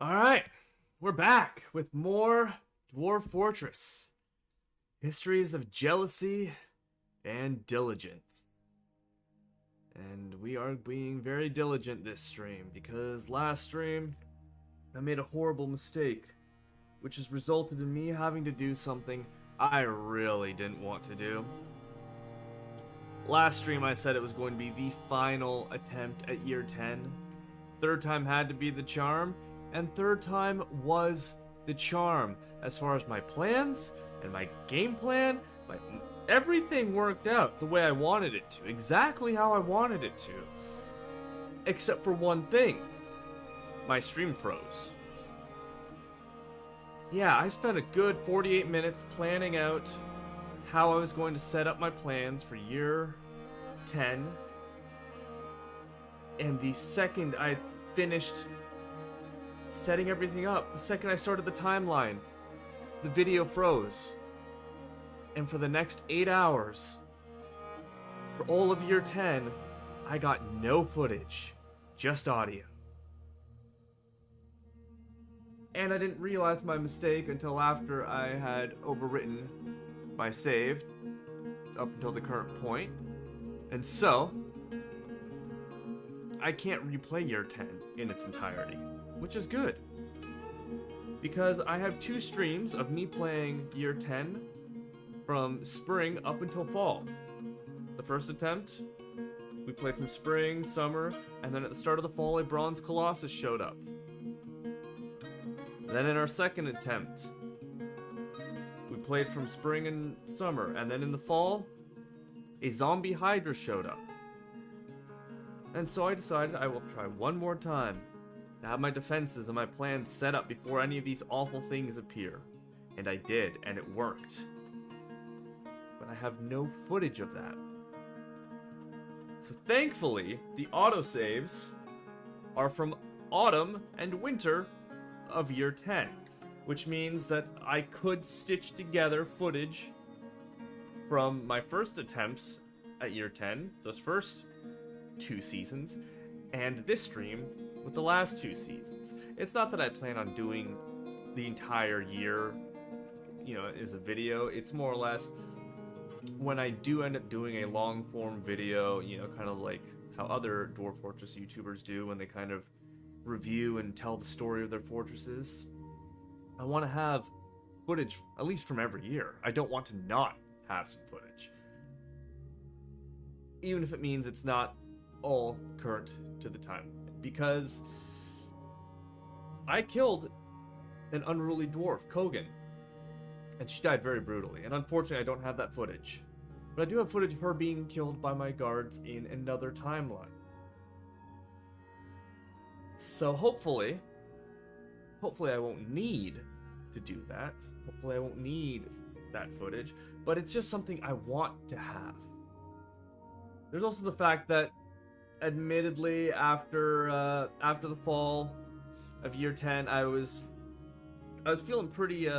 Alright, we're back with more Dwarf Fortress. Histories of jealousy and diligence. And we are being very diligent this stream, because last stream I made a horrible mistake, which has resulted in me having to do something I really didn't want to do. Last stream I said it was going to be the final attempt at year 10. Third time had to be the charm, and third time was the charm. As far as my plans and my game plan, everything worked out the way I wanted it to, exactly how I wanted it to. Except for one thing. My stream froze. Yeah, I spent a good 48 minutes planning out how I was going to set up my plans for year 10. And the second I finished setting everything up, the second I started the timeline, the video froze. And for the next 8 hours, for all of year 10, I got no footage, just audio. And I didn't realize my mistake until after I had overwritten my save up until the current point. And so, I can't replay year 10 in its entirety, which is good. Because I have 2 streams of me playing year 10 from spring up until fall. The first attempt, we played from spring, summer, and then at the start of the fall, a bronze colossus showed up. Then in our second attempt, we played from spring and summer, and then in the fall, a zombie hydra showed up. And so I decided I will try one more time to have my defenses and my plans set up before any of these awful things appear. And I did, and it worked. But I have no footage of that. So thankfully, the autosaves are from autumn and winter of year 10, which means that I could stitch together footage from my first attempts at year 10, those first 2 seasons, and this stream with the last 2 seasons. It's not that I plan on doing the entire year, as a video. It's more or less when I do end up doing a long form video, kind of like how other Dwarf Fortress YouTubers do when they kind of review and tell the story of their fortresses. I want to have footage at least from every year. I don't want to not have some footage. Even if it means it's not all current to the time. Because I killed an unruly dwarf, Kogan, and she died very brutally. And unfortunately, I don't have that footage. But I do have footage of her being killed by my guards in another timeline. So hopefully I won't need to do that. Hopefully I won't need that footage, but it's just something I want to have. There's also the fact that, admittedly, after the fall of year 10, I was feeling pretty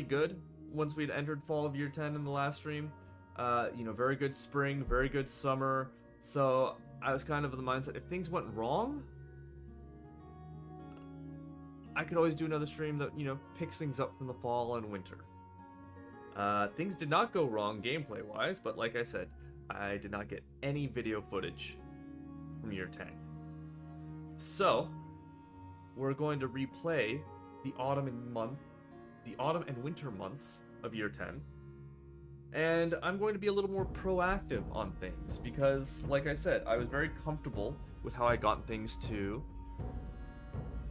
good once we'd entered fall of year 10 in the last stream. Very good spring, very good summer. So I was kind of of the mindset, if things went wrong, I could always do another stream that, picks things up from the fall and winter. Things did not go wrong gameplay-wise, but like I said, I did not get any video footage from year 10. So, we're going to replay the autumn and winter months of year 10. And I'm going to be a little more proactive on things, because, like I said, I was very comfortable with how I got things to,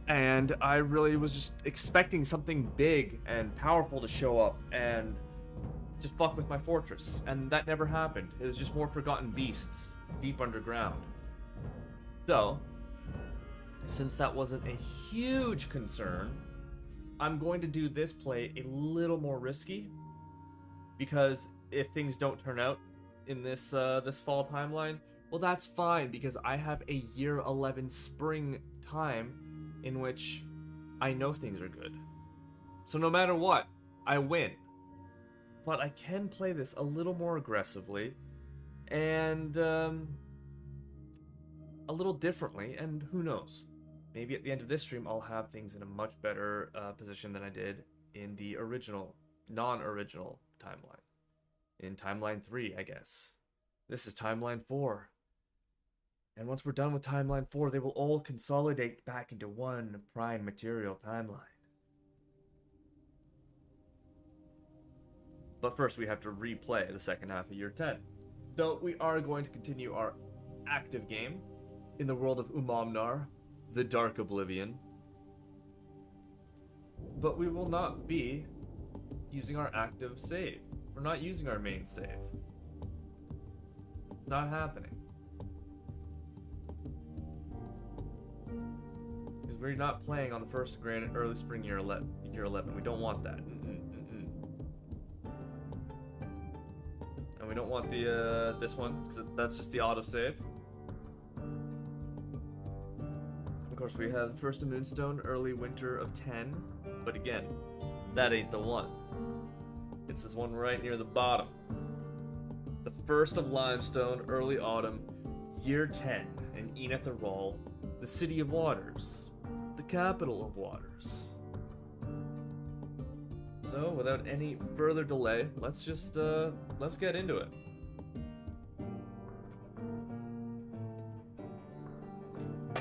and I really was just expecting something big and powerful to show up and just fuck with my fortress, and that never happened. It was just more forgotten beasts deep underground. So, since that wasn't a huge concern, I'm going to do this play a little more risky, because if things don't turn out in this fall timeline, well, that's fine, because I have a year 11 spring time in which I know things are good. So no matter what, I win. But I can play this a little more aggressively and a little differently, and who knows? Maybe at the end of this stream I'll have things in a much better position than I did in the non-original timeline. In timeline 3, I guess. This is timeline 4. And once we're done with timeline 4, they will all consolidate back into one prime material timeline. But first we have to replay the second half of year 10. So we are going to continue our active game in the world of Umamnar, the Dark Oblivion. But we will not be using our active save. We're not using our main save. It's not happening. Because we're not playing on the first grand early spring year 11. We don't want that. And we don't want the this one, because that's just the autosave. Of course, we have First of Moonstone, early winter of 10. But again, that ain't the one. It's this one right near the bottom. The First of Limestone, early autumn, year 10, in Enetherall, the city of waters, the capital of waters. So, without any further delay, let's get into it.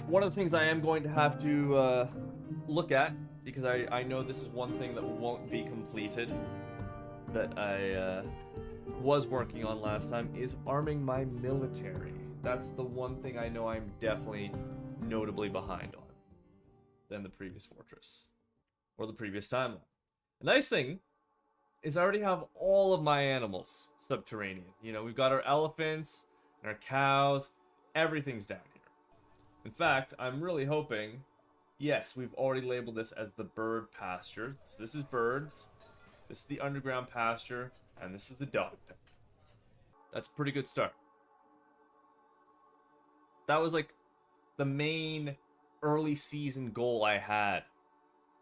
One of the things I am going to have to look at, because I know this is one thing that won't be completed, that I was working on last time, is arming my military. That's the one thing I know I'm definitely notably behind on than the previous fortress, or the previous timeline. The nice thing is I already have all of my animals subterranean. We've got our elephants and our cows. Everything's down here. In fact, I'm really hoping... Yes, we've already labeled this as the bird pasture. So this is birds, this is the underground pasture, and this is the dog pen. That's a pretty good start. That was like the main early season goal I had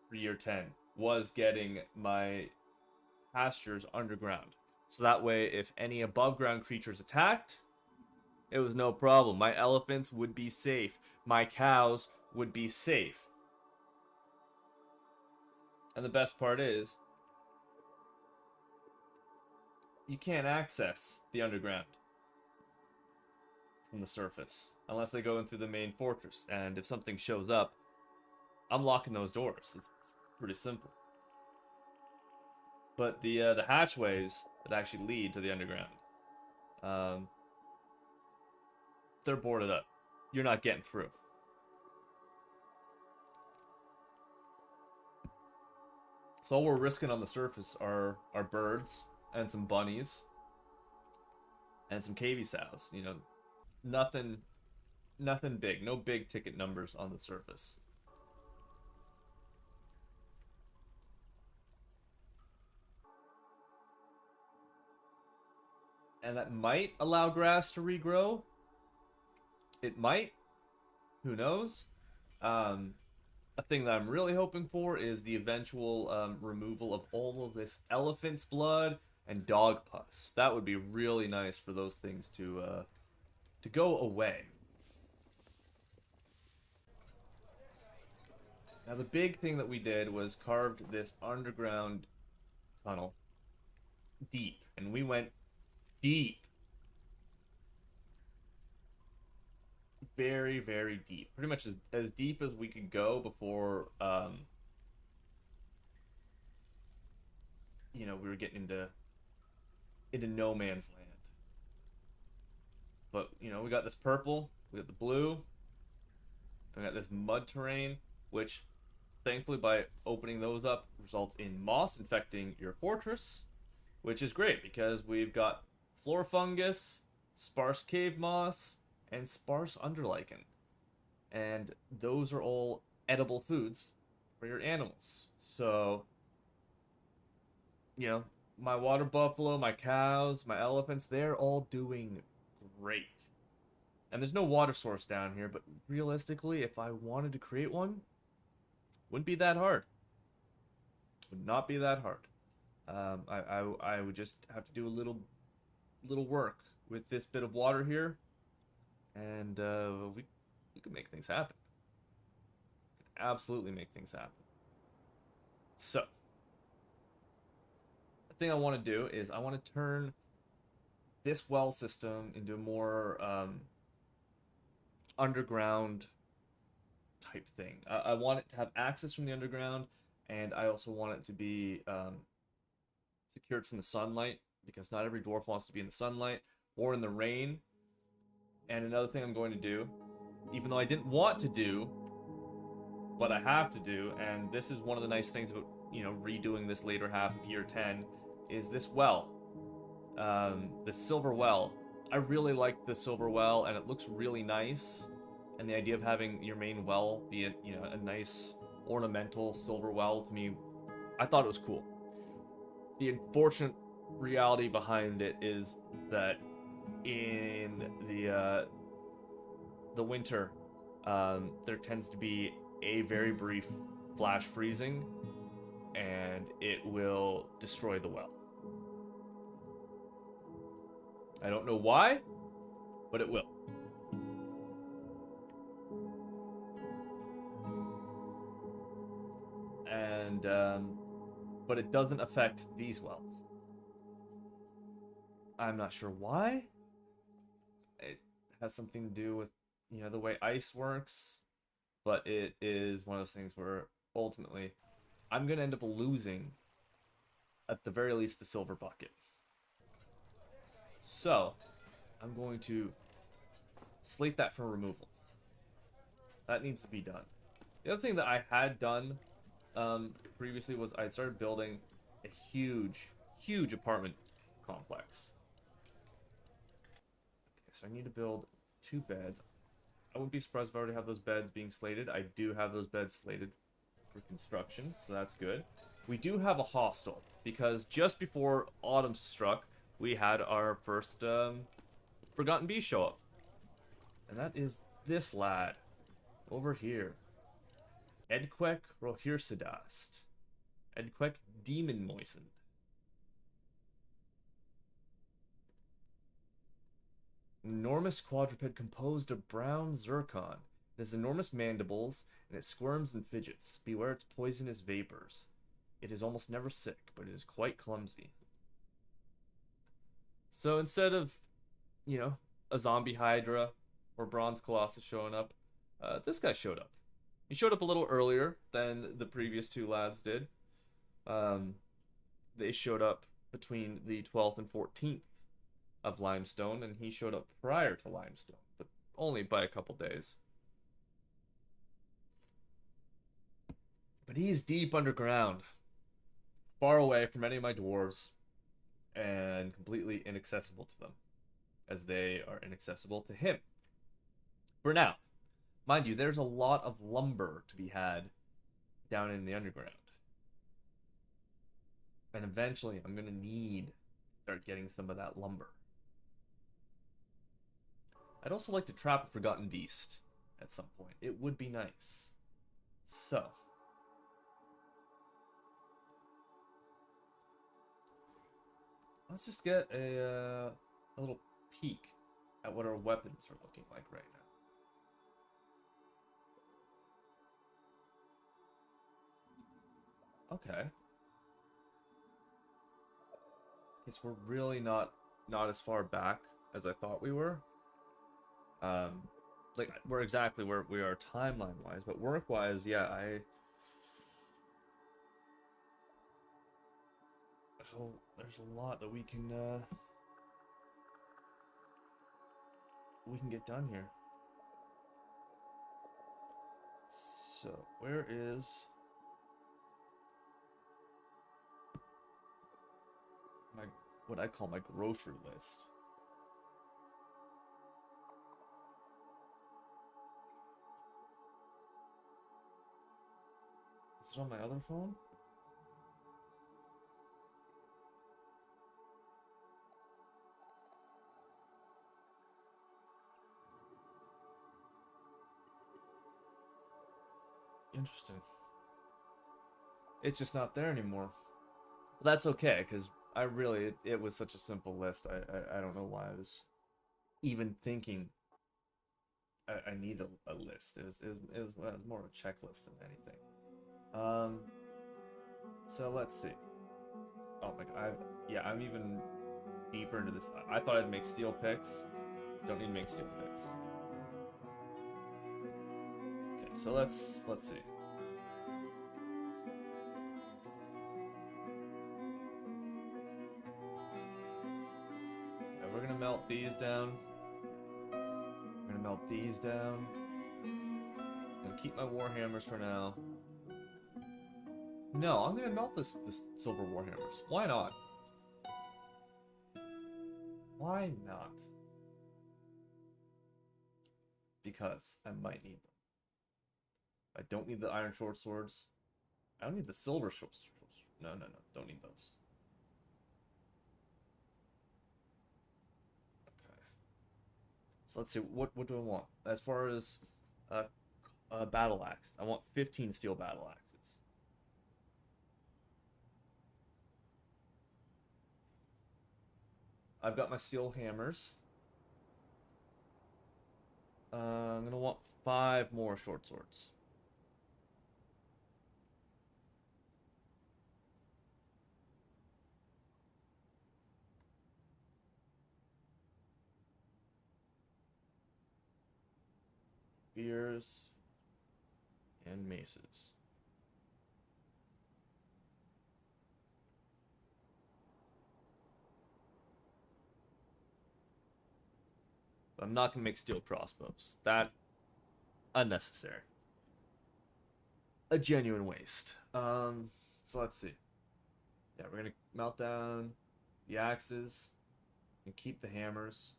for year 10. Was getting my pastures underground. So that way, if any above ground creatures attacked, it was no problem. My elephants would be safe. My cows would be safe. And the best part is, you can't access the underground from the surface unless they go in through the main fortress. And if something shows up, I'm locking those doors. It's pretty simple. But the hatchways that actually lead to the underground, they're boarded up. You're not getting through. So all we're risking on the surface are birds and some bunnies and some cavy sows. Nothing big. No big ticket numbers on the surface. And that might allow grass to regrow. It might. Who knows? Um, a thing that I'm really hoping for is the eventual removal of all of this elephant's blood and dog pus. That would be really nice for those things to go away. Now the big thing that we did was carved this underground tunnel deep, and we went deep, very very deep, pretty much as deep as we could go before we were getting into no man's land. But we got this purple, we got the blue, we got this mud terrain, which thankfully by opening those up results in moss infecting your fortress, which is great because we've got floor fungus, sparse cave moss, and sparse underlichen. And those are all edible foods for your animals. So, my water buffalo, my cows, my elephants, they're all doing great. And there's no water source down here, but realistically, if I wanted to create one, wouldn't be that hard. Would not be that hard. I would just have to do a little work with this bit of water here, and we could make things happen. Absolutely make things happen. So, the thing I want to do is I want to turn this well system into a more underground type thing. I want it to have access from the underground, and I also want it to be secured from the sunlight, because not every dwarf wants to be in the sunlight or in the rain. And another thing I'm going to do, even though I didn't want to do, but I have to do, and this is one of the nice things about redoing this later half of year 10, is this well, the silver well. I really like the silver well, and it looks really nice. And the idea of having your main well be a nice ornamental silver well, to me, I thought it was cool. The unfortunate reality behind it is that in the winter, there tends to be a very brief flash freezing, and it will destroy the well. I don't know why, but it will. And but it doesn't affect these wells. I'm not sure why. It has something to do with the way ice works, but it is one of those things where ultimately I'm gonna end up losing, at the very least, the silver bucket. So I'm going to slate that for removal. That needs to be done. The other thing that I had done previously was I started building a huge apartment complex. Okay, so I need to build 2 beds. I wouldn't be surprised if I already have those beds being slated. I do have those beds slated for construction, so that's good. We do have a hostel, because just before autumn struck, we had our first Forgotten Bee show up. And that is this lad over here. Edquek Rohirsidast. Edquek Demon Moistened. An enormous quadruped composed of brown zircon. It has enormous mandibles, and it squirms and fidgets. Beware its poisonous vapors. It is almost never sick, but it is quite clumsy. So instead of, a zombie hydra or bronze colossus showing up, this guy showed up. He showed up a little earlier than the previous 2 lads did. They showed up between the 12th and 14th of Limestone, and he showed up prior to Limestone, but only by a couple days. But he's deep underground, far away from any of my dwarves, and completely inaccessible to them, as they are inaccessible to him. For now. Mind you, there's a lot of lumber to be had down in the underground. And eventually, I'm going to need to start getting some of that lumber. I'd also like to trap a forgotten beast at some point. It would be nice. So, let's just get a little peek at what our weapons are looking like right now. Okay. Okay, so we're really not as far back as I thought we were. Like we're exactly where we are timeline wise, but work wise, yeah, there's a lot that we can get done here. So where is my what I call my grocery list? Is it on my other phone? Interesting. It's just not there anymore. Well, that's okay, because I really it was such a simple list. I don't know why I was even thinking I need a list. It was more of a checklist than anything. Um, so let's see. Oh my god, I'm even deeper into this. I thought I'd make steel picks. Don't need to make steel picks. Okay, so let's see. We're gonna melt these down. We're gonna melt these down. I'm gonna keep my warhammers for now. No, I'm gonna melt this silver warhammers. Why not? Why not? Because I might need them. I don't need the iron short swords. I don't need the silver short swords. No, no, no. Don't need those. Okay. So let's see. What do I want? As far as uh, battle axe, I want 15 steel battle axes. I've got my steel hammers. I'm gonna want 5 more short swords. Spears and maces. But I'm not gonna make steel crossbows. That unnecessary. A genuine waste. So let's see. Yeah, we're gonna melt down the axes and keep the hammers.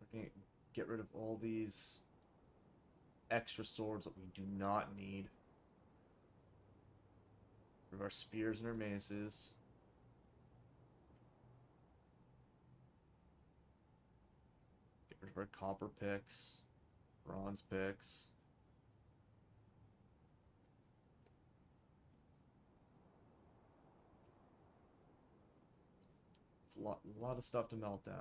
We're gonna get rid of all these extra swords that we do not need. Get rid of our spears and our maces. Get rid of our copper picks, bronze picks. It's a lot of stuff to melt down.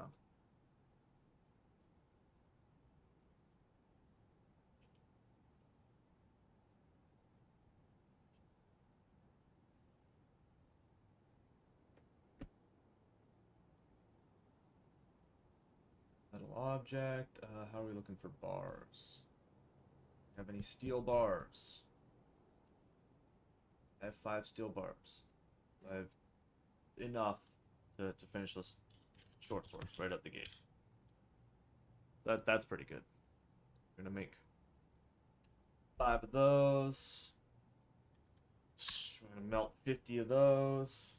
Metal object. How are we looking for bars? Have any steel bars? I have 5 steel bars. I have enough to finish this short swords right out the gate. That's pretty good. We're gonna make 5 of those. We're gonna melt 50 of those.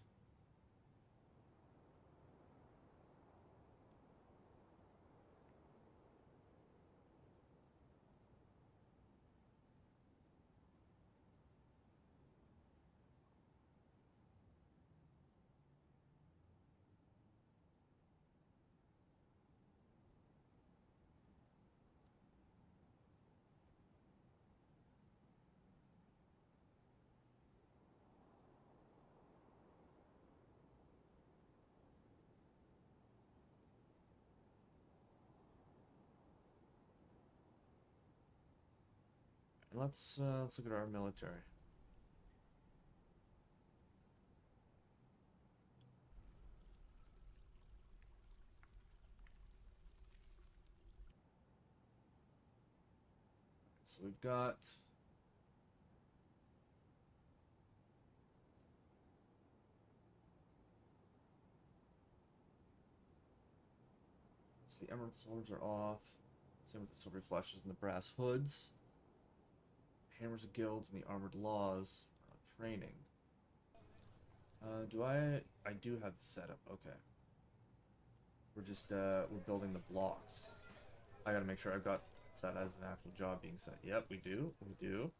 Let's look at our military. So we've got the emerald swords are off. Same with the silver flashes and the brass hoods. Hammers of guilds and the armored laws are on training. I do have the setup. Okay. We're building the blocks. I gotta make sure I've got that as an actual job being set. Yep, we do. We do.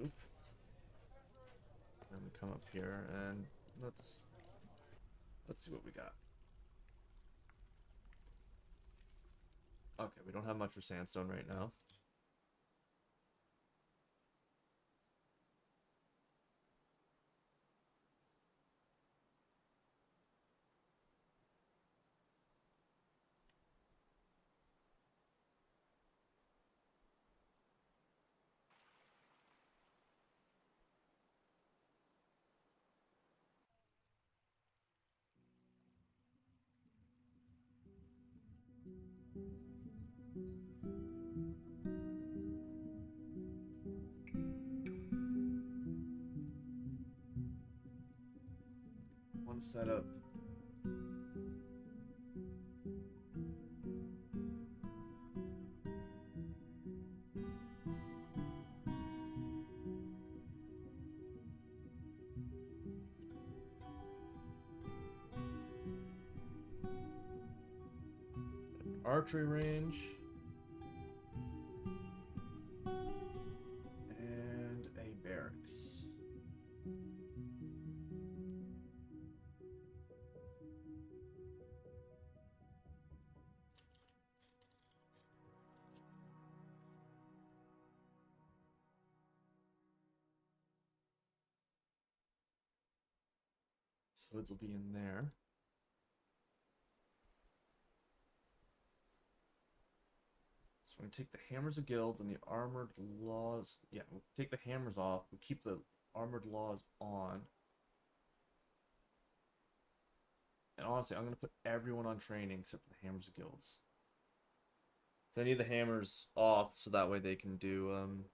Oop. Then we come up here and let's see what we got. Okay, we don't have much for sandstone right now. One setup. Archery range. And a barracks. So hoods will be in there. So we're gonna take the hammers of guilds and the armored laws. Yeah, we'll take the hammers off. We'll keep the armored laws on. And honestly, I'm gonna put everyone on training except for the hammers of guilds. So I need the hammers off so that way they can do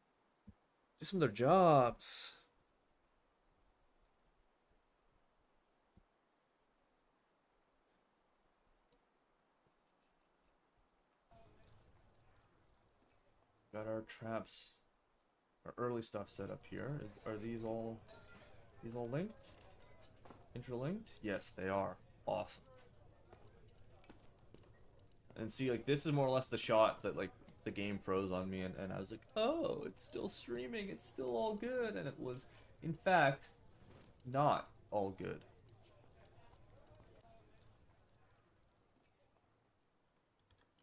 some of their jobs. Got our traps, our early stuff set up here. Are these all linked? Interlinked? Yes, they are. Awesome. And see, like, this is more or less the shot that, like, the game froze on me, and I was like, oh, it's still streaming, it's still all good, and it was, in fact, not all good.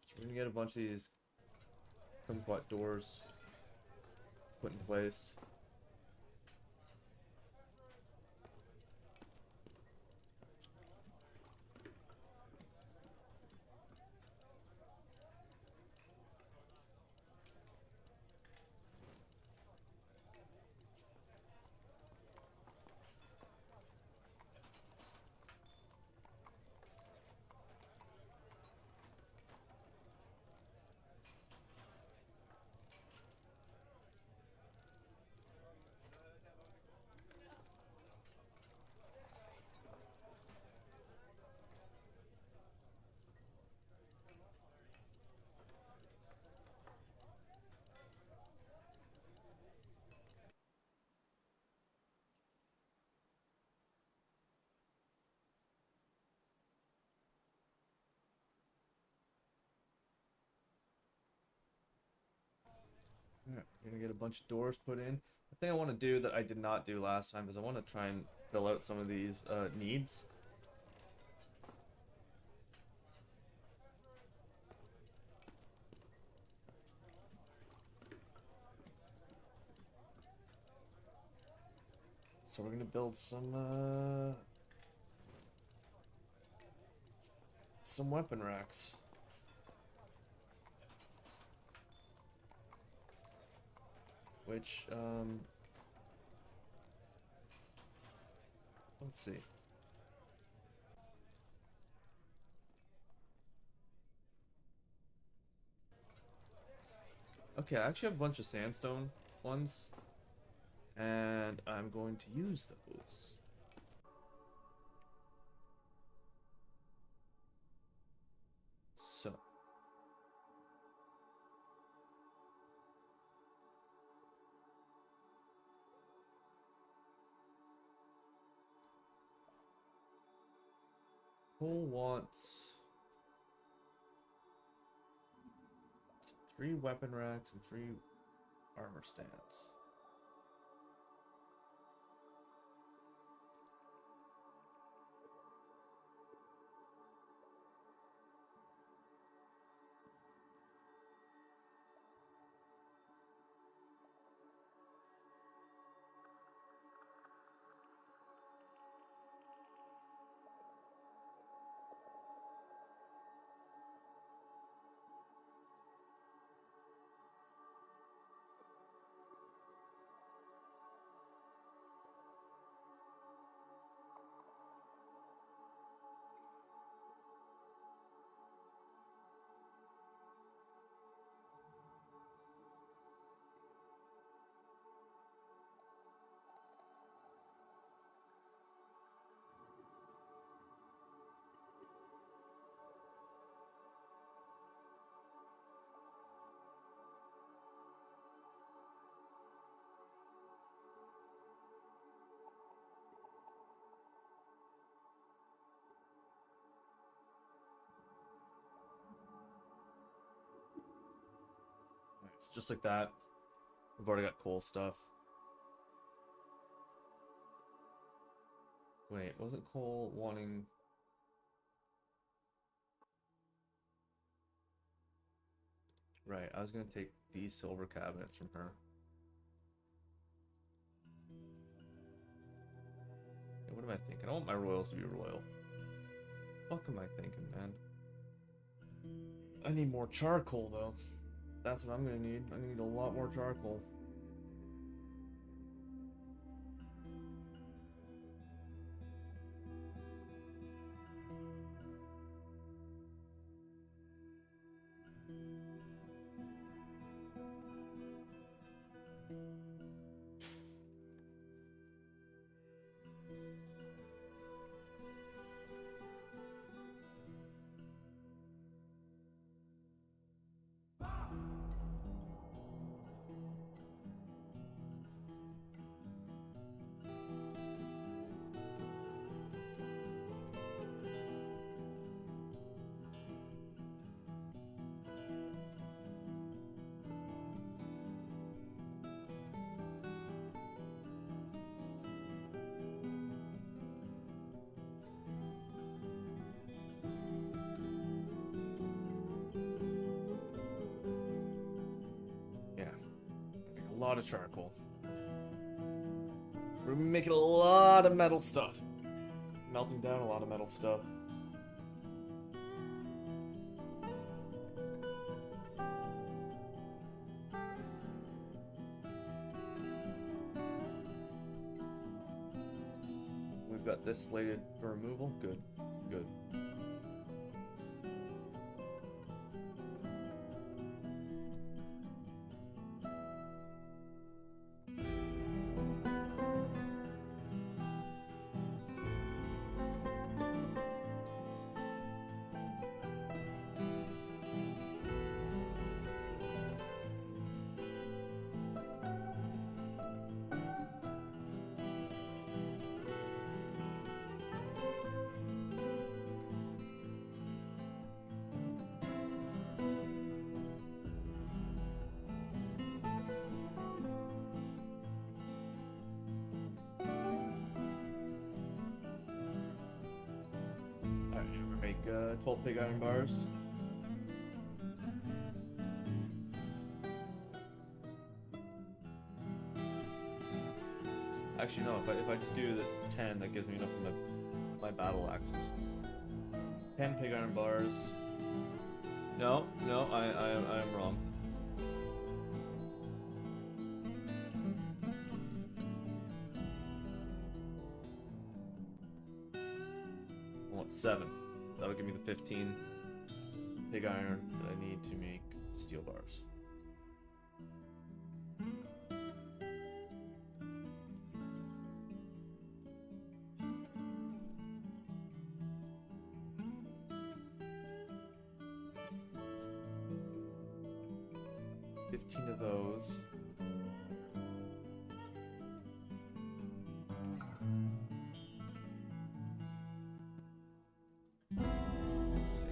So we're gonna get a bunch of these kumquat doors put in place. Yeah, we're gonna get a bunch of doors put in. The thing I want to do that I did not do last time is I want to try and fill out some of these needs. So we're gonna build some some weapon racks. Which, let's see. Okay, I actually have a bunch of sandstone ones, and I'm going to use those. So. Cole wants 3 weapon racks and 3 armor stands. It's just like that. We've already got coal stuff. Wait, wasn't Cole wanting... Right, I was gonna take these silver cabinets from her. Okay, what am I thinking? I want my royals to be royal. What am I thinking, man? I need more charcoal, though. That's what I'm gonna need. I need a lot more charcoal. A lot of charcoal. We're making a lot of metal stuff. Melting down a lot of metal stuff. We've got this slated for removal. Good. Good. Alright, we make 12 pig iron bars. Actually, no, if I just do the 10, that gives me enough of my battle axes. 10 pig iron bars. No, I am wrong. I want 7. That'll give me the 15 pig iron that I need to make steel bars. Of those. Let's see.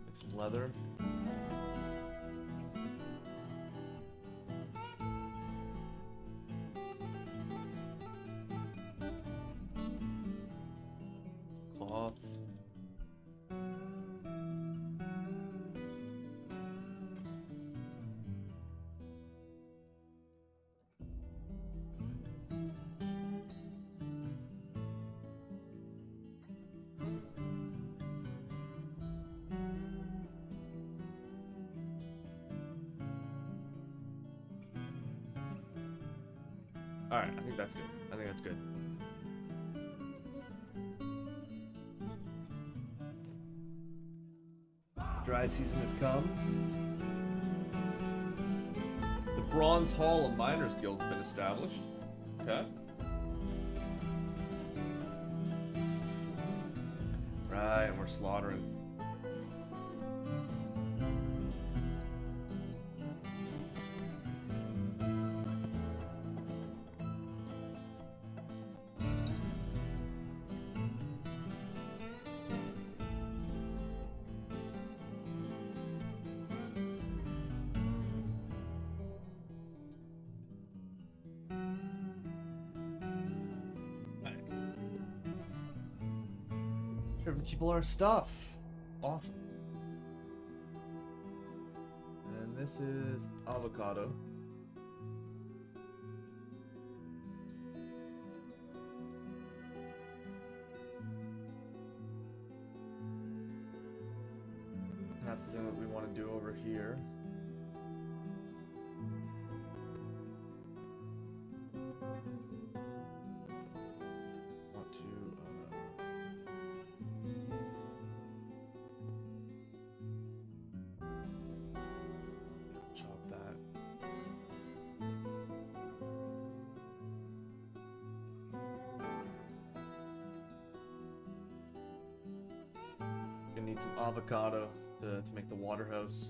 Make some leather. Some cloth. Alright, I think that's good. I think that's good. Dry season has come. The Bronze Hall of Miners Guild has been established. Okay. Right, and we're slaughtering. People our stuff. Awesome. And this is avocado. That's the thing that we want to do over here. Need some avocado to make the water hose.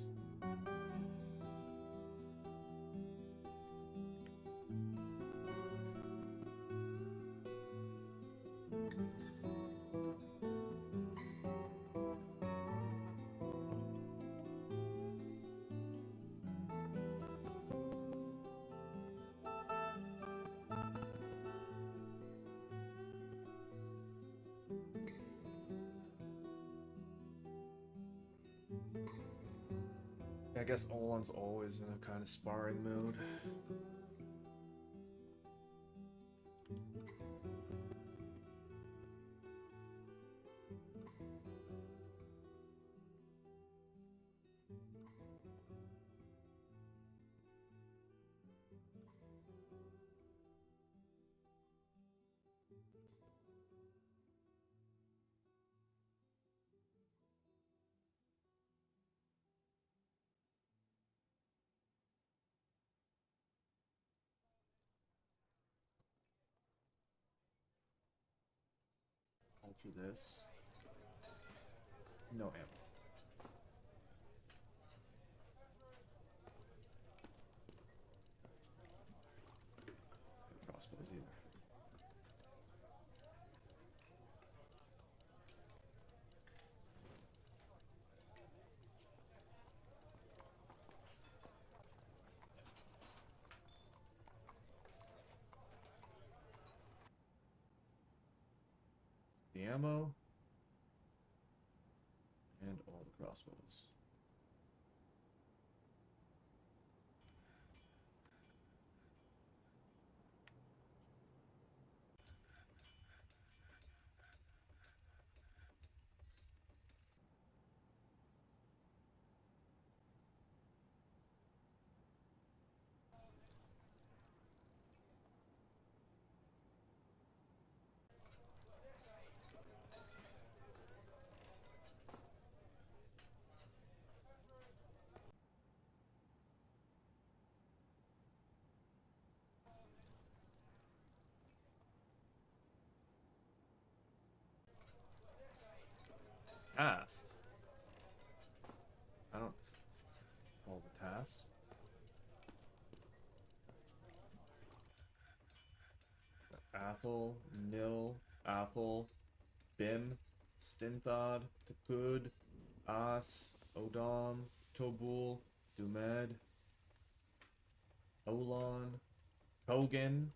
I guess Olan's always in a kind of sparring mood. Alter this. No ammo. No crossbows either. The ammo and all the crossbows. Task. I don't follow the task. Athel, Nil, Athel, Bim, Stinthod, Takud, As, Odom, Tobul, Dumed, Olon, Kogan,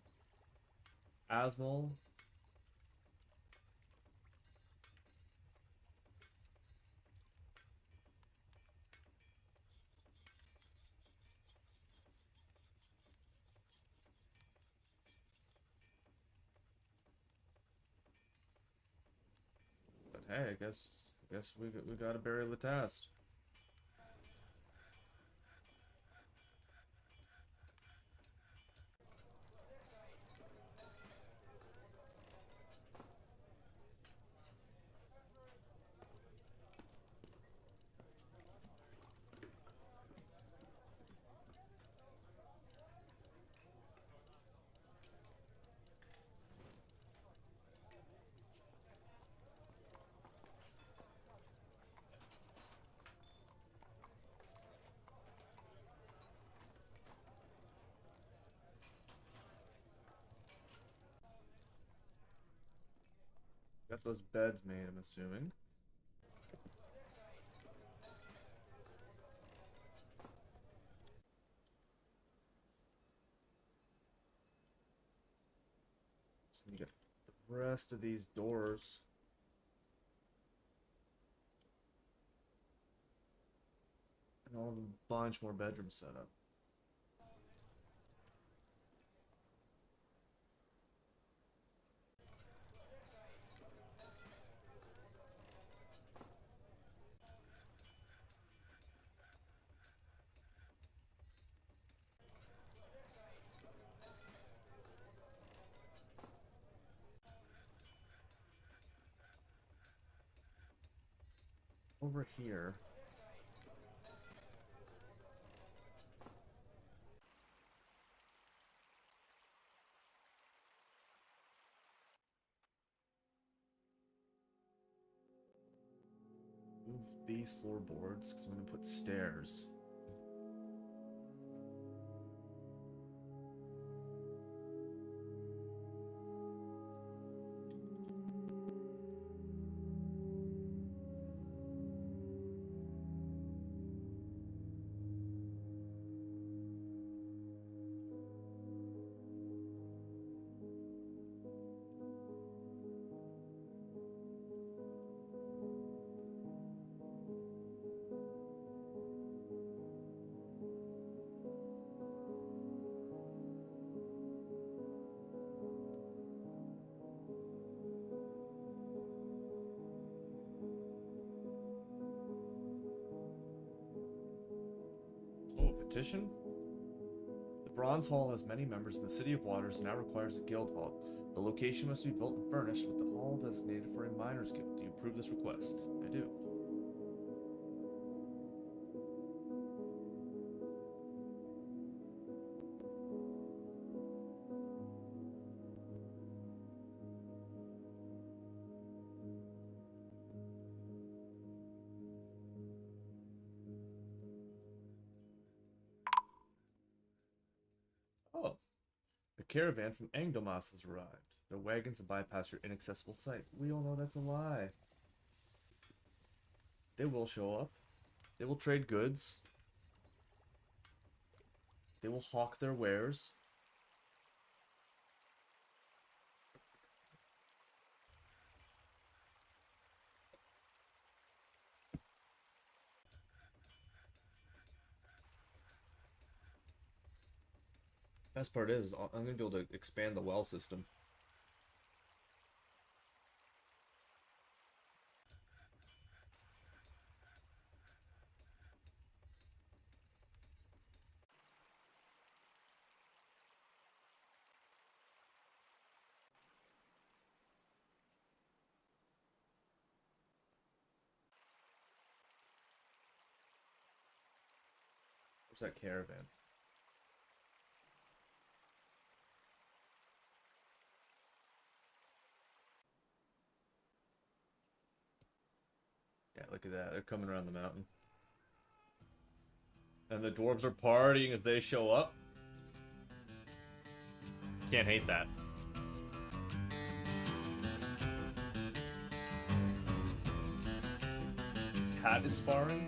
Asmol. But hey, I guess we gotta bury the task. Got those beds made, I'm assuming. So you get the rest of these doors. And I'll have a bunch more bedrooms set up. Over here. Move these floorboards because I'm going to put stairs. Oh, petition? The Bronze Hall has many members, and the City of Waters now requires a guild hall. The location must be built and furnished with the hall designated for a miners' guild. Do you approve this request? I do. Oh, a caravan from Angdomas has arrived. Their wagons have bypassed your inaccessible site. We all know that's a lie. They will show up. They will trade goods. They will hawk their wares. Best part is, I'm gonna be able to expand the well system. Where's that caravan? Look at that. They're coming around the mountain. And the dwarves are partying as they show up. Can't hate that. Cat is sparring.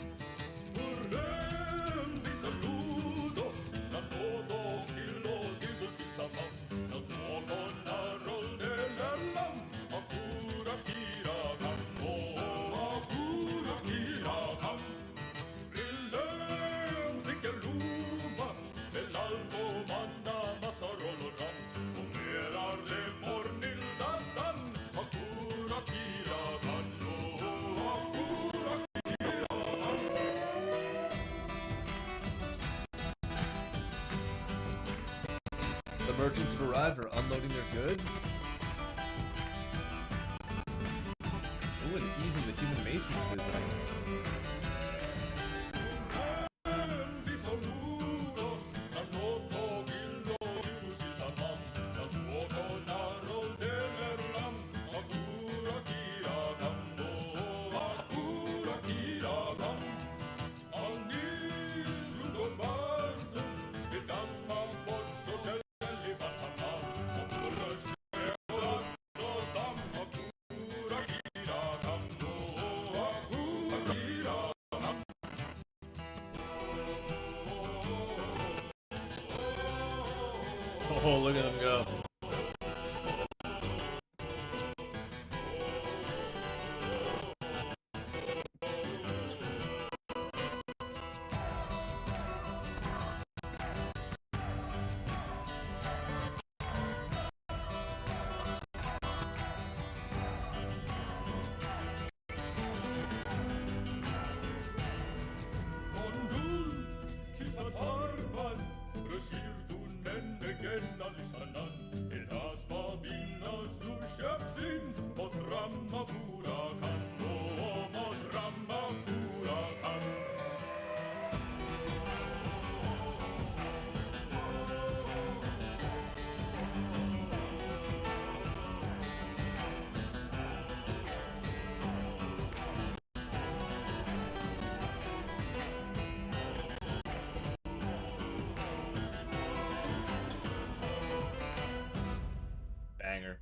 The merchants have arrived or unloading their goods. Ooh, and easing the human mason's business. Oh, look at them go. Banger.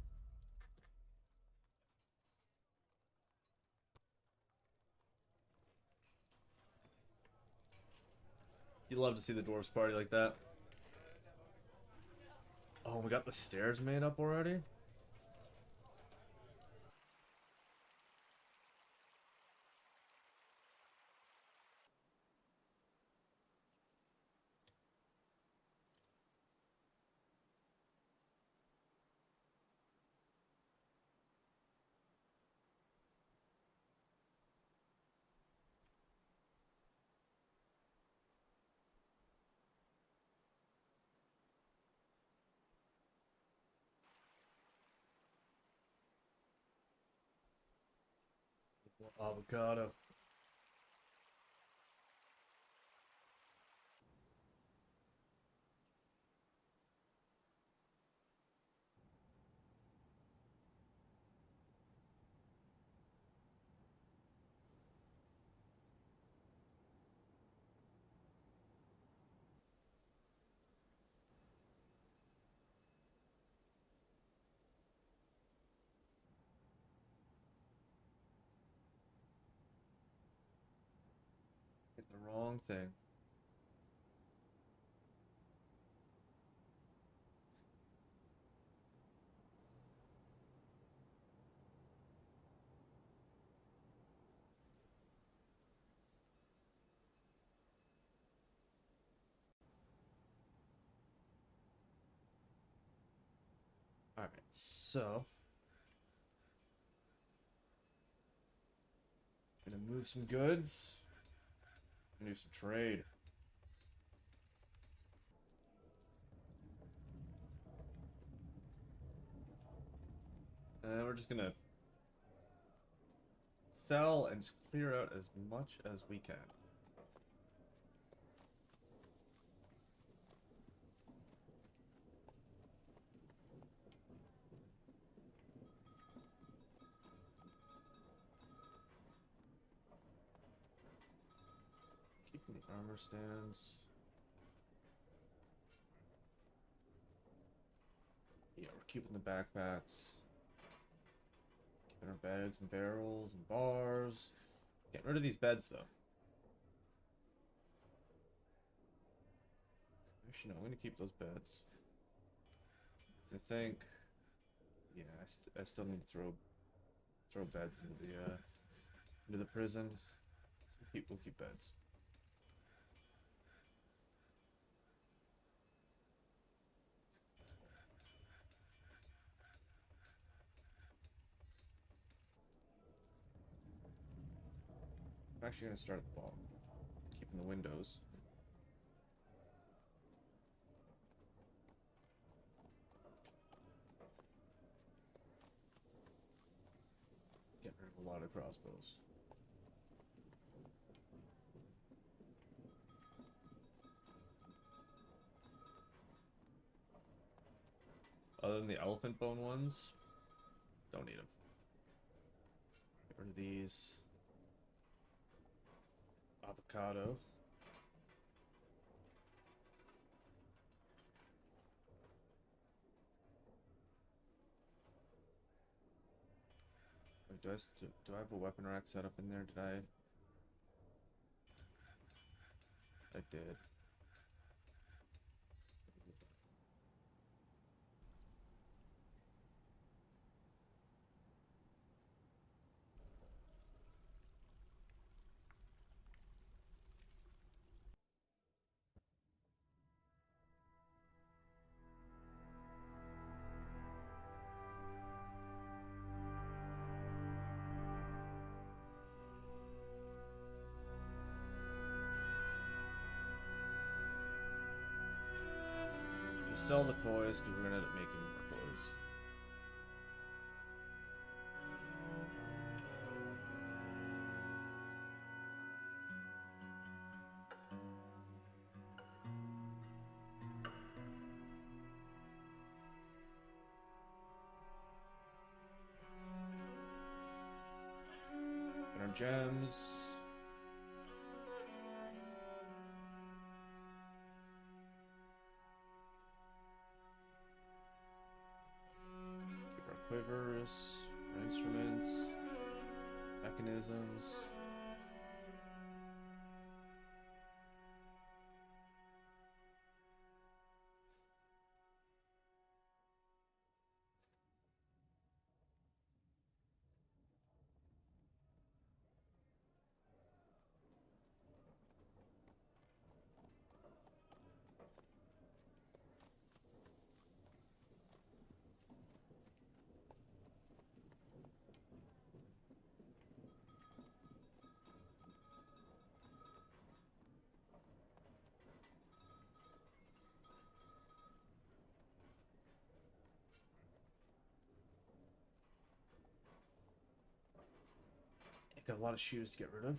You love to see the dwarves party like that. Oh, we got the stairs made up already? Avocado. Hit the wrong thing. Alright, so gonna move some goods. Gonna do some trade. And we're just gonna sell and just clear out as much as we can. Armor stands. Yeah, we're keeping the backpacks. Keeping our beds and barrels and bars. Getting rid of these beds, though. Actually, no, I'm gonna keep those beds. 'Cause I think, yeah, I still need to throw beds into the prison. So we'll keep beds. I'm actually gonna start at the bottom, keeping the windows. Get rid of a lot of crossbows. Other than the elephant bone ones, don't need them. Get rid of these. Avocado. Wait, do I have a weapon rack set up in there? Did I? I did. We sell the toys because we're gonna end up making more toys. And our gems. Keep our quivers, our instruments, mechanisms. Got a lot of shoes to get rid of.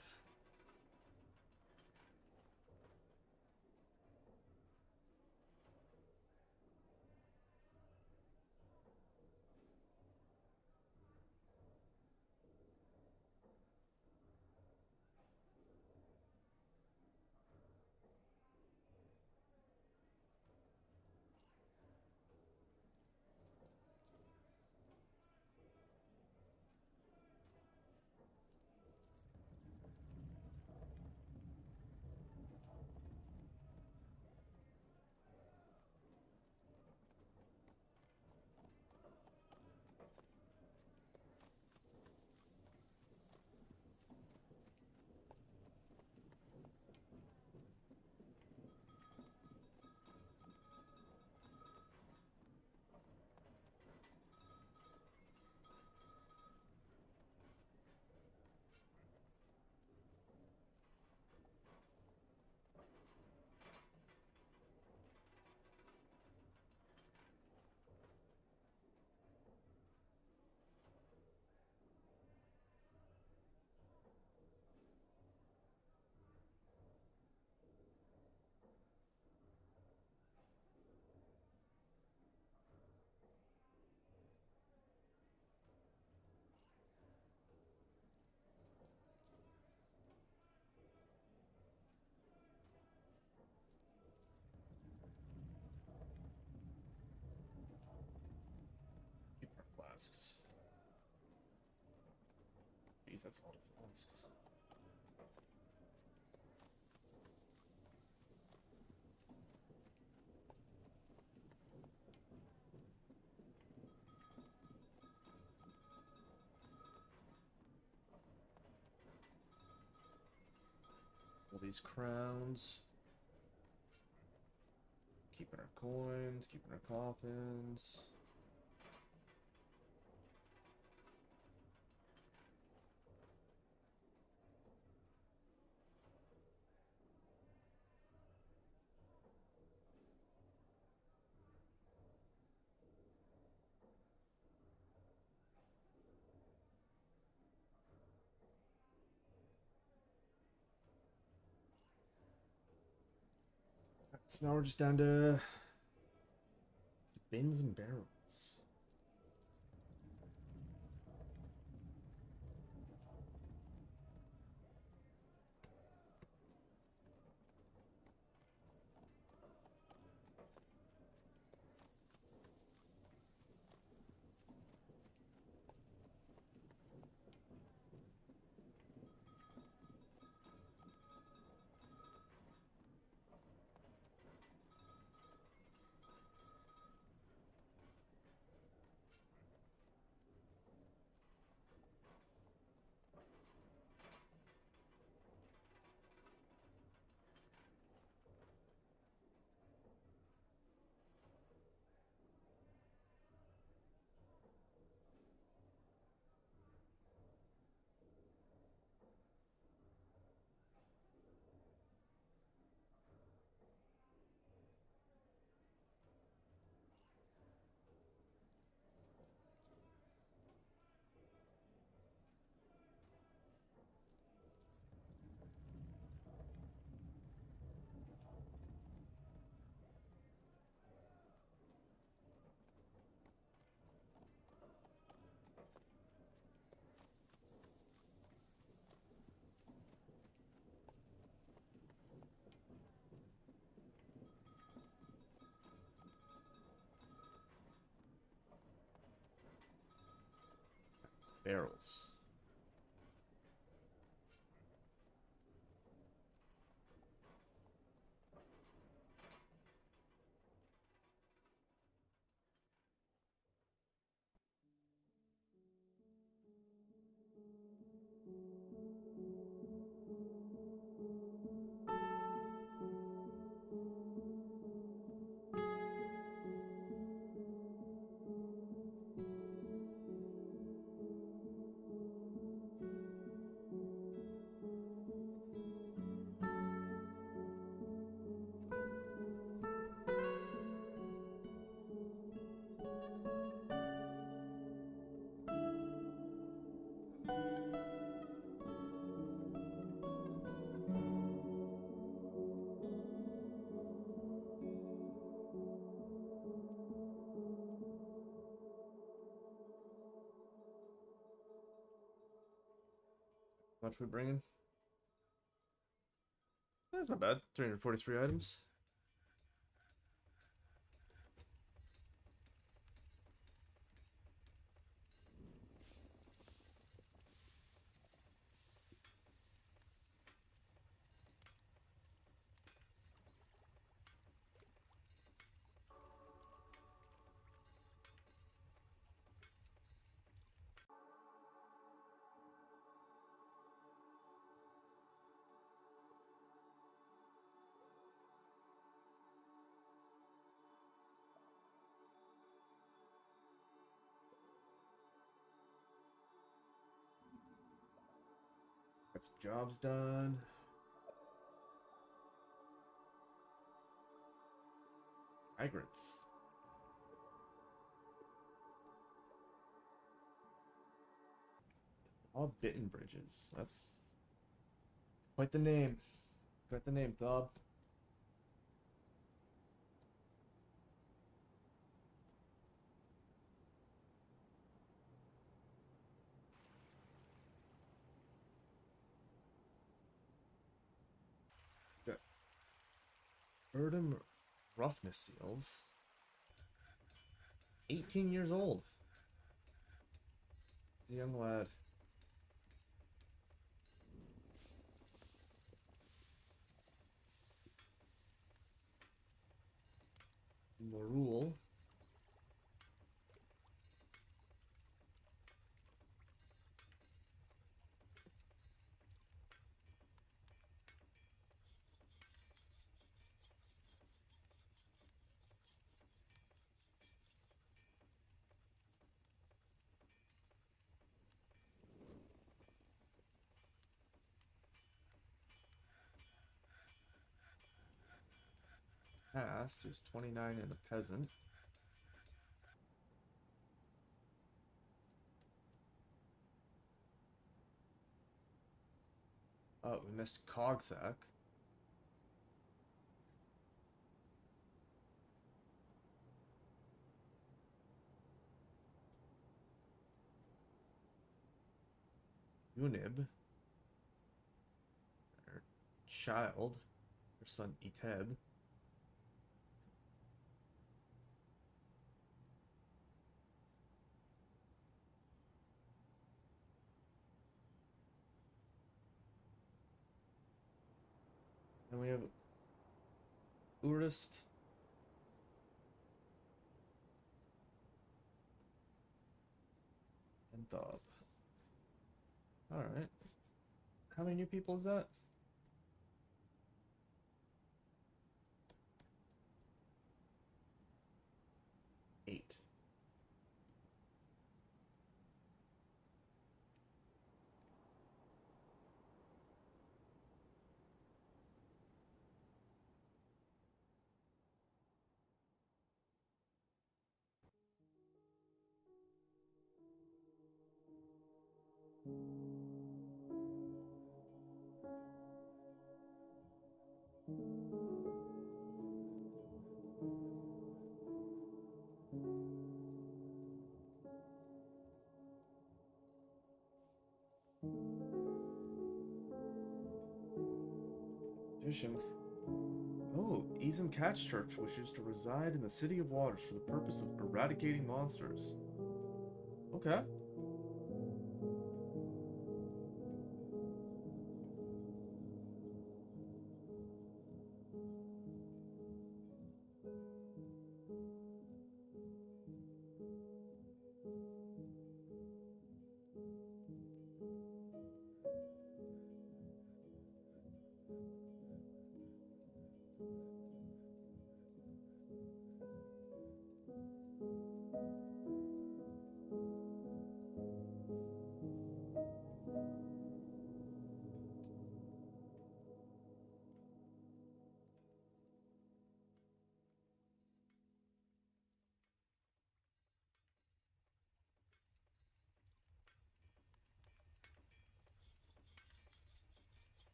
flasks. Jeez, that's a lot of flasks. All these crowns. Keeping our coins, keeping our coffins. So now we're just down to bins and barrels. Barrels. How much we bringing? That's not bad. 343 items. Got some jobs done. Migrants. All bitten bridges. That's quite the name. Quite the name, Thub. Got Erdem roughness seals. 18 years old. The young lad. The rule. Past, he was 29 and a peasant. Oh, we missed Cogsack. Unib. Her child. Her son Iteb. And we have Urist. And Dob. Alright. How many new people is that? 8. Fishing. Oh, Eastham Catch Church wishes to reside in the City of Waters for the purpose of eradicating monsters. Okay.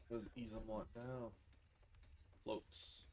What does Eastham want now? Floats.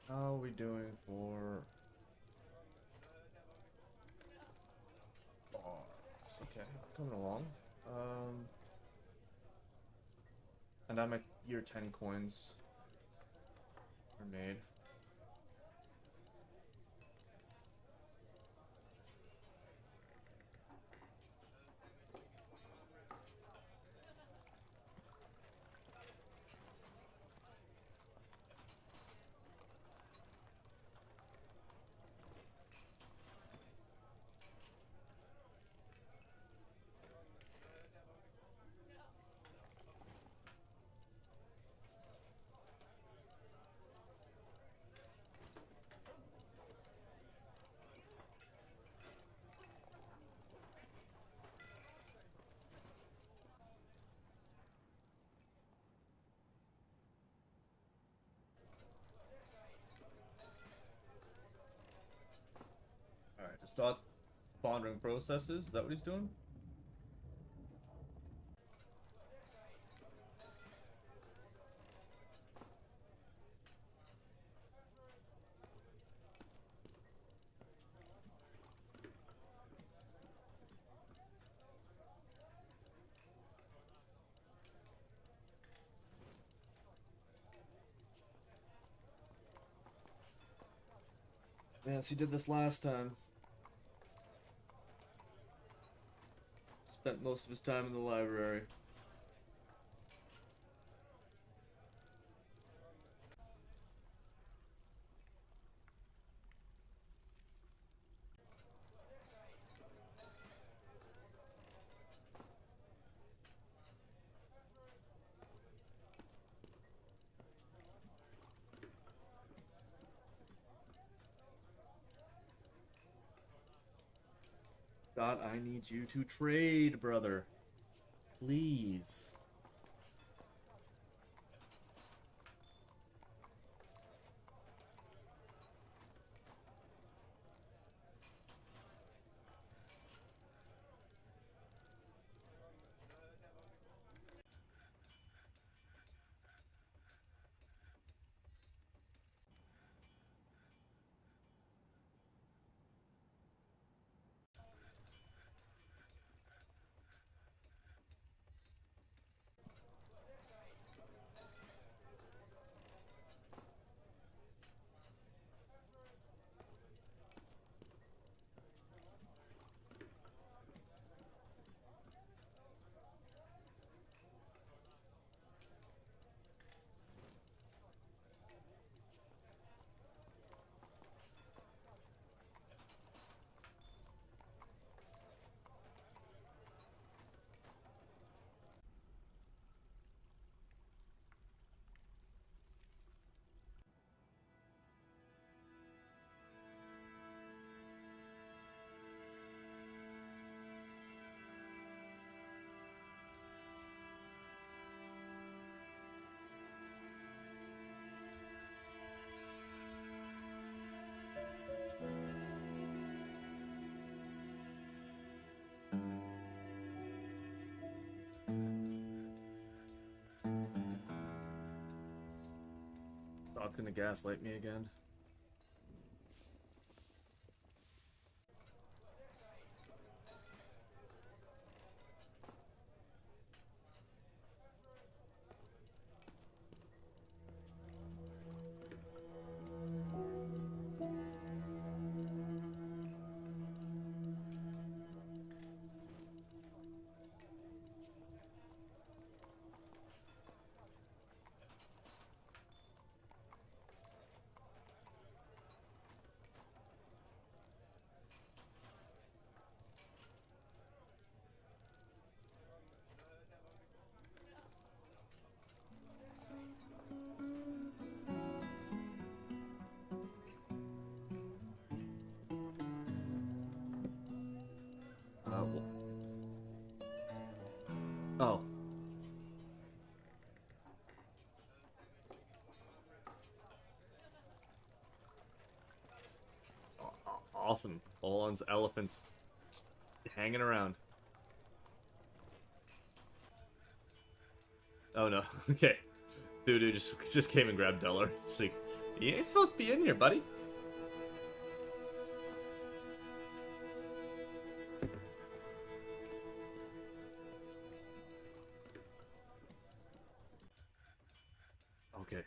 How are we doing for bars? Okay, coming along. And I'm at year 10 coins are made. Starts pondering processes. Is that what he's doing? Yes, he did this last time. Spent most of his time in the library. Dot, I need you to trade, brother. Please. Dot's gonna gaslight me again. Oh. Awesome. Olan's elephants just hanging around. Oh no. Okay. Voodoo just came and grabbed Deller. She's like, you ain't supposed to be in here, buddy. Okay.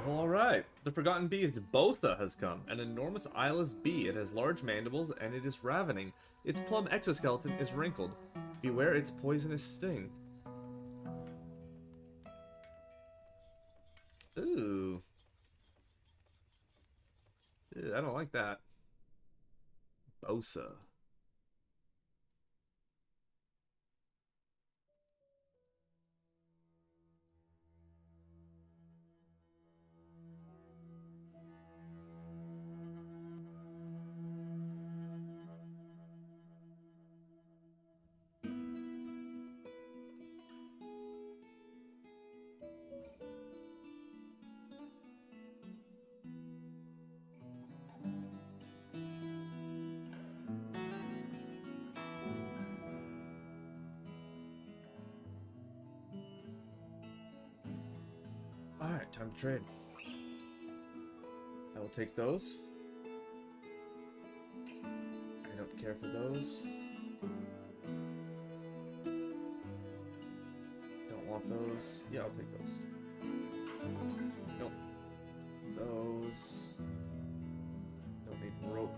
Alright. The Forgotten Beast, Botha, has come. An enormous eyeless bee. It has large mandibles, and it is ravening. Its plumb exoskeleton is wrinkled. Beware its poisonous sting. Ooh. Ew, I don't like that. Bosa. time to trade. I will take those. I don't care for those. Don't want those. Yeah, I'll take those. Nope. Those. Don't need rope.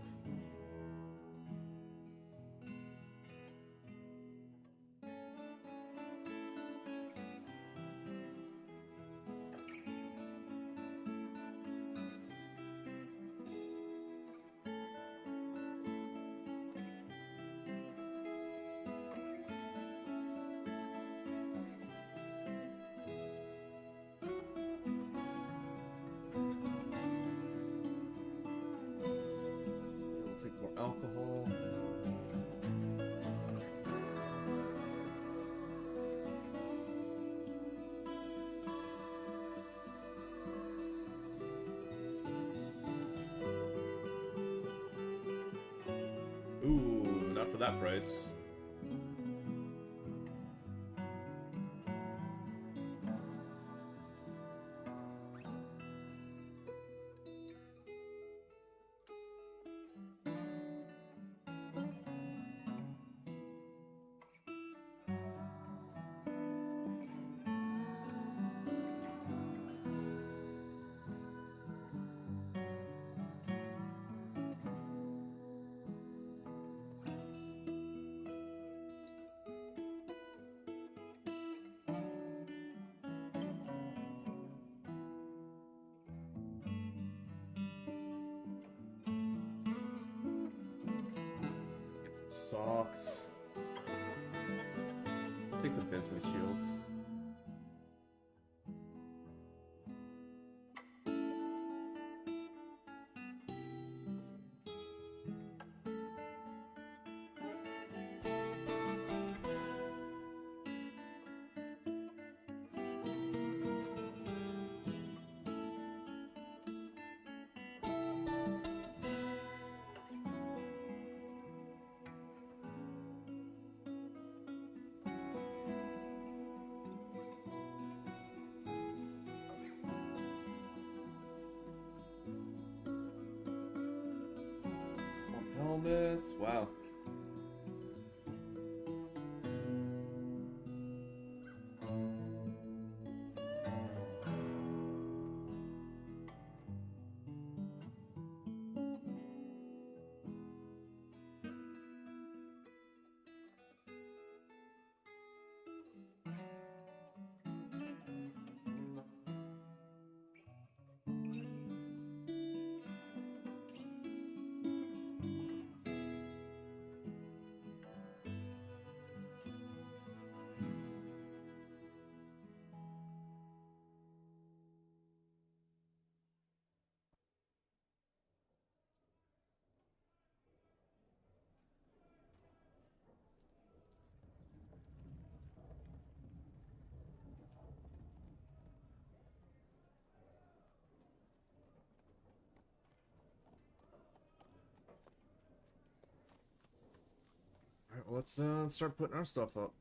We'll take more alcohol. Ooh, not for that price. Get some socks. Take the bismuth shields. Helmets. Wow. Alright, well, let's start putting our stuff up.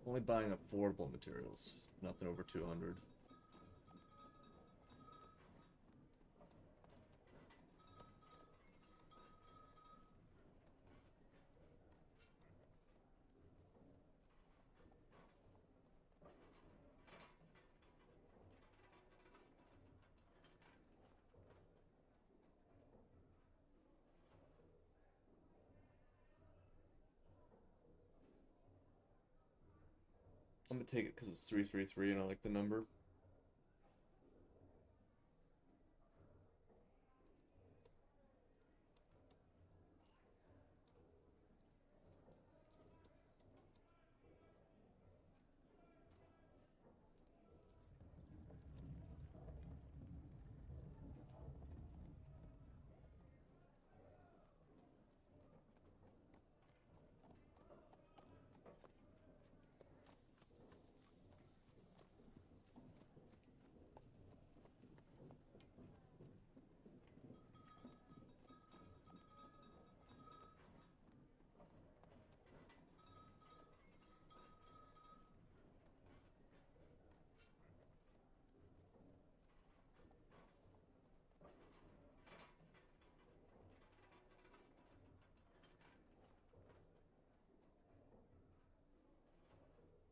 Only buying affordable materials, nothing over 200. I'm gonna take it because it's 333 and I like the number.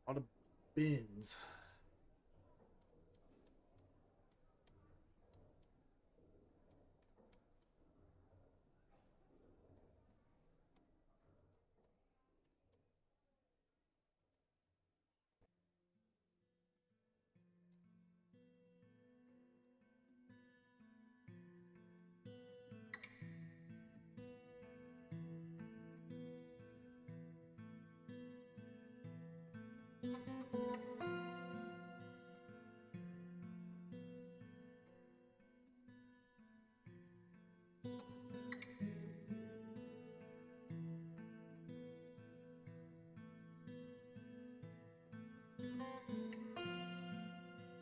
A lot of bins.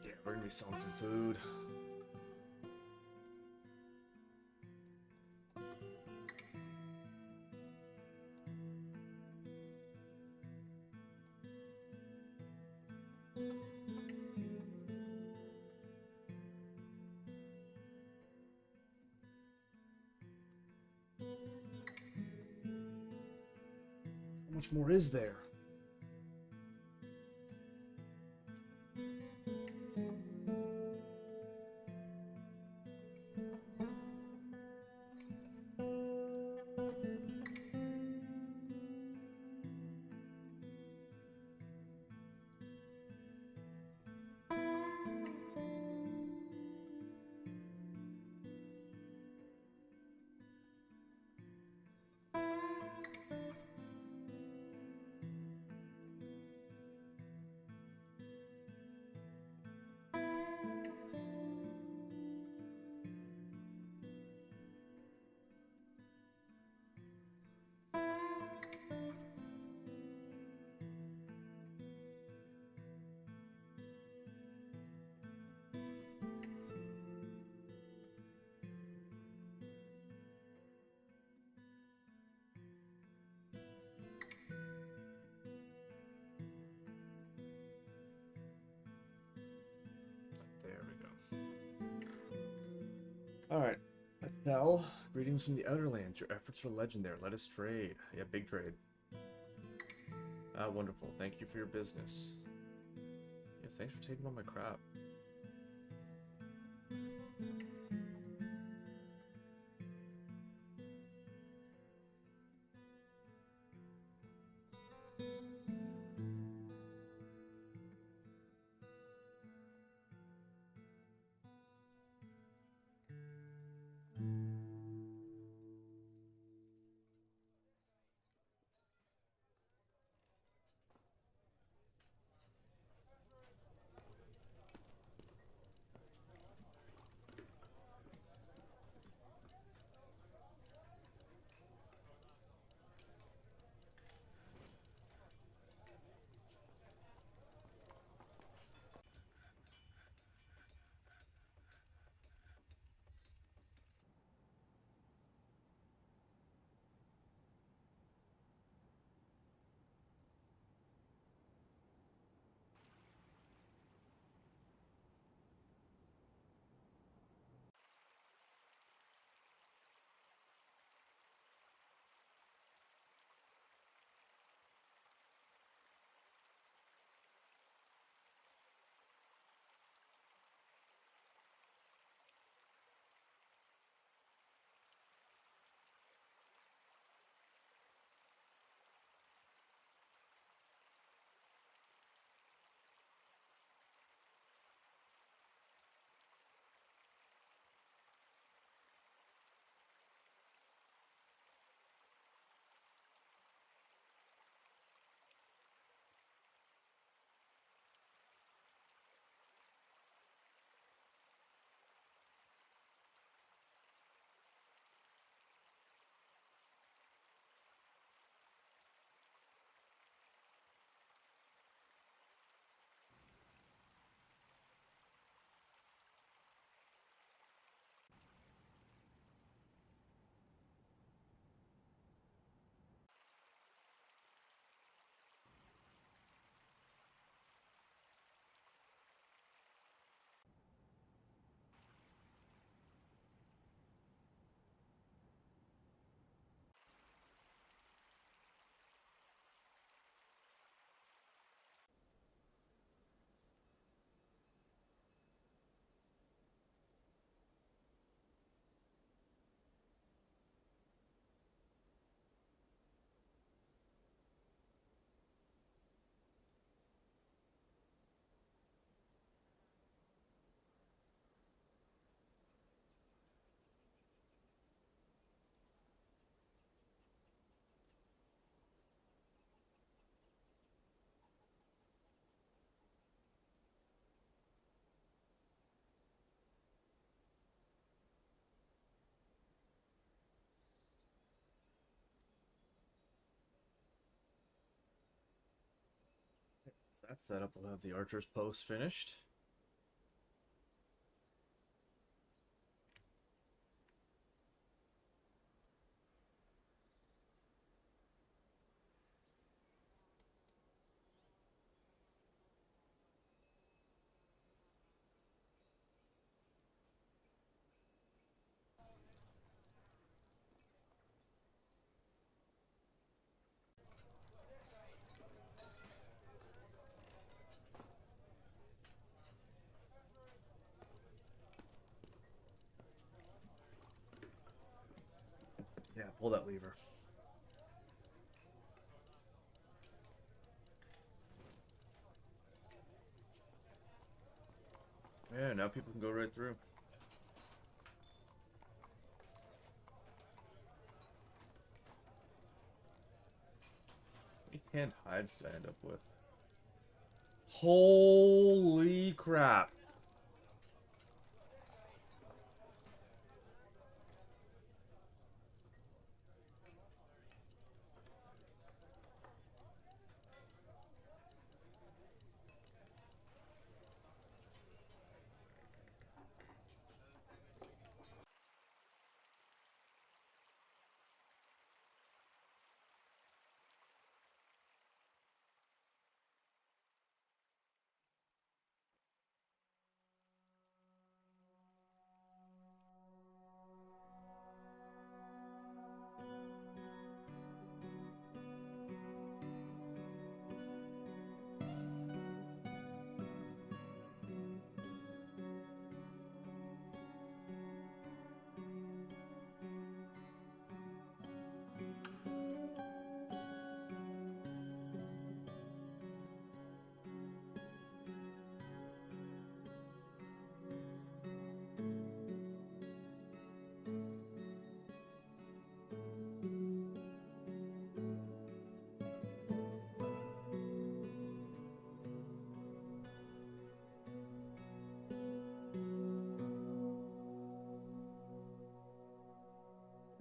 Yeah, we're gonna be selling some food. How much more is there? There we go. Alright. Ethel, greetings from the Outer Lands. Your efforts are legendary. Let us trade. Yeah, big trade. Ah, wonderful. Thank you for your business. Yeah, thanks for taking all my crap. That setup will have the archer's post finished. Yeah, pull that lever. Yeah, now people can go right through. How many hand hides did I end up with? Holy crap.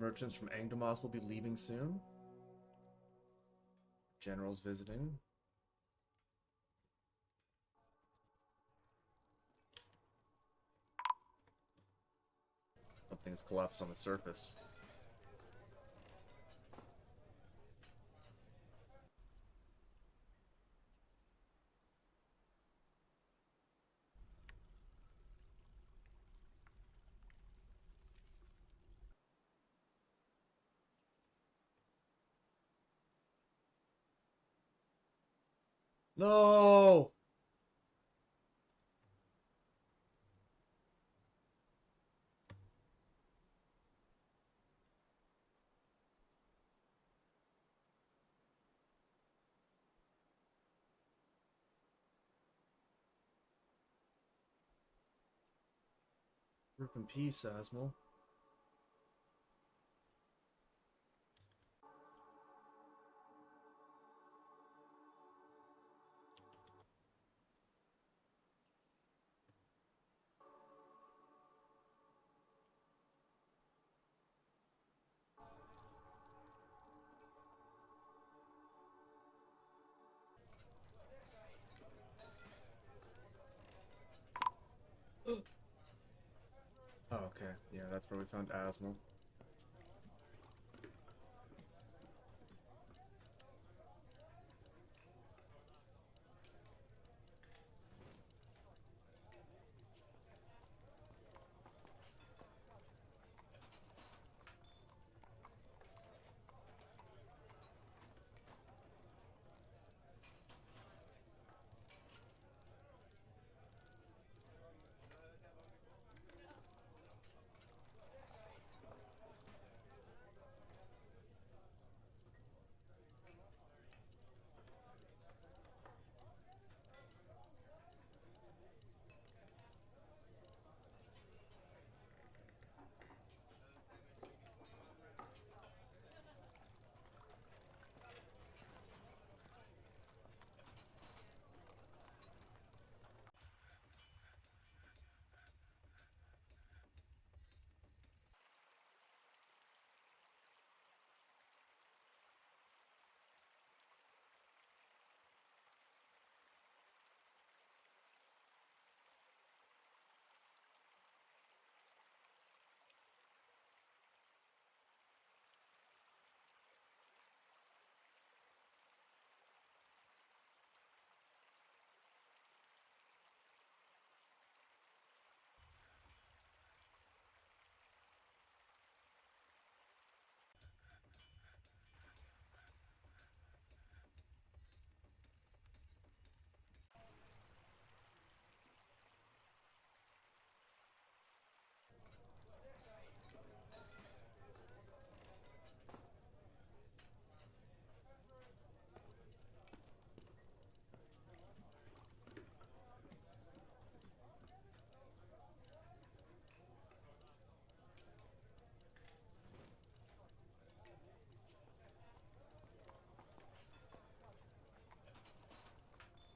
Merchants from Angdamas will be leaving soon. Generals visiting. Something's collapsed on the surface. No! Rip in peace, Asmol. Oh, okay. Yeah, that's where we found Asmol.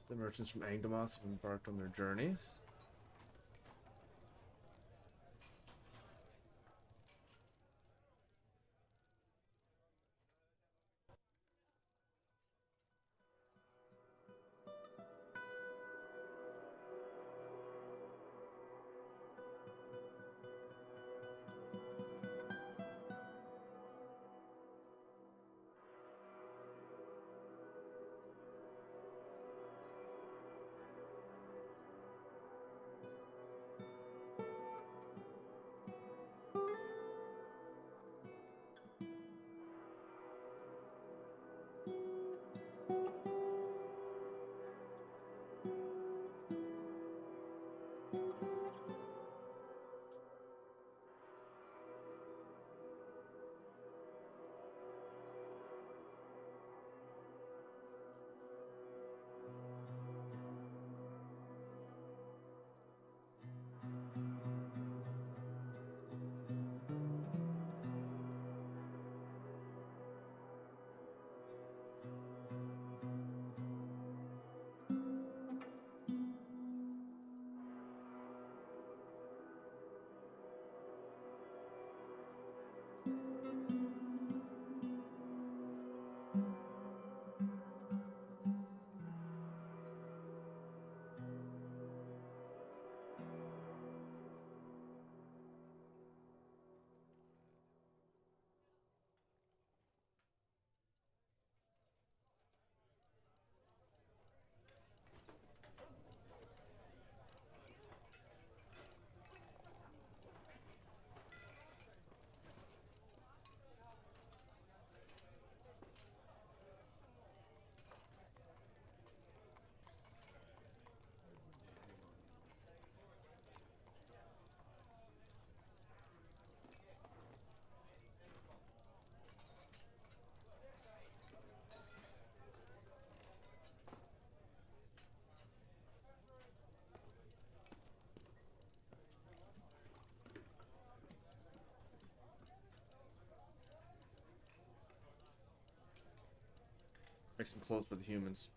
The merchants from Angamos have embarked on their journey. Make some clothes for the humans.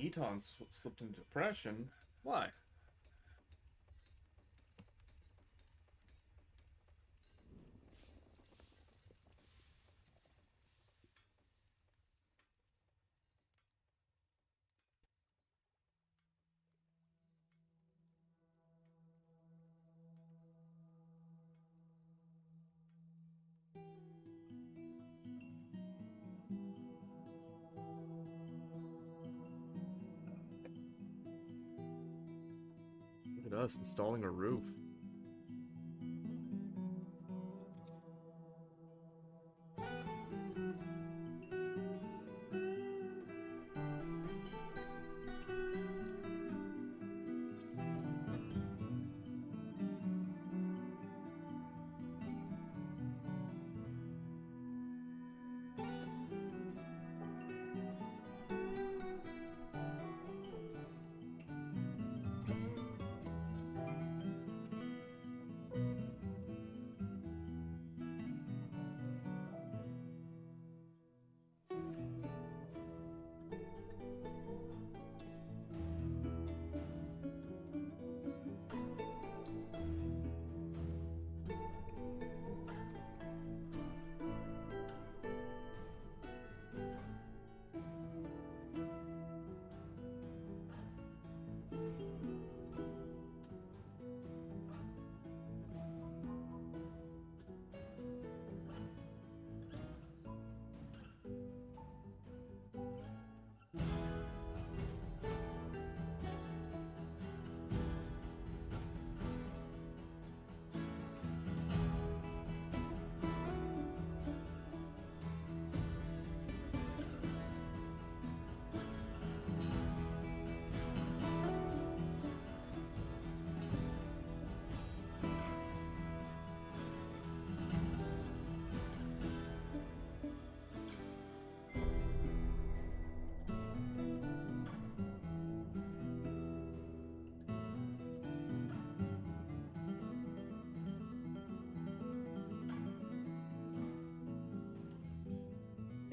Eton slipped into depression? Why? Look at us installing a roof.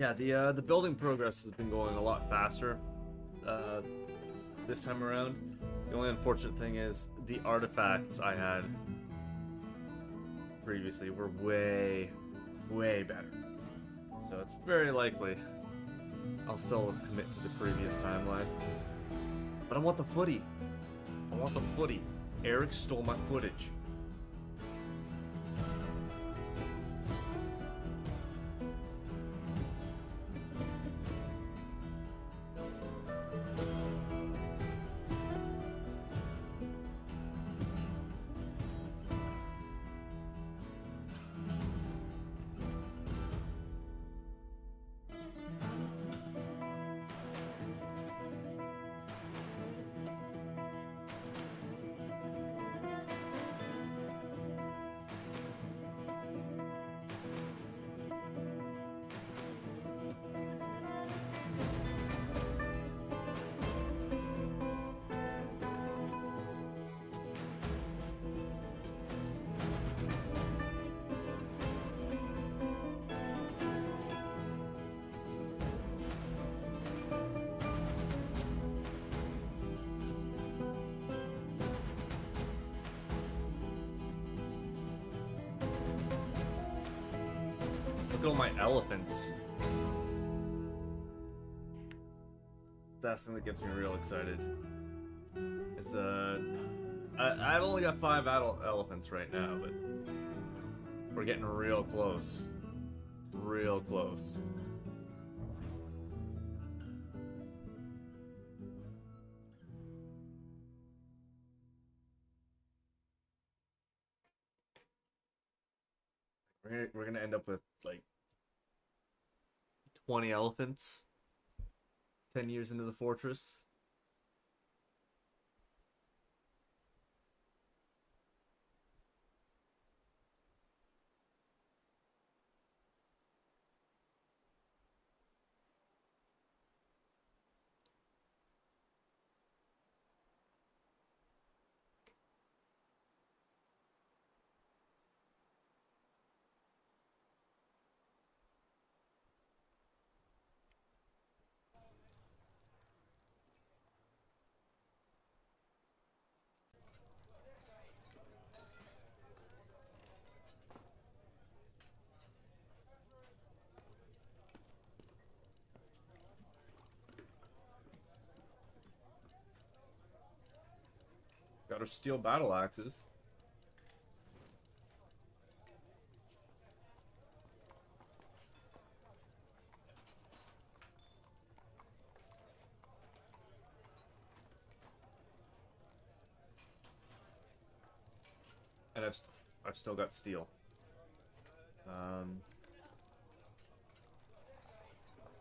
Yeah, the building progress has been going a lot faster uh, this time around. The only unfortunate thing is the artifacts I had previously were way, way better. So it's very likely I'll still commit to the previous timeline. But I want the footy. I want the footy. Eric stole my footage. Look at all my elephants. That's the thing that gets me real excited. It's I've only got 5 adult elephants right now, but we're getting real close. Real close. We're gonna end up with like 20 elephants 10 years into the fortress. Got our steel battle axes. And I've still got steel.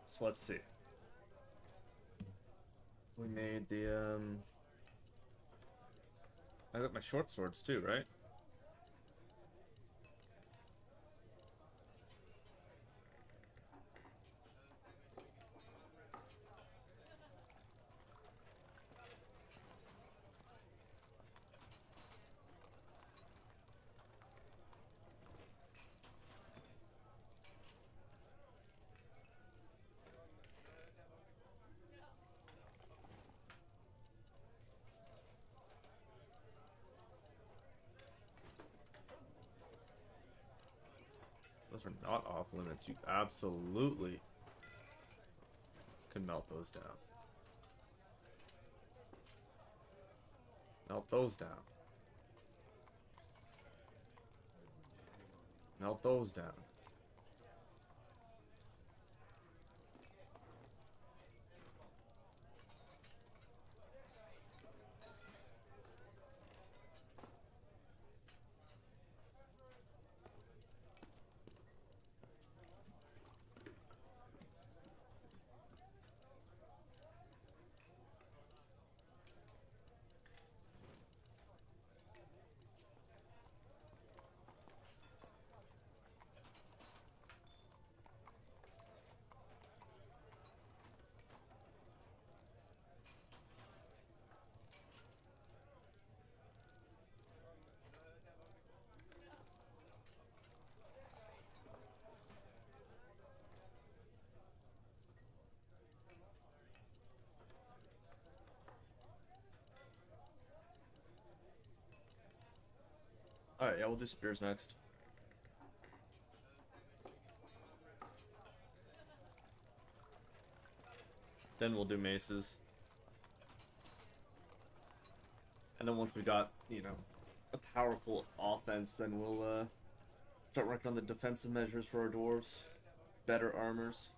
So let's see. We made the I got my short swords too, right? Those are not off limits. You absolutely can melt those down. Melt those down. Melt those down. Alright, yeah, we'll do spears next. Then we'll do maces. And then once we got, you know, a powerful offense, then we'll start working on the defensive measures for our dwarves. Better armors.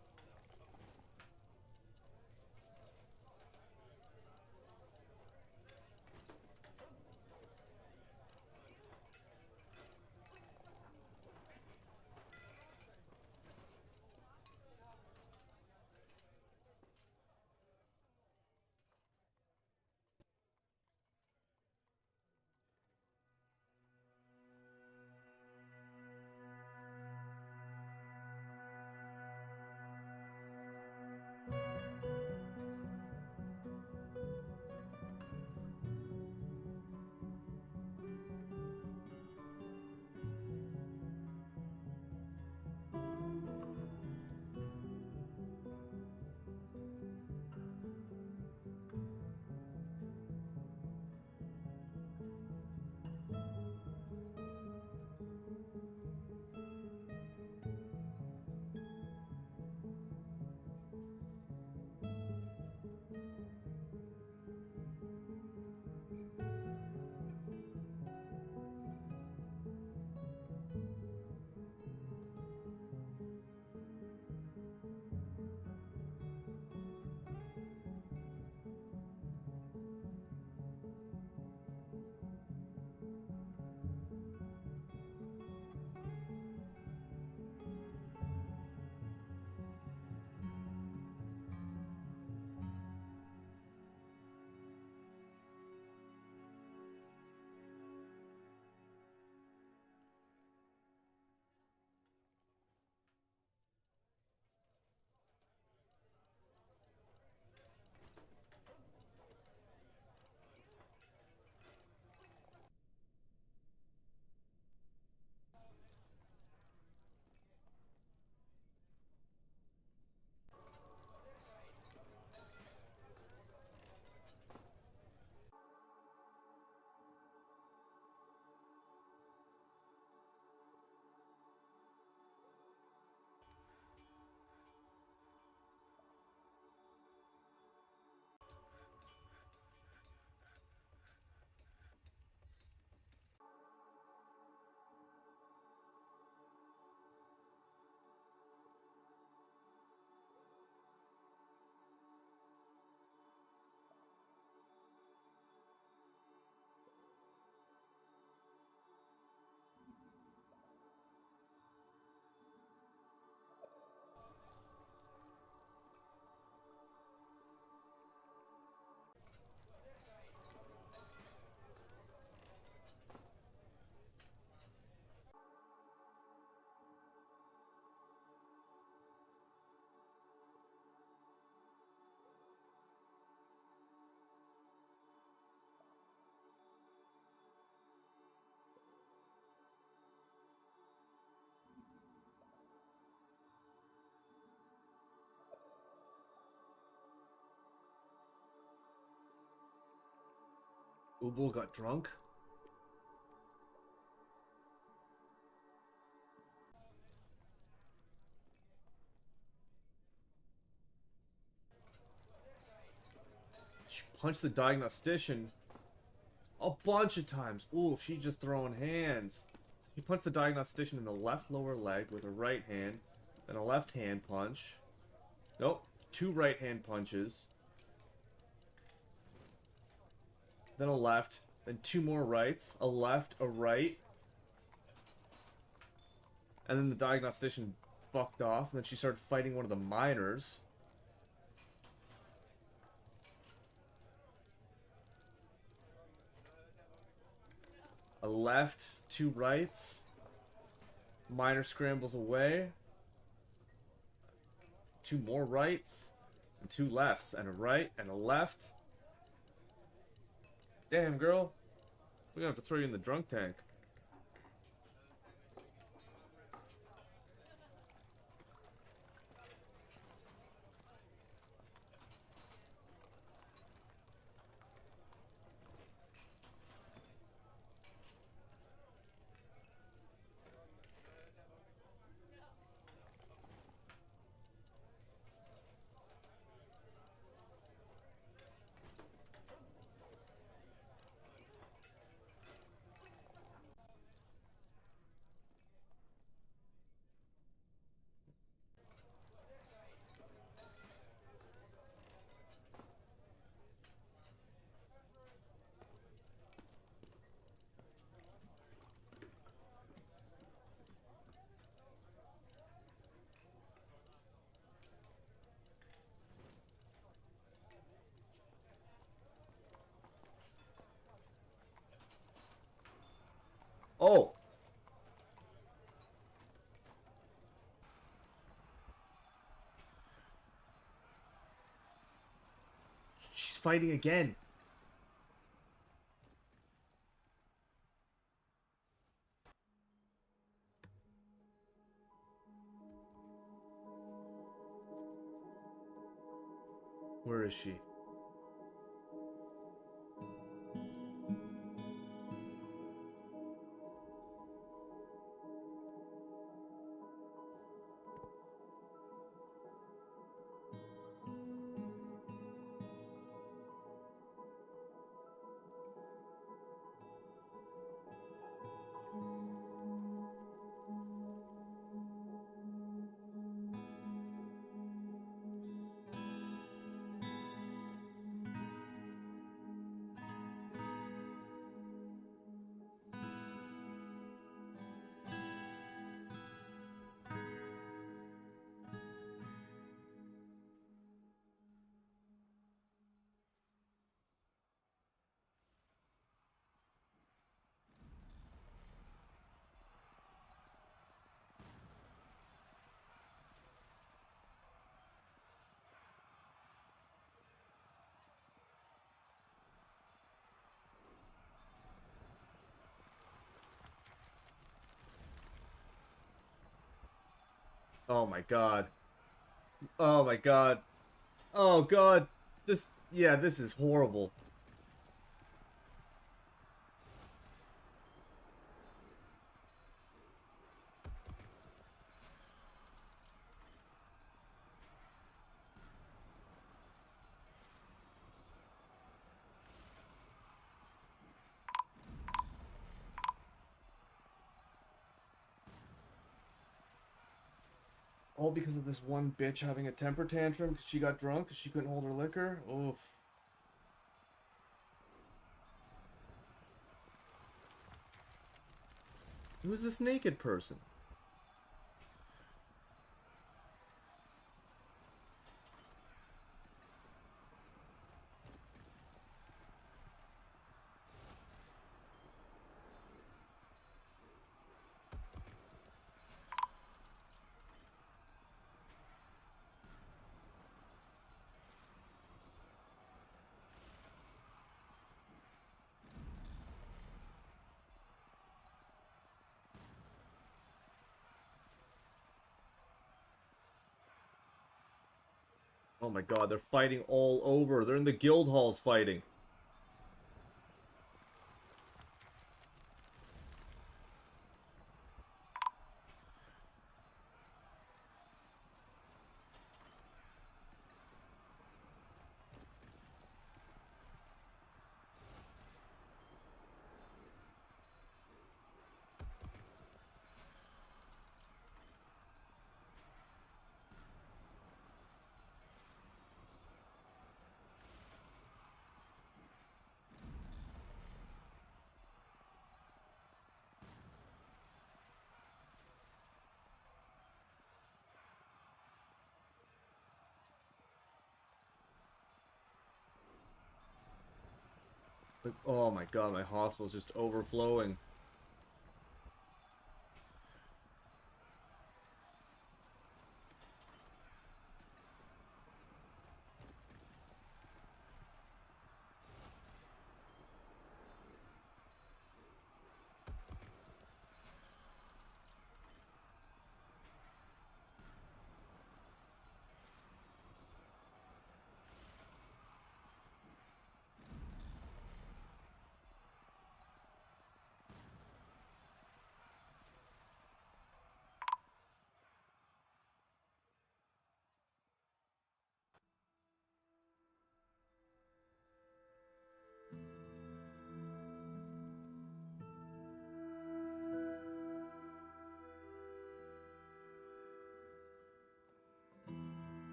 Ubul got drunk? She punched the diagnostician a bunch of times. Ooh, she's just throwing hands. She punched the diagnostician in the left lower leg with her right hand, then a left hand punch. Nope, 2 right hand punches. Then a left, then 2 more rights, a left, a right. And then the diagnostician fucked off, and then she started fighting one of the miners. A left, 2 rights. Miner scrambles away. 2 more rights. And 2 lefts. And a right and a left. Damn, girl. We're gonna have to throw you in the drunk tank. Oh! She's fighting again. Where is she? Oh my god. Oh my god. Oh god. This, yeah, this is horrible. All because of this one bitch having a temper tantrum because she got drunk because she couldn't hold her liquor? Oof. Who's this naked person? Oh my god, they're fighting all over. They're in the guild halls fighting. Like, oh my god, my hospital's just overflowing.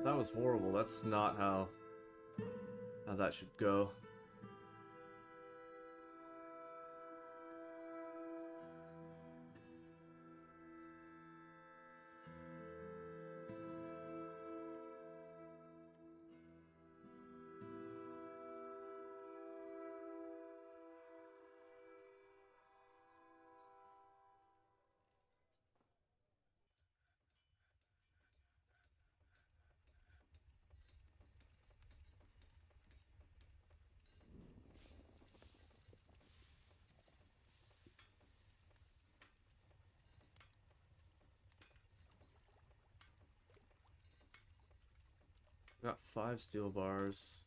That was horrible. That's not how that should go. Got 5 steel bars.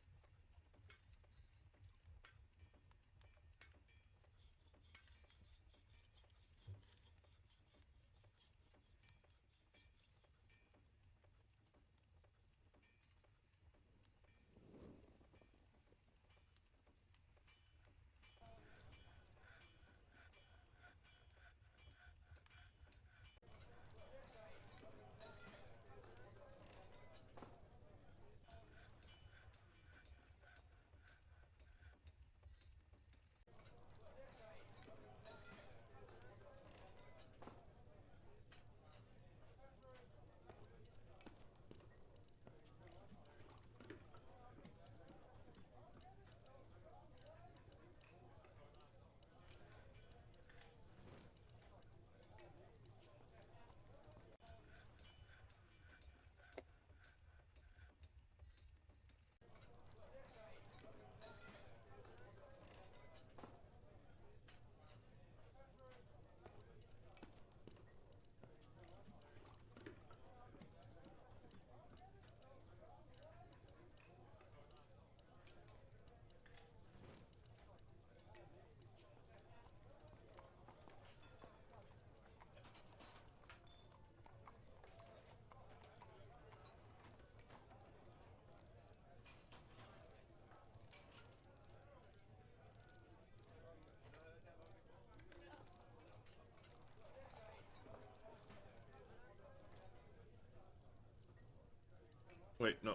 Wait, no.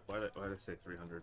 Why did I say 300?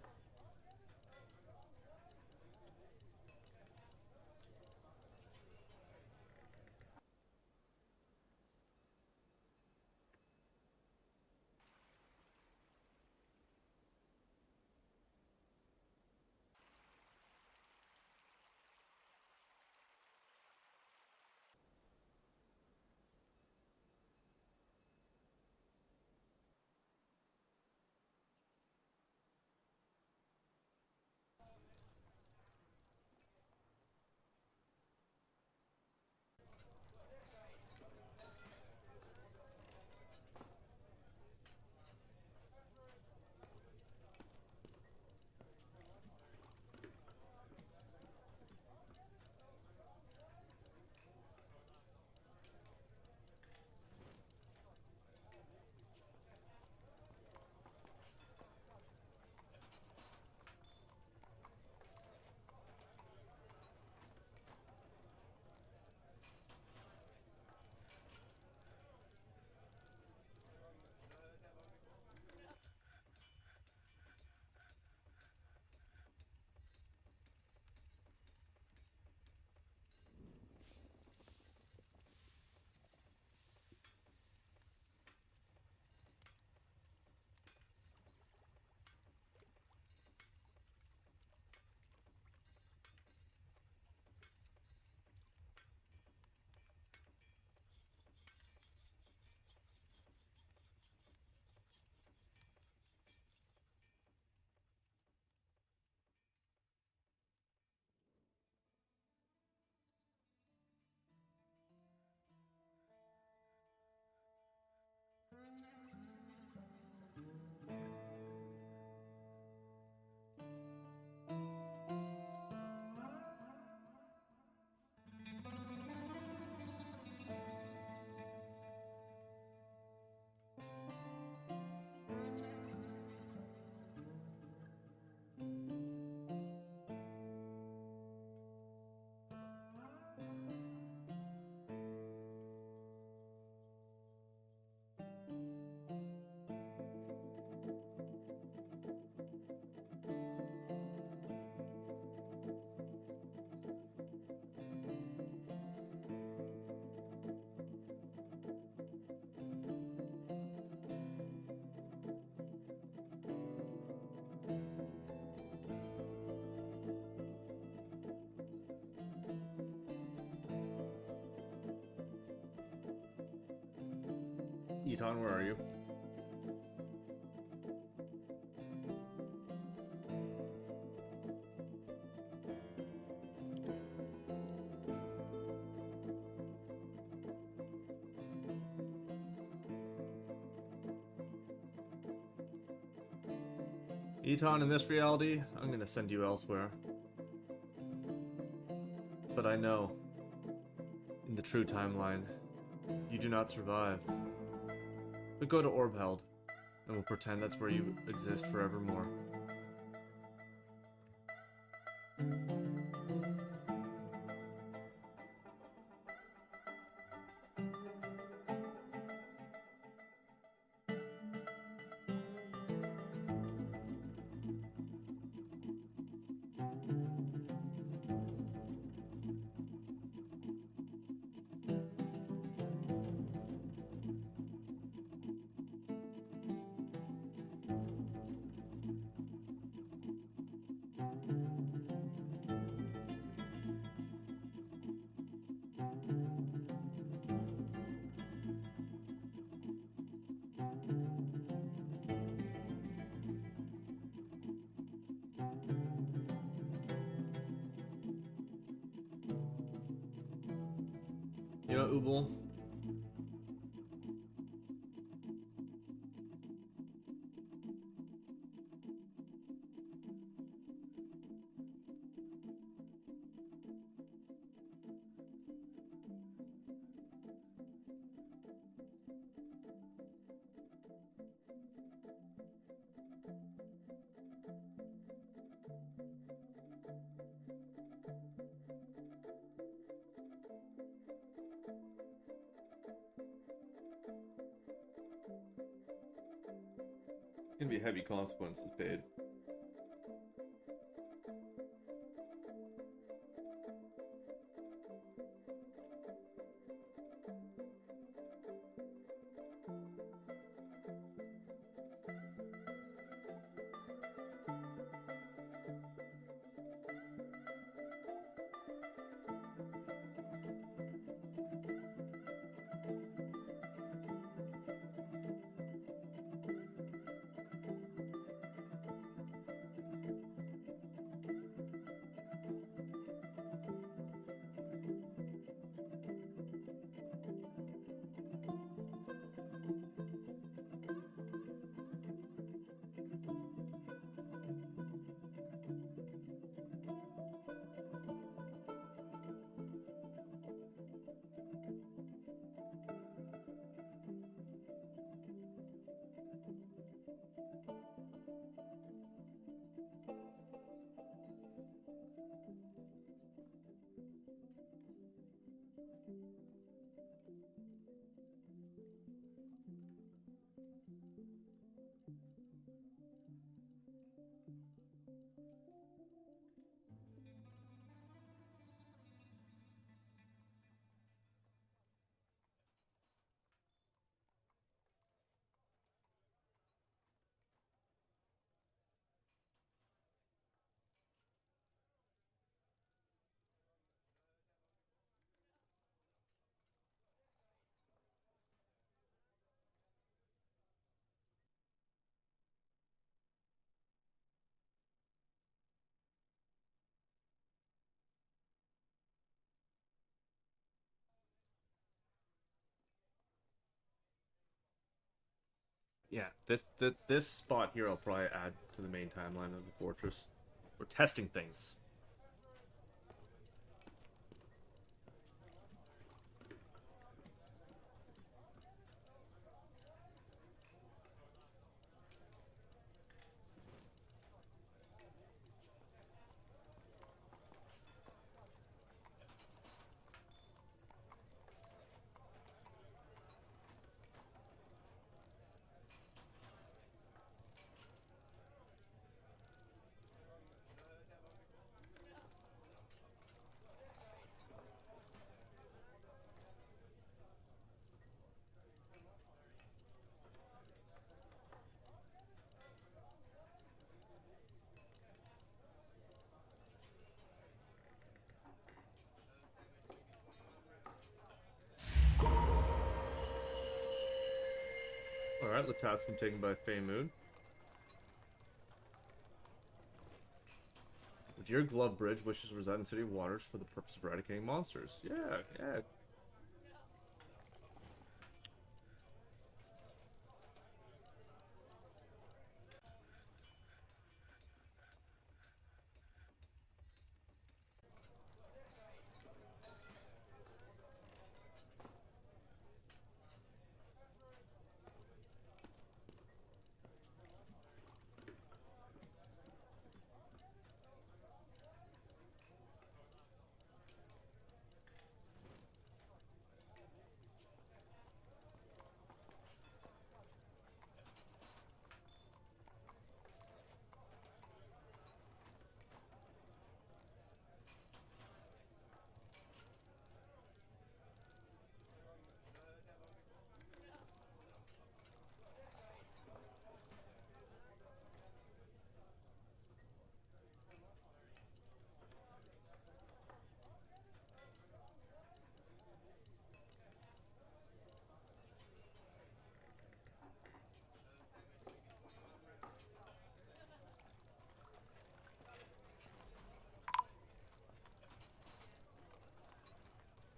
Eton, where are you? Eton, in this reality, I'm gonna send you elsewhere. But I know, in the true timeline, you do not survive. But go to Orbheld, and we'll pretend that's where you exist forevermore. You know, Ubel, gonna be heavy consequences paid. Yeah, this spot here I'll probably add to the main timeline of the fortress. We're testing things. Alright, the task's been taken by Fey Moon. The Dear Glove Bridge wishes to reside in the City of Waters for the purpose of eradicating monsters. Yeah, yeah.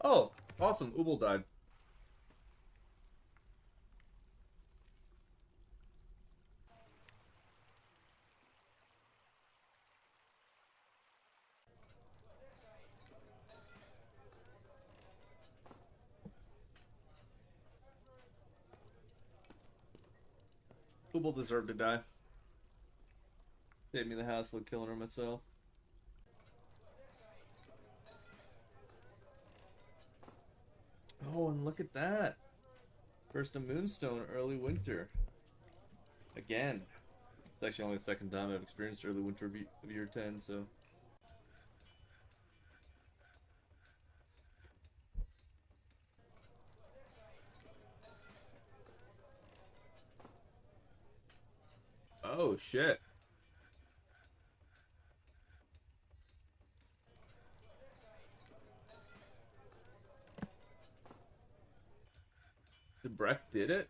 Oh, awesome. Ubel died. Ubel deserved to die. Saved me the hassle of killing her myself. Oh, and look at that. First a Moonstone, early winter. Again. It's actually only the second time I've experienced early winter of year 10, so. Oh, shit. The Breck did it?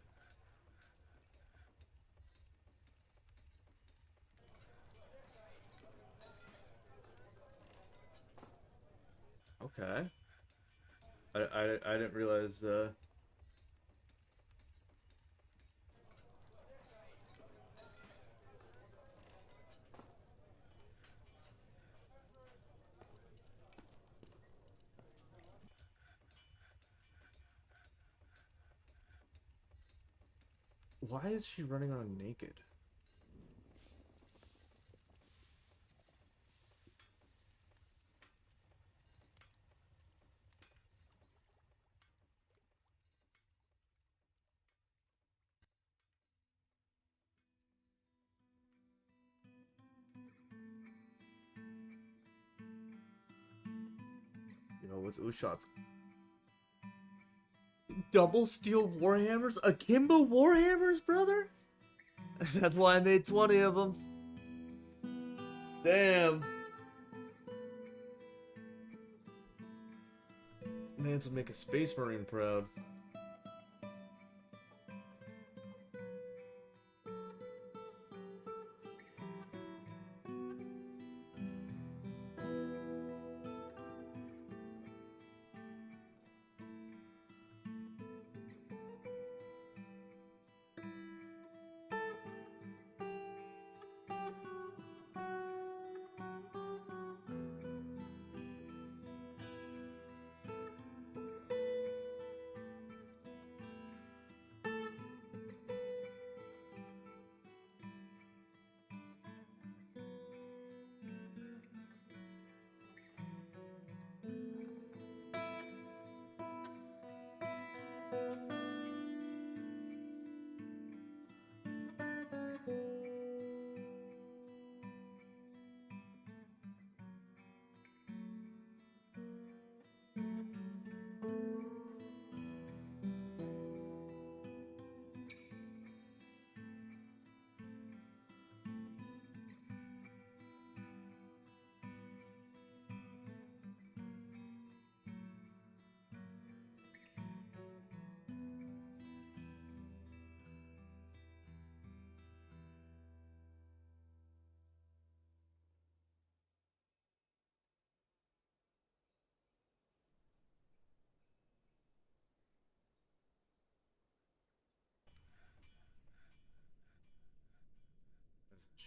Okay. I didn't realize, why is she running around naked? You know, what's Ushot's? Double steel warhammers? Akimbo warhammers, brother? That's why I made 20 of them. Damn. Man, to make a space marine proud.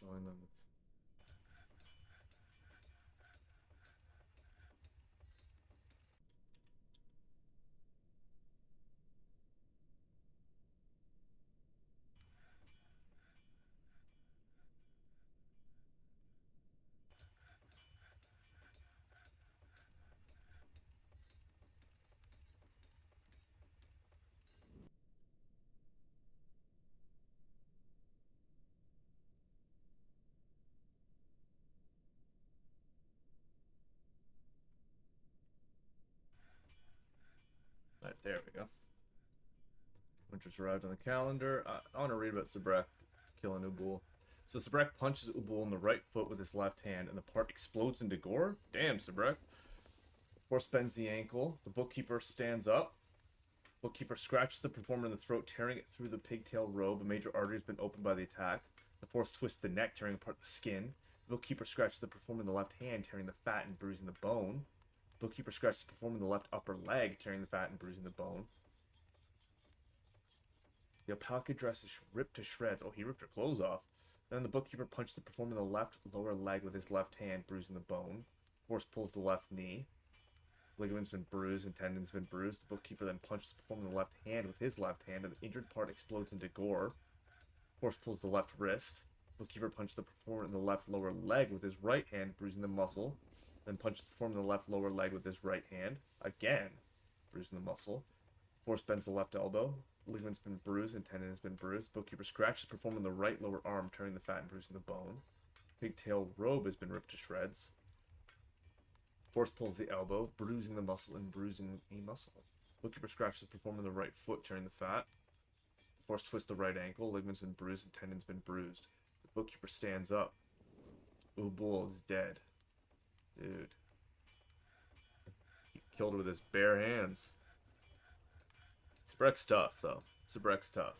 showing them. Alright, there we go. Winter's arrived on the calendar. I want to read about Zabrak killing Ubul. So Zabrak punches Ubul in the right foot with his left hand, and the part explodes into gore? Damn, Zabrak. Horse bends the ankle. The bookkeeper stands up. Bookkeeper scratches the performer in the throat, tearing it through the pigtail robe. A major artery has been opened by the attack. The force twists the neck, tearing apart the skin. The bookkeeper scratches the performer in the left hand, tearing the fat and bruising the bone. The bookkeeper scratches the performer in the left upper leg, tearing the fat and bruising the bone. The alpaca dress is ripped to shreds. Oh, he ripped her clothes off. Then the bookkeeper punched the performer in the left lower leg with his left hand, bruising the bone. Horse pulls the left knee. Ligament's been bruised and tendon's been bruised. The bookkeeper then punches the performer in the left hand with his left hand, and the injured part explodes into gore. Horse pulls the left wrist. Bookkeeper punches the performer in the left lower leg with his right hand, bruising the muscle. Then punches the performer in the left lower leg with his right hand. Again, bruising the muscle. Horse bends the left elbow. Ligament's been bruised and tendon has been bruised. Bookkeeper scratches the performer in the right lower arm, tearing the fat and bruising the bone. Pigtail robe has been ripped to shreds. Horse pulls the elbow, bruising the muscle and bruising a muscle. Bookkeeper scratches the performer in the right foot, tearing the fat. Horse twists the right ankle. Ligament's been bruised and tendon's been bruised. The bookkeeper stands up. Ubul is dead. Dude. He killed her with his bare hands. Zabrek's tough, though. Zabrek's tough.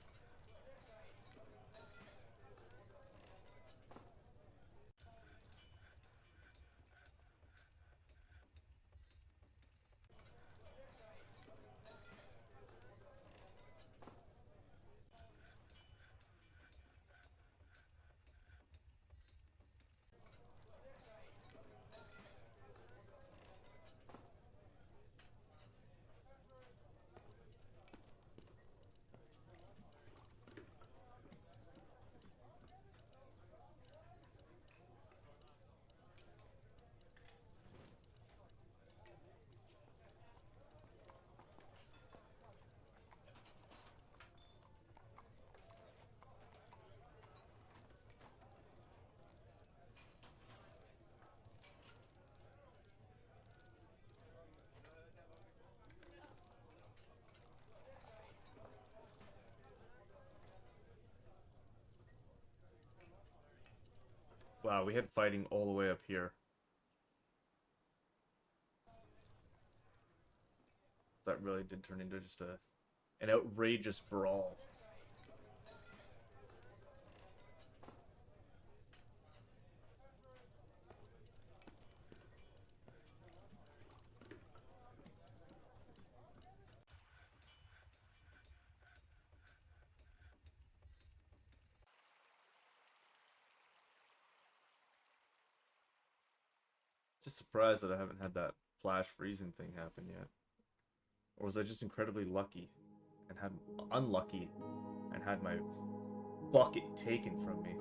Wow, we had fighting all the way up here. That really did turn into just an outrageous brawl. Just surprised that I haven't had that flash freezing thing happen yet. Or was I just incredibly lucky and had unlucky and had my bucket taken from me?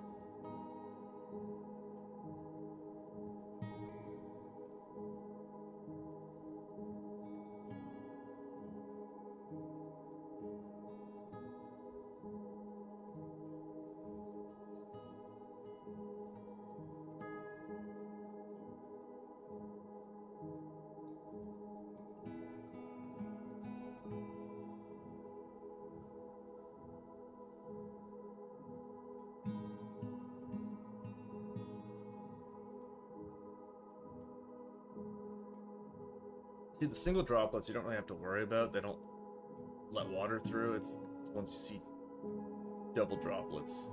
See, the single droplets you don't really have to worry about. They don't let water through. It's once you see double droplets.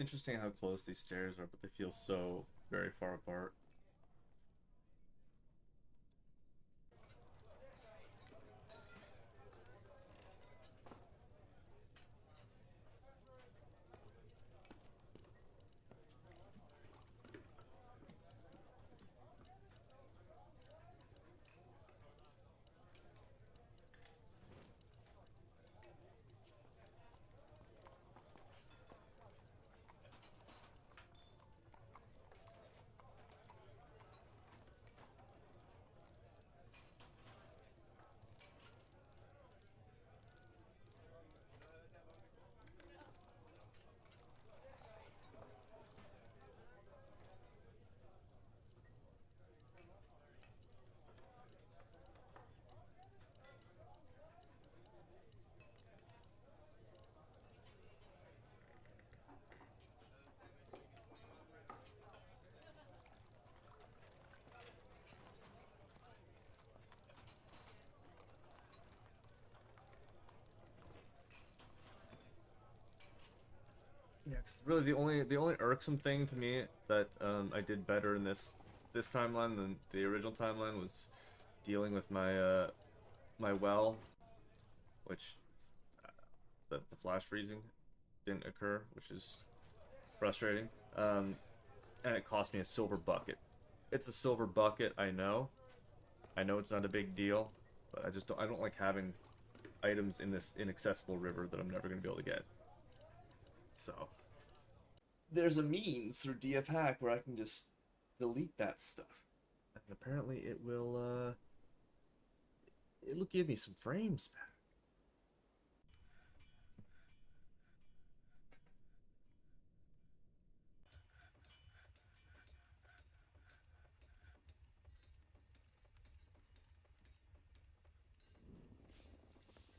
interesting how close these stairs are, but they feel so very far apart. Yeah, 'cause really the only irksome thing to me that I did better in this timeline than the original timeline was dealing with my well, which the flash freezing didn't occur, which is frustrating. And it cost me a silver bucket. It's a silver bucket, I know. I know it's not a big deal, but I don't like having items in this inaccessible river that I'm never gonna be able to get. So there's a means through DF hack where I can just delete that stuff. And apparently it'll give me some frames back.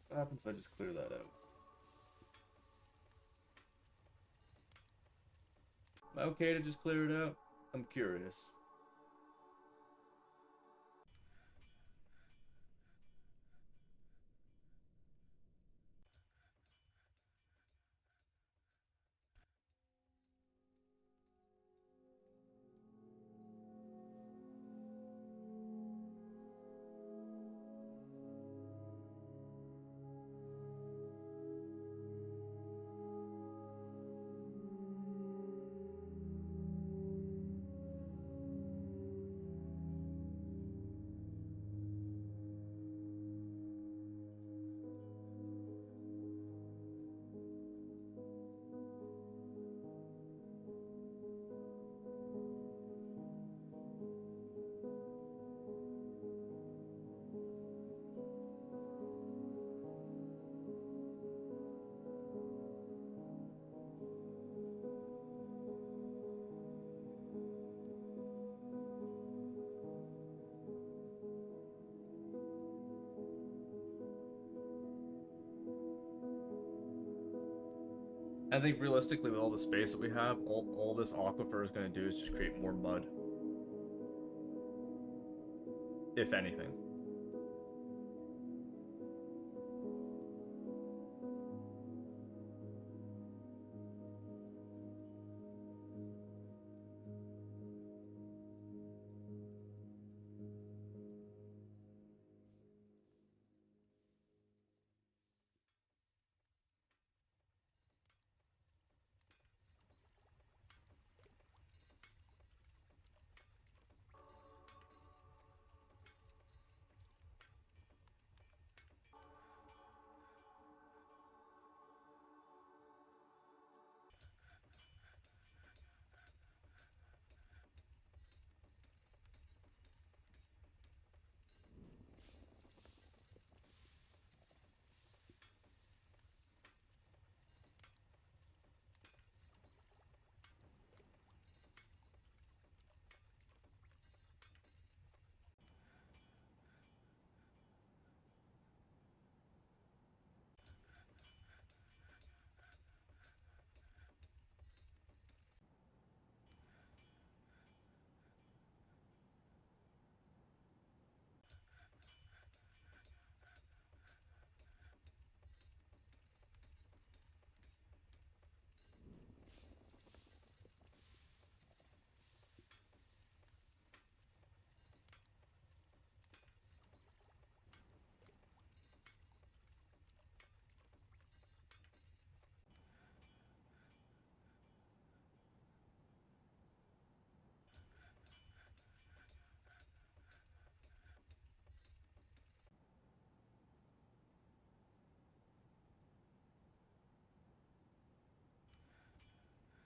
What happens if I just clear that out? Am I okay to just clear it out? I'm curious. I think realistically, with all the space that we have, all this aquifer is going to do is just create more mud, if anything.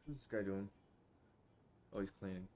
What's this guy doing? Oh, he's cleaning.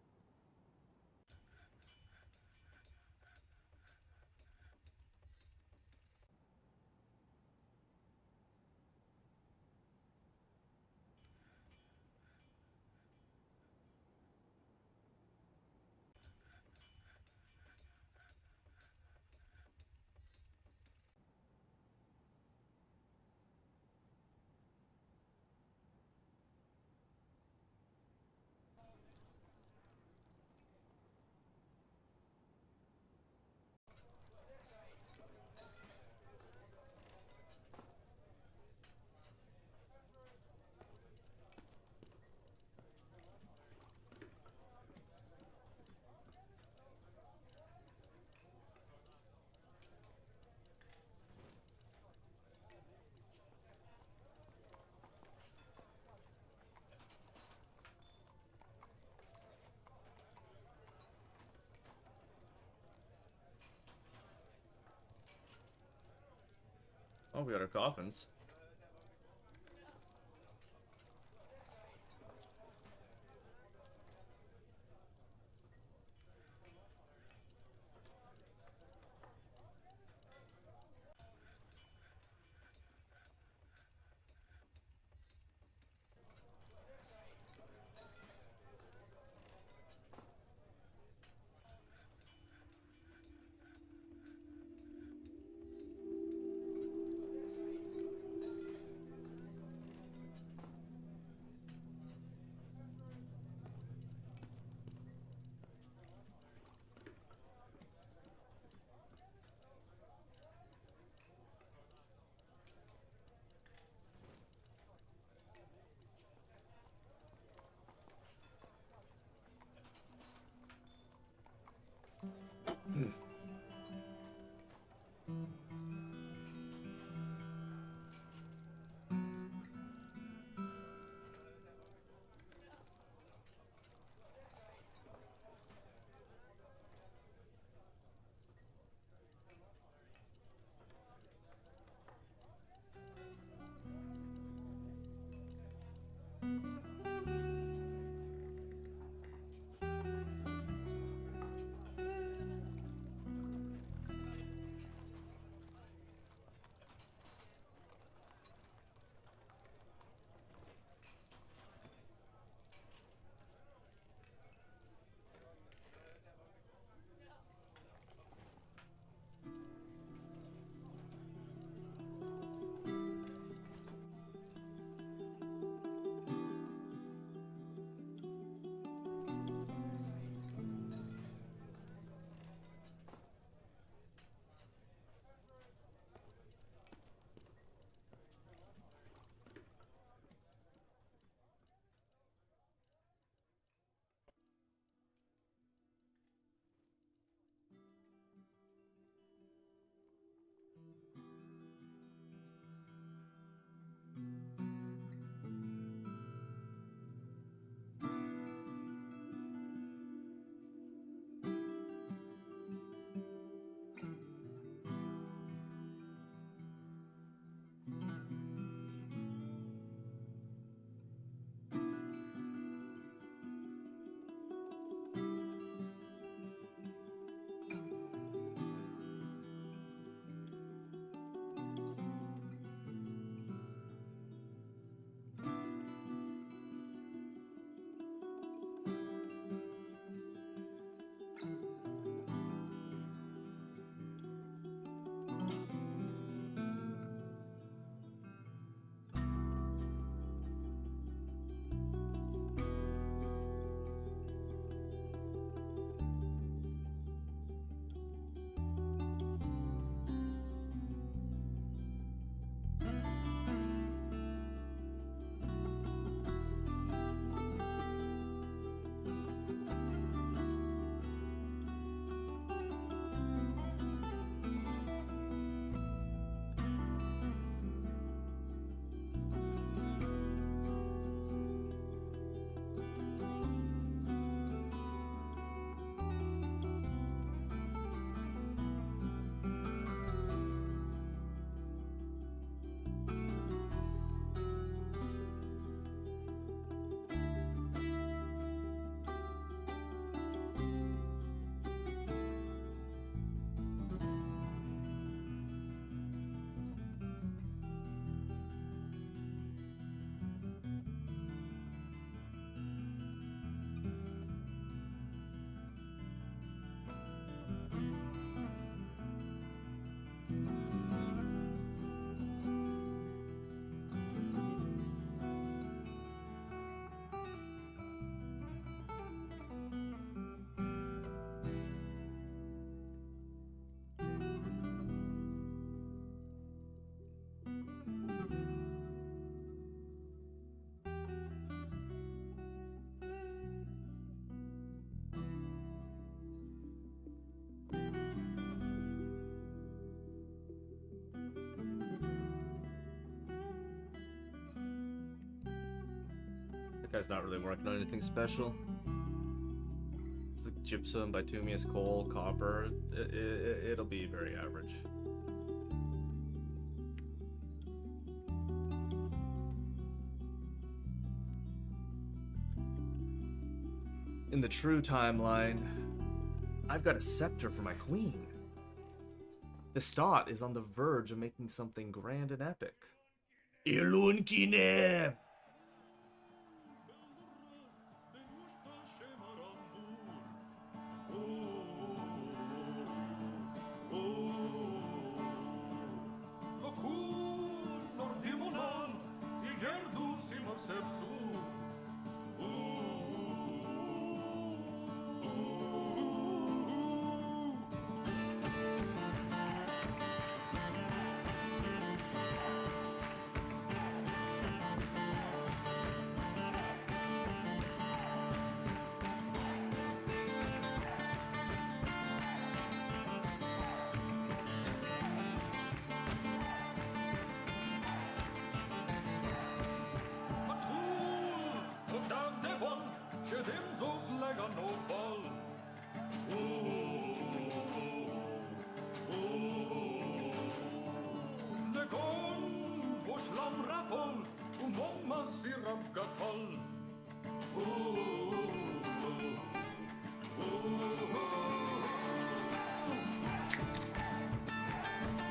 Oh, we got our coffins. guy's not really working on anything special. It's like gypsum, bituminous coal, copper. It'll be very average. In the true timeline, I've got a scepter for my queen. The stot is on the verge of making something grand and epic. Ilunkine!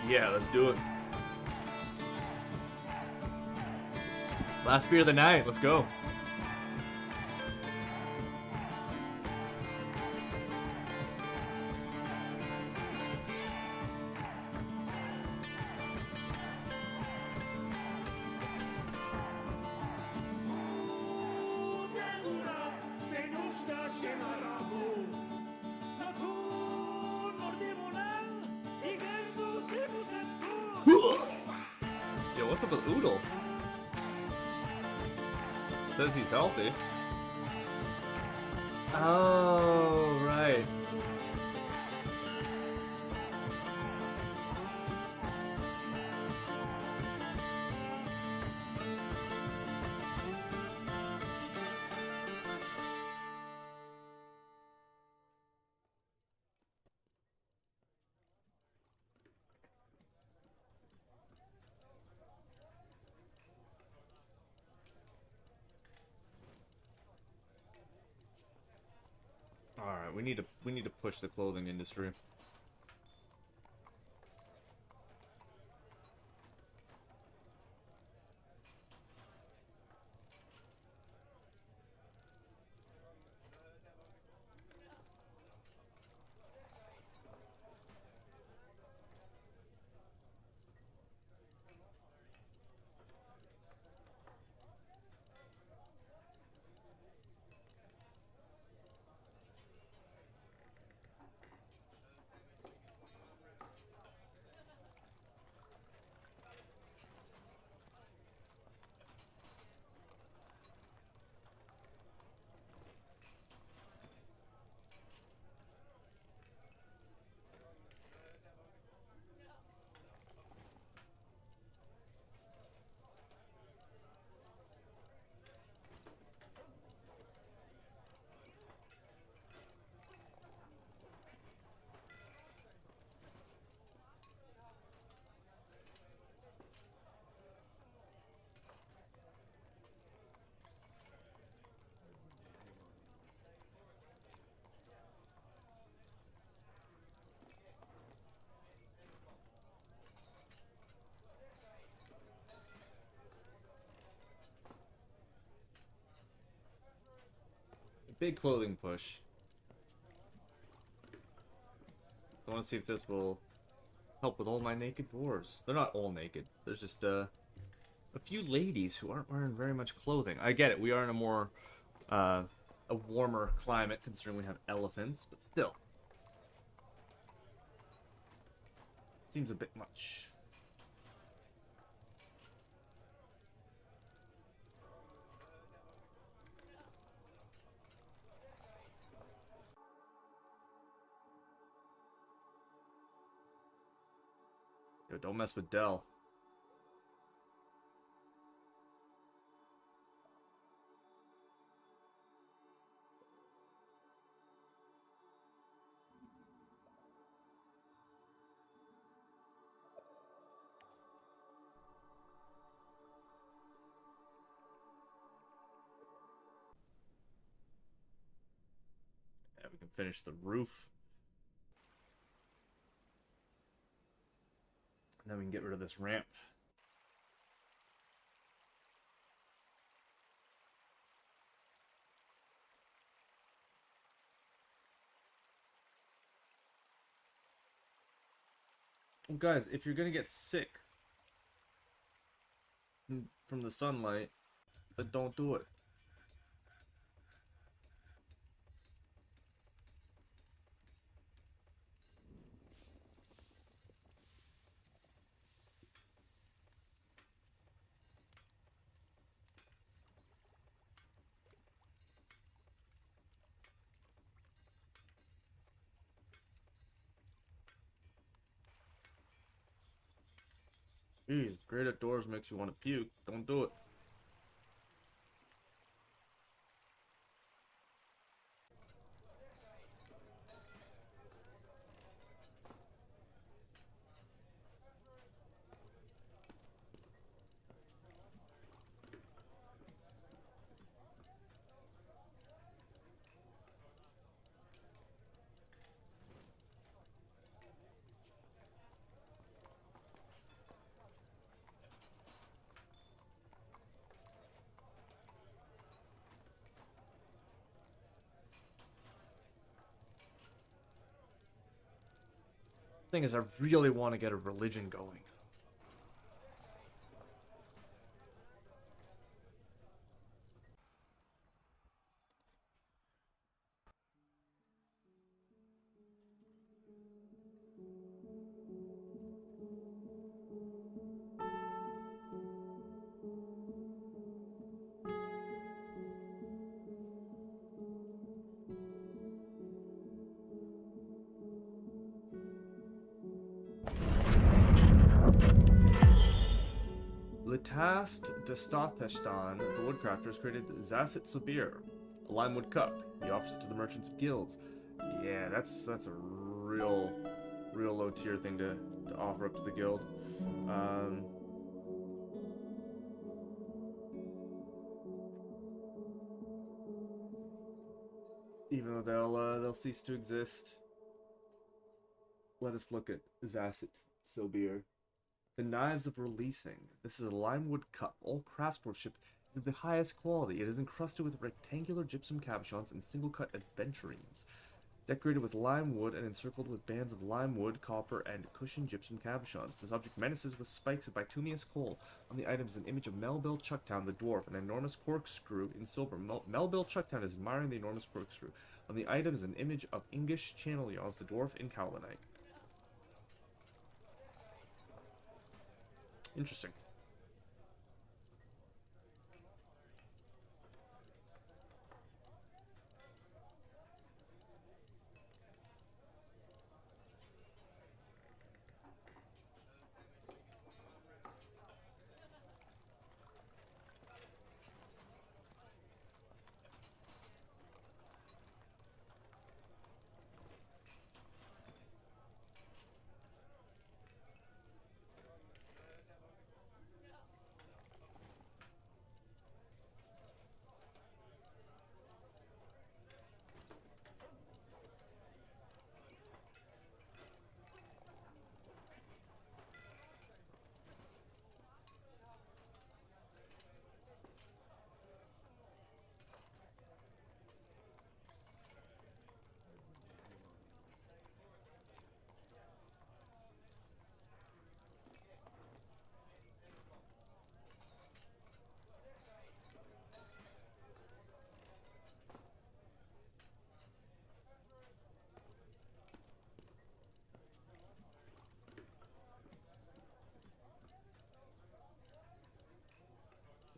Yeah, let's do it. Last beer of the night, let's go. Yo, what's up with Oodle? Says he's healthy. Oh, right. Alright, we need to push the clothing industry. Big clothing push. I want to see if this will help with all my naked dwarves. They're not all naked. There's just a few ladies who aren't wearing very much clothing. I get it. We are in a more a warmer climate considering we have elephants, but still. Seems a bit much. Yo, don't mess with Dell. can finish the roof. And then we can get rid of this ramp. Well, guys, if you're gonna get sick from the sunlight, then don't do it. Jeez, great outdoors makes you want to puke. Don't do it. Thing is, I really want to get a religion going. Litast Destatestan, the woodcrafters, created Zasset Subir, a limewood cup. He offers it to the merchants of guilds. Yeah, that's a real low tier thing to offer up to the guild. Even though they'll cease to exist. Let us look at Zasset Subir. The Knives of Releasing. This is a limewood cup. All craftsmanship is of the highest quality. It is encrusted with rectangular gypsum cabochons and single-cut aventurines. Decorated with lime wood and encircled with bands of lime wood, copper, and cushioned gypsum cabochons. This object menaces with spikes of bituminous coal. On the item is an image of Melville Chucktown, the dwarf, an enormous corkscrew in silver. Melville Chucktown is admiring the enormous corkscrew. On the item is an image of Ingish Chanelions, the dwarf in Cowlinite. Interesting.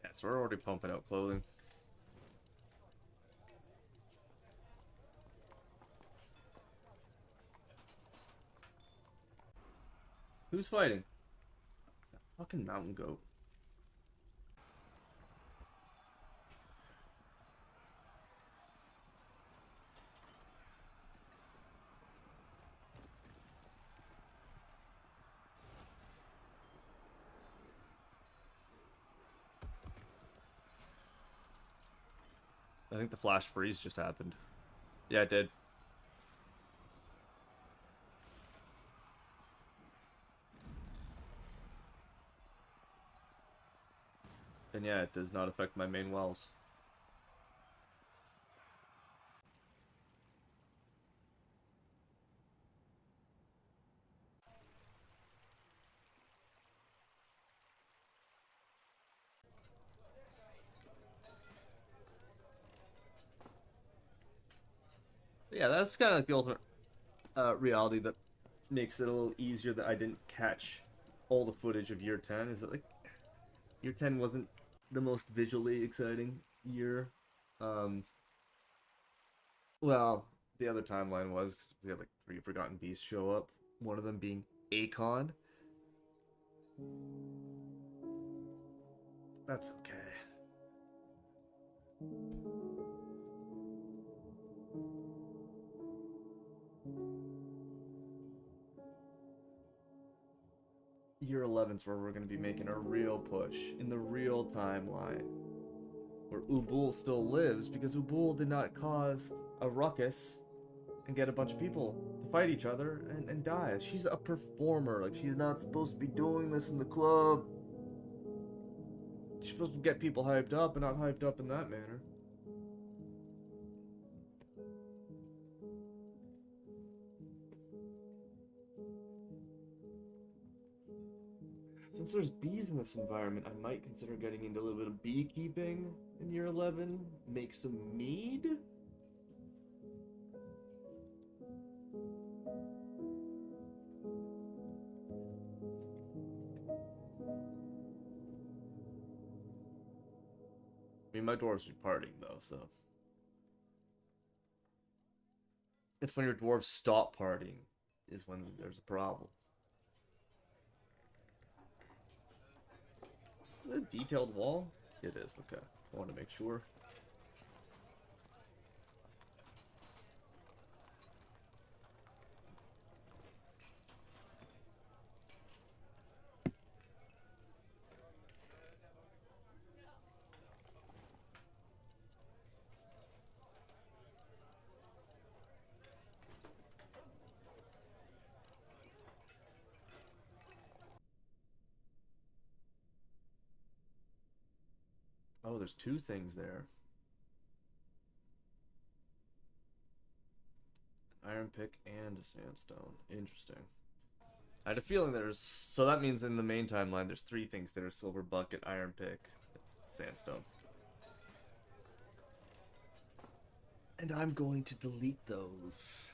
Yeah, so we're already pumping out clothing. Who's fighting? It's that fucking mountain goat. I think the flash freeze just happened. Yeah, it did. And yeah, it does not affect my main wells. Yeah, that's kind of like the ultimate reality that makes it a little easier that I didn't catch all the footage of year 10. Is that like year 10 wasn't the most visually exciting year. Um, well, the other timeline was 'cause we had like 3 Forgotten Beasts show up. One of them being Akon. That's okay. Year 11's where we're going to be making a real push in the real timeline. Where Ubul still lives because Ubul did not cause a ruckus and get a bunch of people to fight each other and die. She's a performer. Like, she's not supposed to be doing this in the club. She's supposed to get people hyped up and not hyped up in that manner. Since there's bees in this environment, I might consider getting into a little bit of beekeeping in year 11. Make some mead? I mean, my dwarves be partying though, so. It's when your dwarves stop partying is when there's a problem. Is this a detailed wall? It is, okay. I want to make sure. Oh, there's 2 things there. Iron pick and a sandstone. Interesting. I had a feeling there's... So that means in the main timeline, there's 3 things there. Silver bucket, iron pick, sandstone. And I'm going to delete those.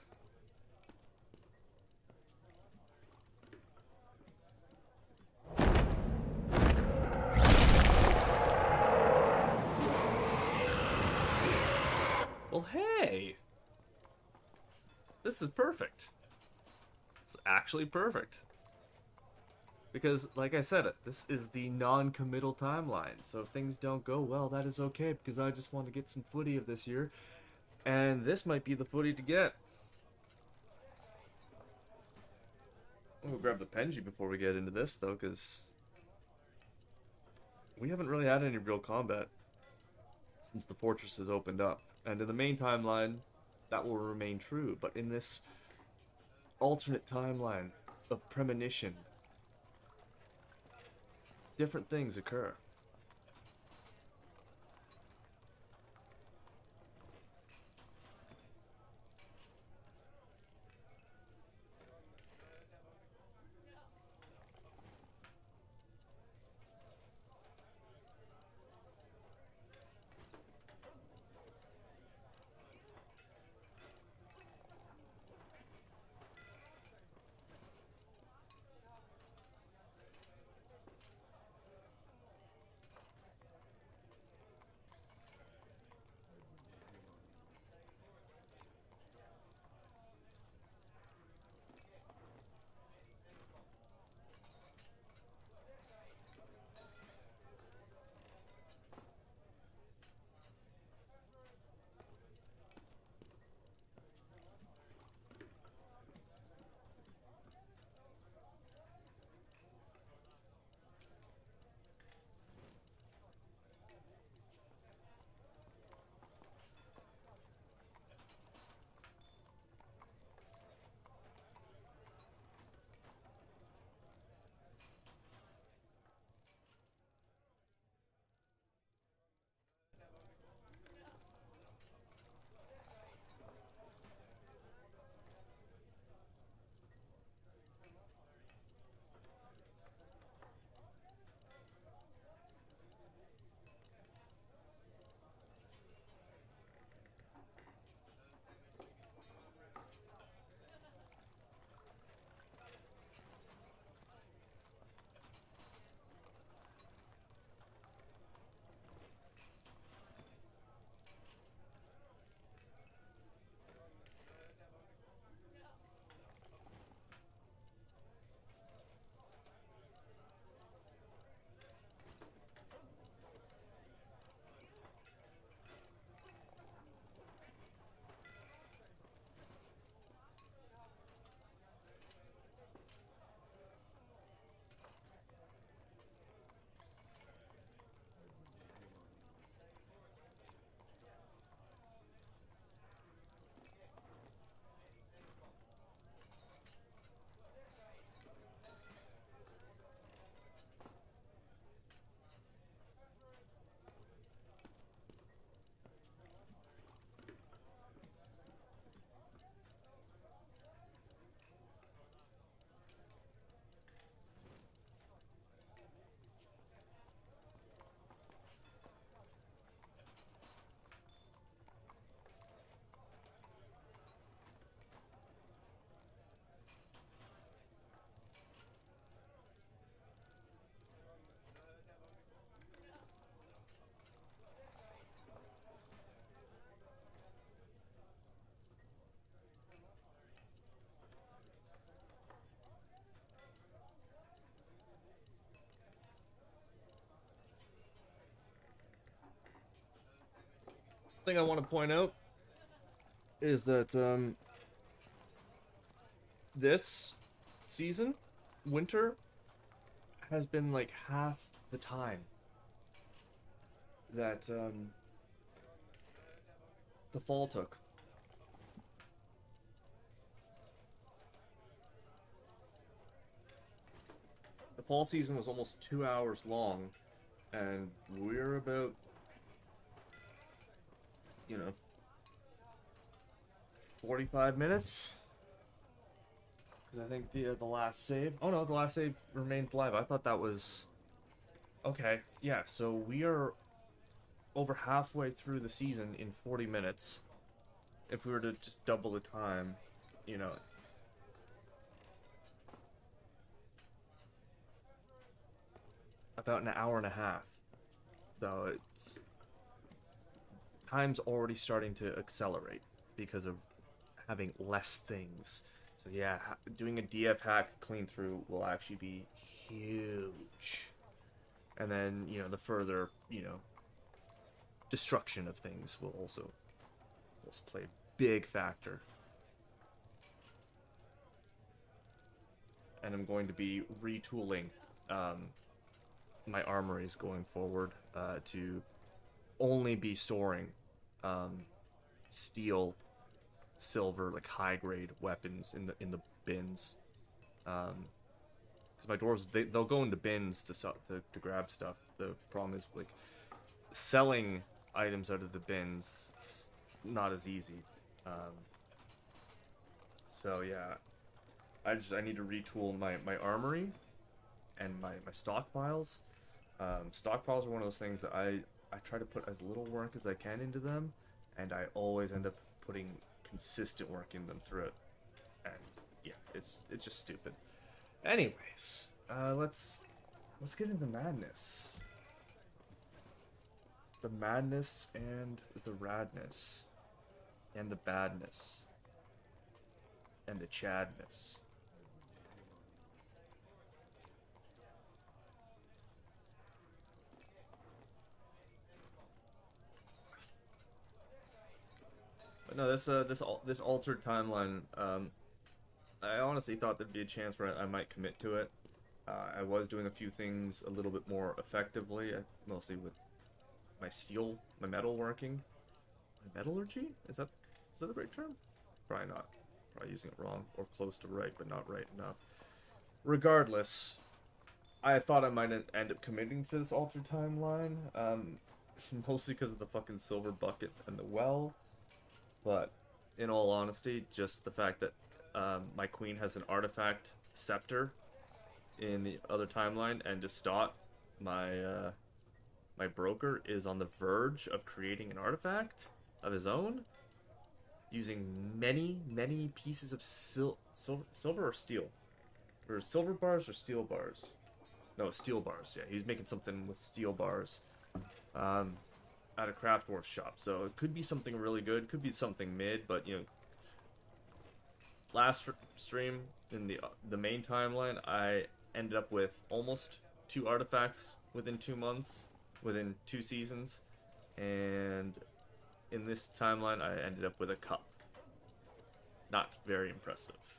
Well, hey! This is perfect. It's actually perfect. Because, like I said, this is the non-committal timeline. So if things don't go well, that is okay. Because I just want to get some footy of this year. And this might be the footy to get. I'm gonna grab the Penji before we get into this, though, because we haven't really had any real combat since the fortress has opened up. And in the main timeline, that will remain true. But in this alternate timeline of premonition, different things occur. thing I want to point out is that this season, winter, has been like half the time that the fall took. The fall season was almost 2 hours long, and we're about, you know, 45 minutes. Because I think the last save. Oh no, the last save remained live. I thought that was. Okay, yeah. So we are over halfway through the season in 40 minutes. If we were to just double the time, you know. About an hour and a half. So it's time's already starting to accelerate because of having less things. So yeah, doing a DF hack clean through will actually be huge. And then, you know, the further, you know, destruction of things will also play a big factor. And I'm going to be retooling my armories going forward to only be storing steel, silver, like high grade weapons in the bins. Because my dwarves, they'll go into bins to grab stuff. The problem is like selling items out of the bins. It's not as easy. So yeah, I need to retool my armory and my stockpiles. Stockpiles are one of those things that I try to put as little work as I can into them, and I always end up putting consistent work in them through it. And yeah, it's just stupid. Anyways, let's get into the madness. The madness and the radness. And the badness. And the chadness. But no, this altered timeline, I honestly thought there'd be a chance where I might commit to it. I was doing a few things a little bit more effectively, mostly with my metal working. My metallurgy? Is that the right term? Probably not. Probably using it wrong, or close to right, but not right enough. Regardless, I thought I might end up committing to this altered timeline, mostly because of the fucking silver bucket and the well. But in all honesty, just the fact that my queen has an artifact scepter in the other timeline, and Destot, my broker, is on the verge of creating an artifact of his own, using many pieces of silver or steel, or silver bars or steel bars. No, steel bars. Yeah, he's making something with steel bars. At a craft dwarf shop, so it could be something really good, could be something mid, but you know, last stream in the main timeline, I ended up with almost 2 artifacts within 2 months, within 2 seasons, and in this timeline, I ended up with a cup. Not very impressive.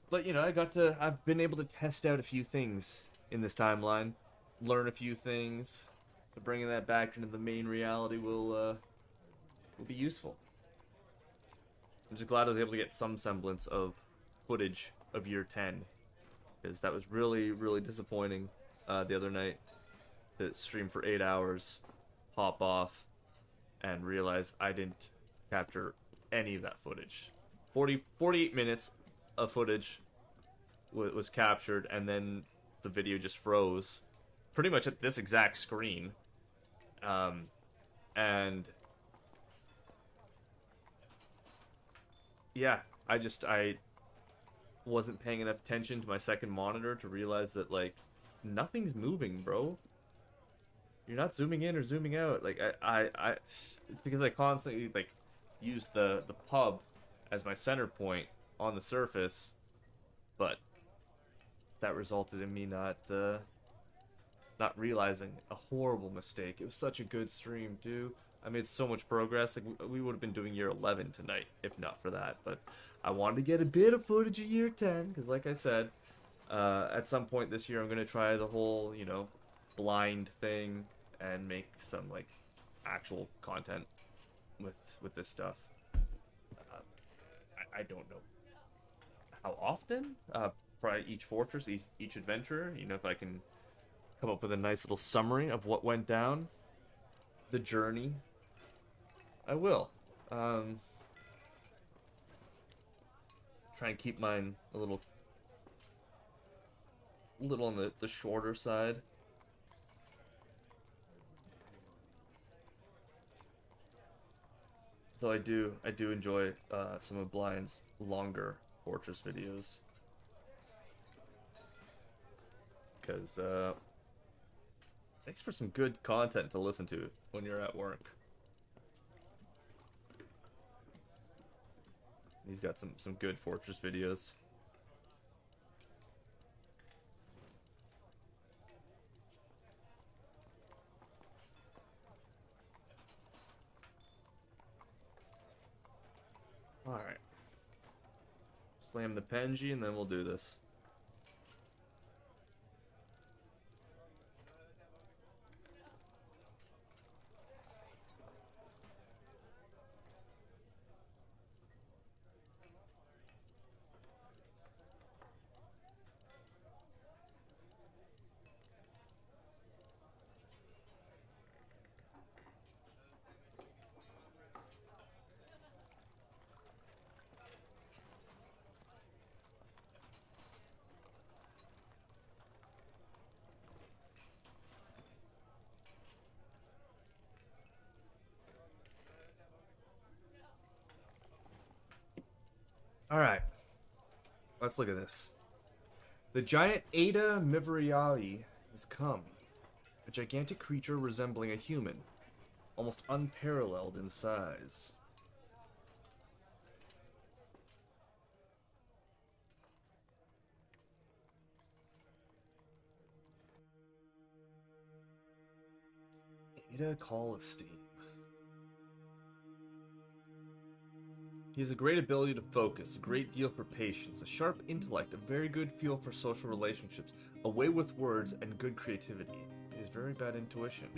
But you know, I've been able to test out a few things in this timeline. Learn a few things, so bringing that back into the main reality will be useful. I'm just glad I was able to get some semblance of footage of year 10, because that was really disappointing the other night to stream for 8 hours, pop off, and realize I didn't capture any of that footage. 48 minutes of footage was captured, and then the video just froze pretty much at this exact screen. And yeah, I wasn't paying enough attention to my second monitor to realize that, like, nothing's moving, bro. You're not zooming in or zooming out. Like, it's because I constantly, like, use the pub as my center point on the surface, but that resulted in me not not realizing a horrible mistake. It was such a good stream, too. I made so much progress. Like we would have been doing year 11 tonight if not for that. But I wanted to get a bit of footage of year 10 because, like I said, at some point this year I'm gonna try the whole, blind thing and make some like actual content with this stuff. I don't know how often. Probably each fortress, each adventure. If I can come up with a nice little summary of what went down, the journey, I will. Try and keep mine a little on the shorter side. Though I do enjoy some of Blind's longer fortress videos. Because makes for some good content to listen to when you're at work. He's got some good fortress videos. Alright. Slam the Penji and then we'll do this. Alright. Let's look at this. The giant Ada Mivriali has come. A gigantic creature resembling a human. Almost unparalleled in size. Ada Colisteam. He has a great ability to focus, a great deal for patience, a sharp intellect, a very good feel for social relationships, a way with words, and good creativity. He has very bad intuition.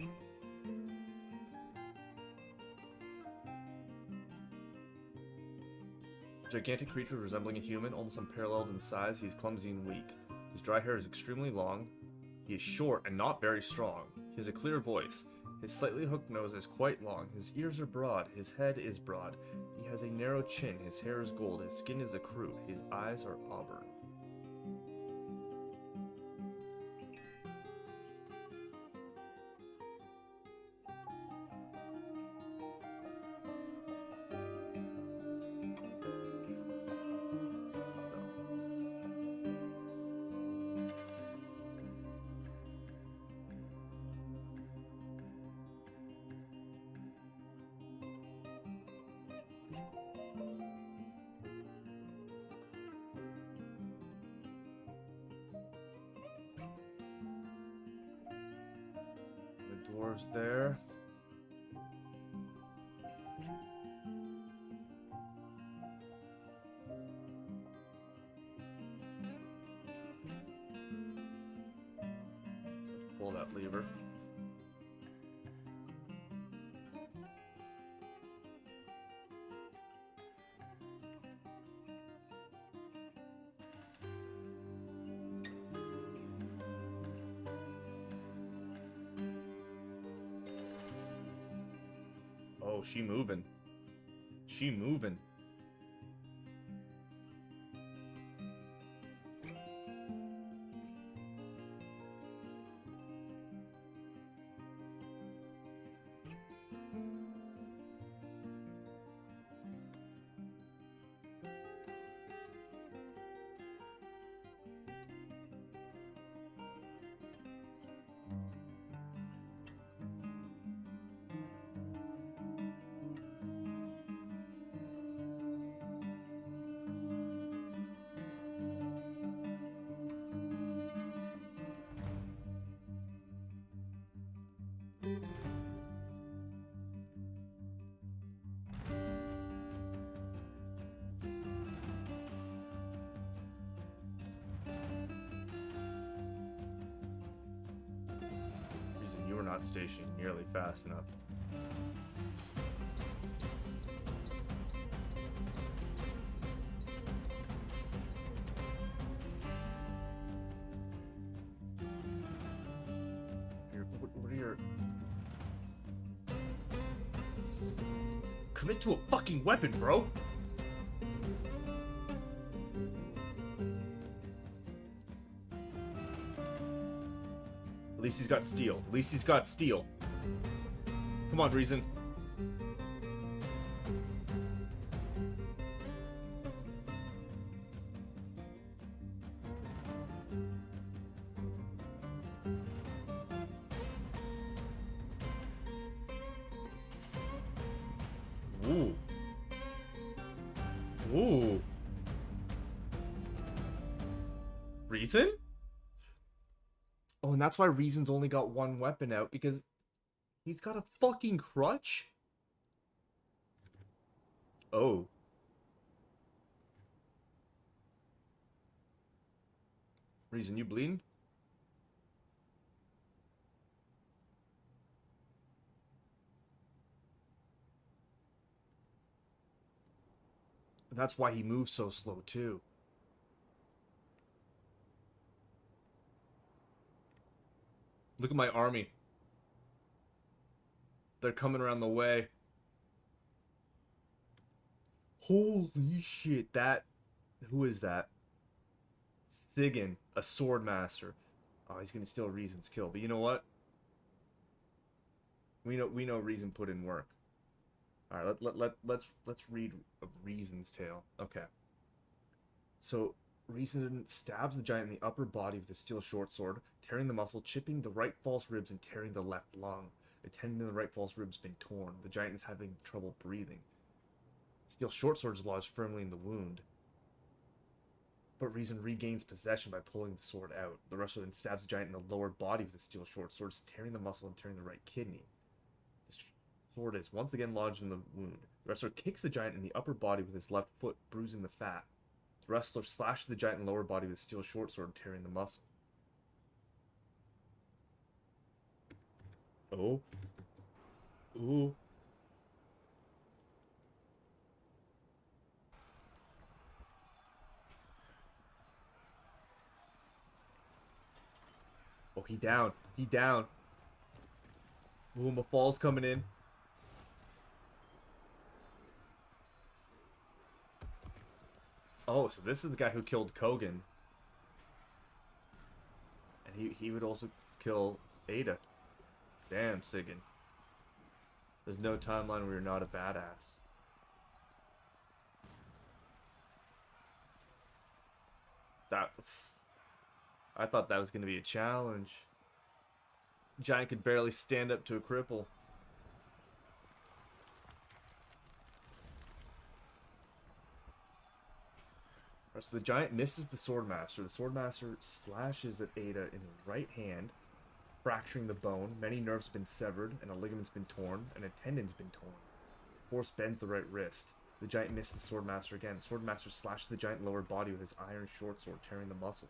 Gigantic creature resembling a human, almost unparalleled in size. He is clumsy and weak. His dry hair is extremely long. He is short and not very strong. He has a clear voice. His slightly hooked nose is quite long. His ears are broad. His head is broad. He has a narrow chin. His hair is gold. His skin is ecru. His eyes are auburn. Dwarves there. So pull that lever. Oh, she moving. She moving. not stationing nearly fast enough. What are your... Commit to a fucking weapon, bro! At least he's got steel. At least he's got steel. Come on, Reason. Ooh. Ooh. Reason? Oh, and that's why Reason's only got one weapon out, because he's got a fucking crutch? Oh. Reason, you bleeding? That's why he moves so slow, too. Look at my army. They're coming around the way. Holy shit, that... Who is that? Sigyn, a sword master. Oh, he's gonna steal Reason's kill, but you know what? We know Reason put in work. Alright, let's read Reason's tale. Okay. So, Reason stabs the giant in the upper body with a steel short sword, tearing the muscle, chipping the right false ribs, and tearing the left lung. The tendon in the right false rib's been torn. The giant is having trouble breathing. Steel short sword is lodged firmly in the wound. But Reason regains possession by pulling the sword out. The wrestler then stabs the giant in the lower body with the steel short sword, tearing the muscle and tearing the right kidney. The sword is once again lodged in the wound. The wrestler kicks the giant in the upper body with his left foot, bruising the fat. The wrestler slashes the giant in the lower body with a steel short sword, tearing the muscle. Oh. Ooh. Oh, he down. He down. Ooh, Mafal's coming in. Oh, so this is the guy who killed Kogan. And he would also kill Ada. Damn, Sigyn. There's no timeline where you're not a badass. That... I thought that was going to be a challenge. Giant could barely stand up to a cripple. So the giant misses the Swordmaster. The Swordmaster slashes at Ada in the right hand, fracturing the bone. Many nerves have been severed, and a ligament's been torn, and a tendon's been torn. Force bends the right wrist. The giant misses the Swordmaster again. The Swordmaster slashes the giant lower body with his iron short sword, tearing the muscle.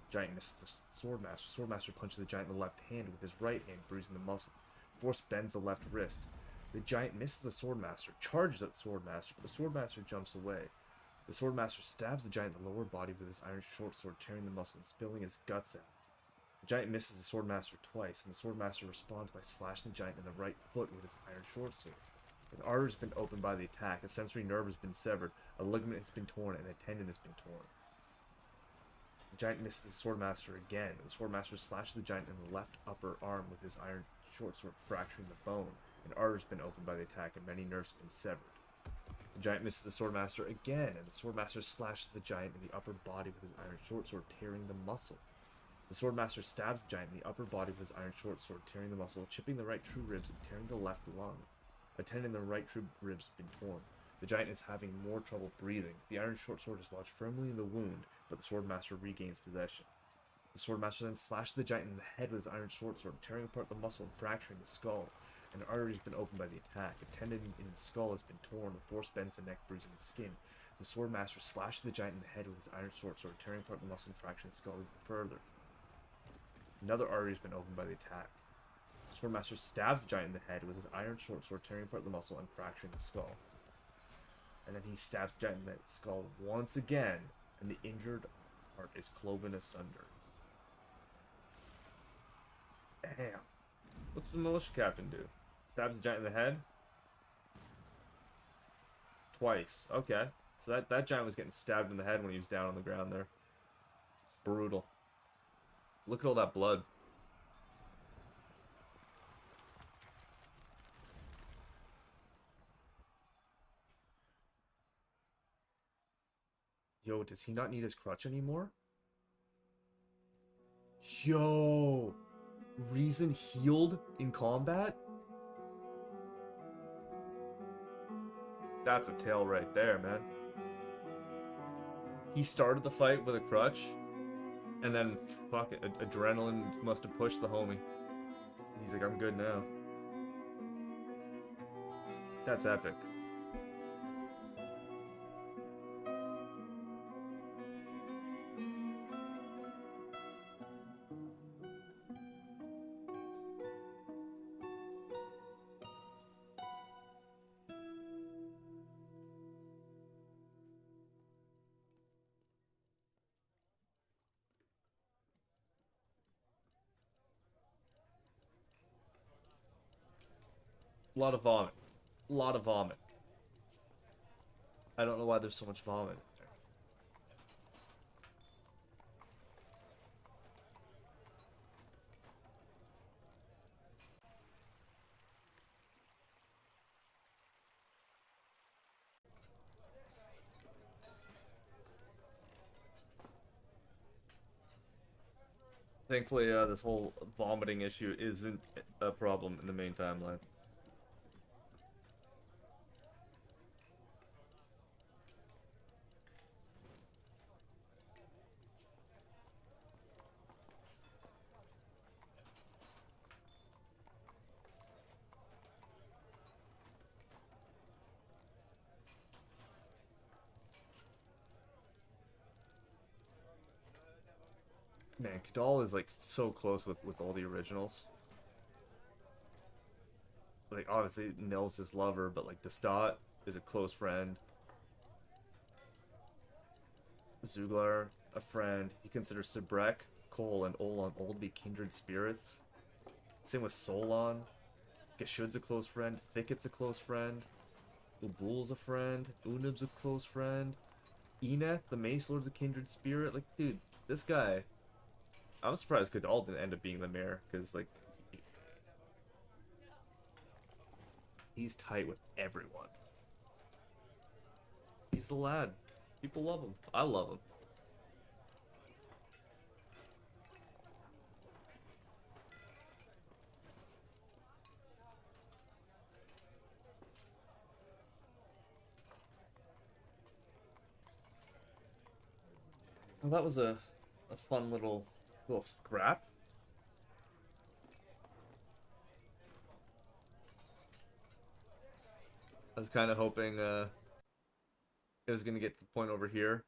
The giant misses the Swordmaster. The Swordmaster punches the giant in the left hand with his right hand, bruising the muscle. Force bends the left wrist. The giant misses the Swordmaster, charges at the Swordmaster, but the Swordmaster jumps away. The Swordmaster stabs the giant in the lower body with his iron short sword, tearing the muscle and spilling his guts out. The giant misses the Swordmaster twice, and the Swordmaster responds by slashing the giant in the right foot with his iron short sword. An artery has been opened by the attack, a sensory nerve has been severed, a ligament has been torn, and a tendon has been torn. The giant misses the Swordmaster again, and the Swordmaster slashes the giant in the left upper arm with his iron short sword, fracturing the bone. An artery has been opened by the attack, and many nerves have been severed. The giant misses the Swordmaster again, and the Swordmaster slashes the giant in the upper body with his iron short sword, tearing the muscle. The Swordmaster stabs the giant in the upper body with his iron short sword, tearing the muscle, chipping the right true ribs, and tearing the left lung. A tendon in the right true ribs has been torn. The giant is having more trouble breathing. The iron short sword is lodged firmly in the wound, but the Swordmaster regains possession. The Swordmaster then slashes the giant in the head with his iron short sword, tearing apart the muscle and fracturing the skull. An artery has been opened by the attack. A tendon in the skull has been torn. The force bends the neck, bruising the skin. The Swordmaster slashes the giant in the head with his iron short sword, tearing apart the muscle and fracturing the skull even further. Another artery has been opened by the attack. Swordmaster stabs the giant in the head with his iron short sword, tearing apart the muscle and fracturing the skull. And then he stabs the giant in the skull once again, and the injured part is cloven asunder. Damn. What's the militia captain do? Stabs the giant in the head? Twice. Okay. So that giant was getting stabbed in the head when he was down on the ground there. Brutal. Look at all that blood. Yo, does he not need his crutch anymore? Yo! Reason healed in combat? That's a tail right there, man. He started the fight with a crutch, and then, fuck it, adrenaline must have pushed the homie. He's like, I'm good now. That's epic. A lot of vomit. A lot of vomit. I don't know why there's so much vomit in there. Thankfully, this whole vomiting issue isn't a problem in the main timeline. Man, Kadal is like so close with all the originals. Like obviously Nils his lover, but like Destat is a close friend. Zuglar, a friend. He considers Sibrek, Cole, and Olan all to be kindred spirits. Same with Solon. Gashud's a close friend. Thicket's a close friend. Ubul's a friend. Unib's a close friend. Eneth, the Mace Lord's a kindred spirit. Like, dude, this guy. I'm surprised Kadal didn't end up being the mayor, because, like, he's tight with everyone. He's the lad. People love him. I love him. Well, that was a fun little scrap. I was kind of hoping it was gonna get to the point over here.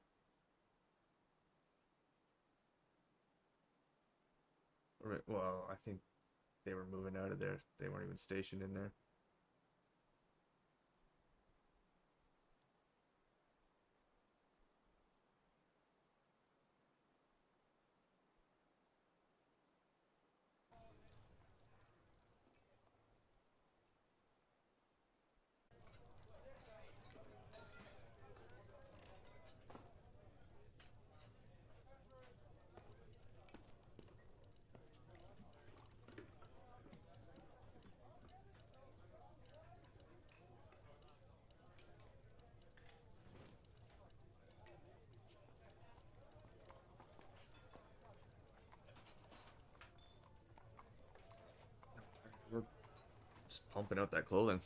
Well, I think they were moving out of there. They weren't even stationed in there. We're just pumping out that clothing.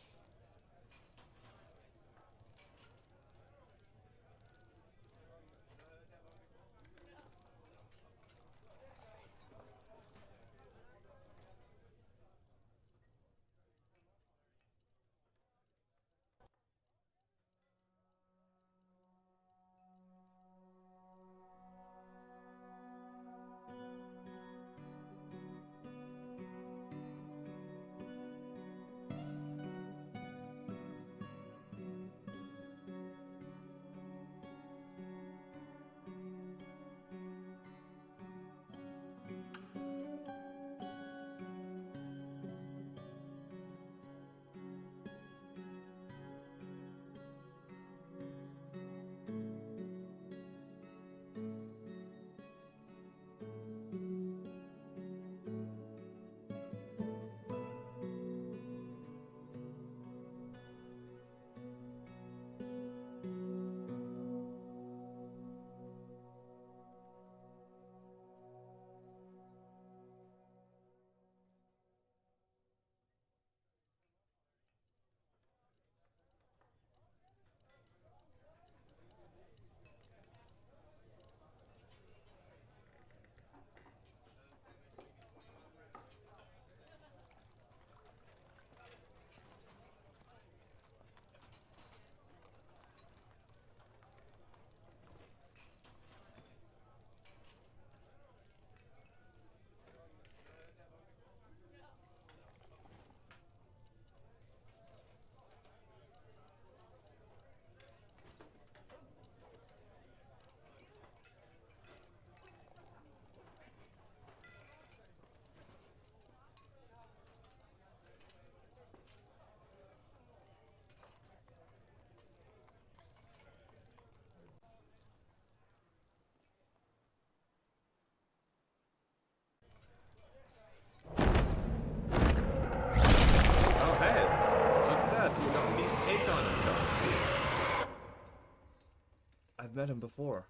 I've met him before.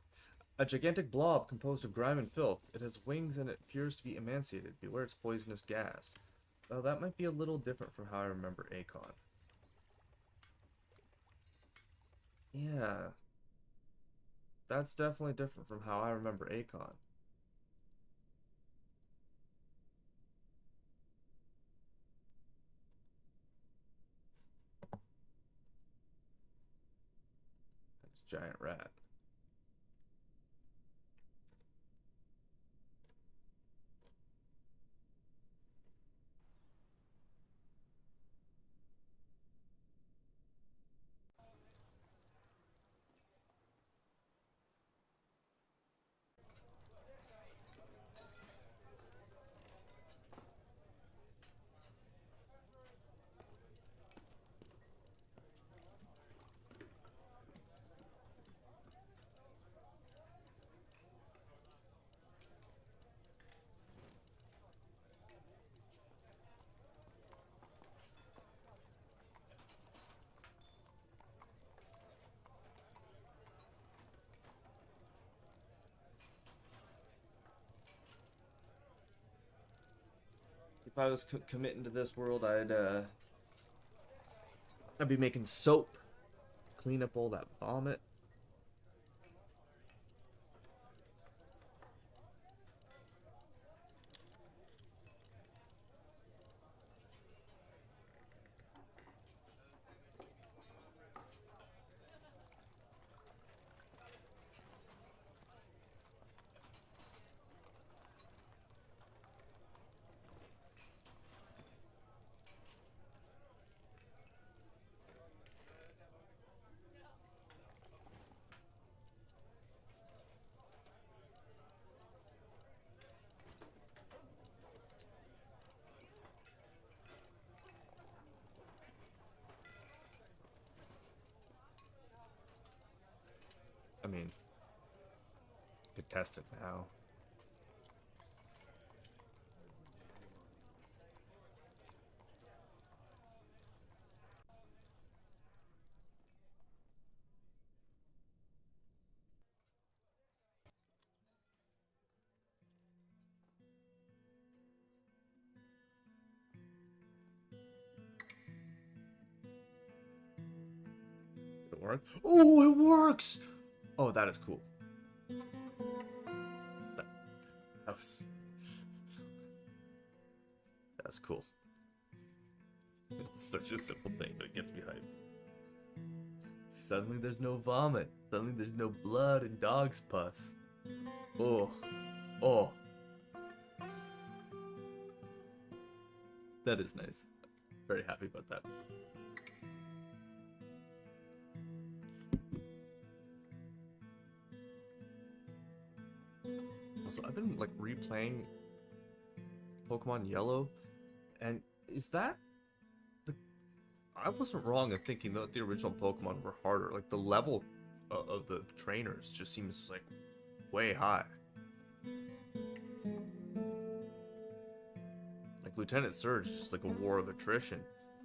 A gigantic blob composed of grime and filth. It has wings and it appears to be emaciated. Beware its poisonous gas. Oh, that might be a little different from how I remember Akon. Yeah. That's definitely different from how I remember Akon. That's a giant rat. If I was committing to this world, I'd be making soap, clean up all that vomit. I mean, could test it now. Did it work? Oh, it works! Oh, that is cool. That, that was... That's cool. It's such a simple thing, but it gets me hyped. Suddenly there's no vomit. Suddenly there's no blood and dog's pus. Oh. Oh. That is nice. Very happy about that. Also, I've been like replaying Pokemon Yellow, and is that the... I wasn't wrong in thinking that the original Pokemon were harder. Like the level of the trainers just seems like way high. Like Lieutenant Surge is just like a war of attrition.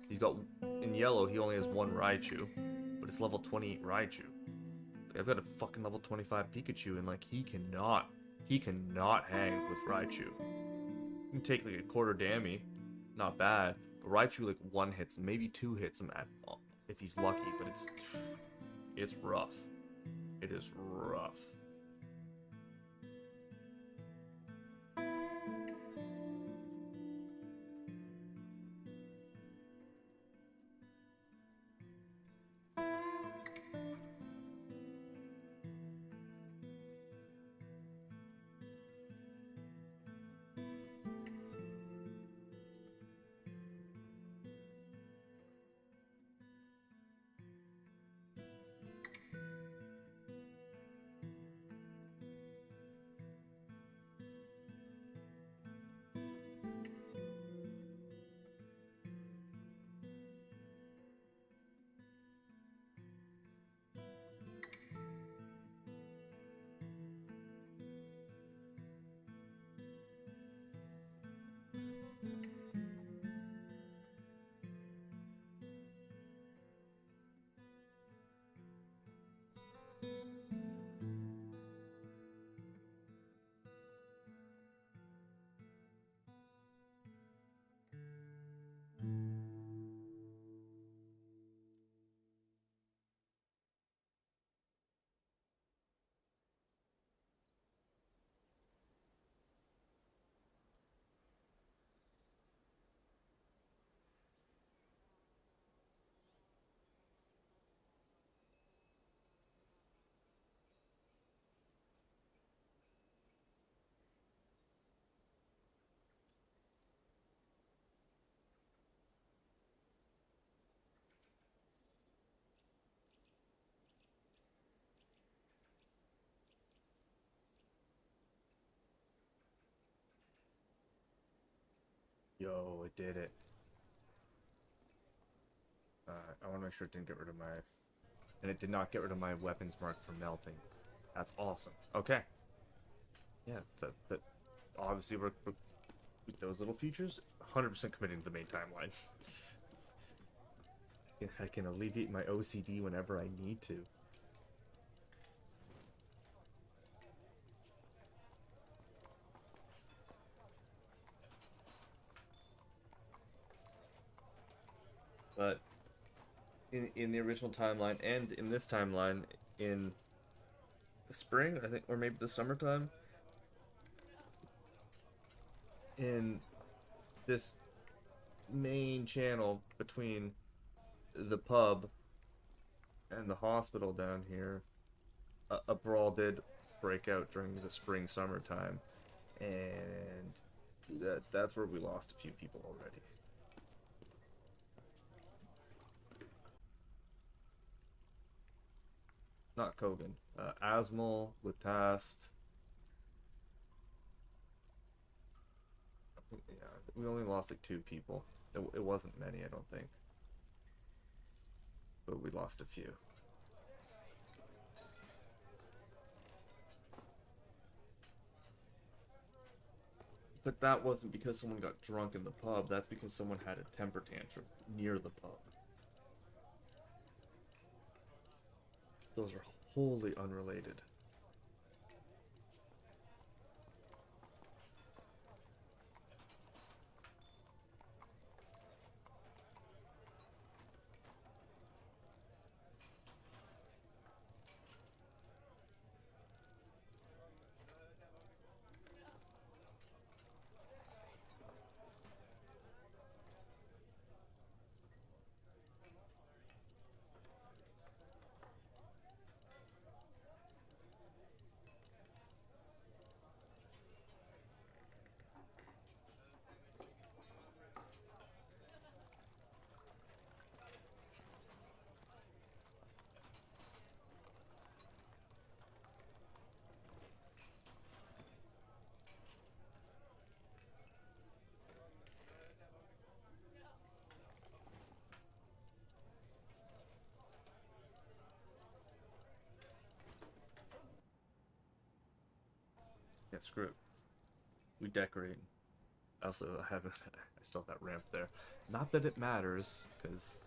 He's got in Yellow he only has one Raichu, but it's level 28 Raichu. Like, I've got a fucking level 25 Pikachu, and like he cannot hang with Raichu. You can take like a quarter damage, not bad. But Raichu like one hits, maybe two hits him at if he's lucky. But it's rough. It is rough. Yo, it did it. I want to make sure it didn't get rid of my... And it did not get rid of my weapons mark from melting. That's awesome. Okay. Yeah, that obviously we're with those little features, 100% committing to the main timeline. I can alleviate my OCD whenever I need to. But in the original timeline and in this timeline, in the spring, I think, or maybe the summertime, in this main channel between the pub and the hospital down here, a brawl did break out during the spring summertime, and that's where we lost a few people already. Not Kogan. Asmal, Lutast. Yeah, we only lost like 2 people. It wasn't many, I don't think. But we lost a few. But that wasn't because someone got drunk in the pub. That's because someone had a temper tantrum near the pub. Those are wholly unrelated. Yeah, screw it. We decorate. I also haven't. I still have that ramp there. Not that it matters, because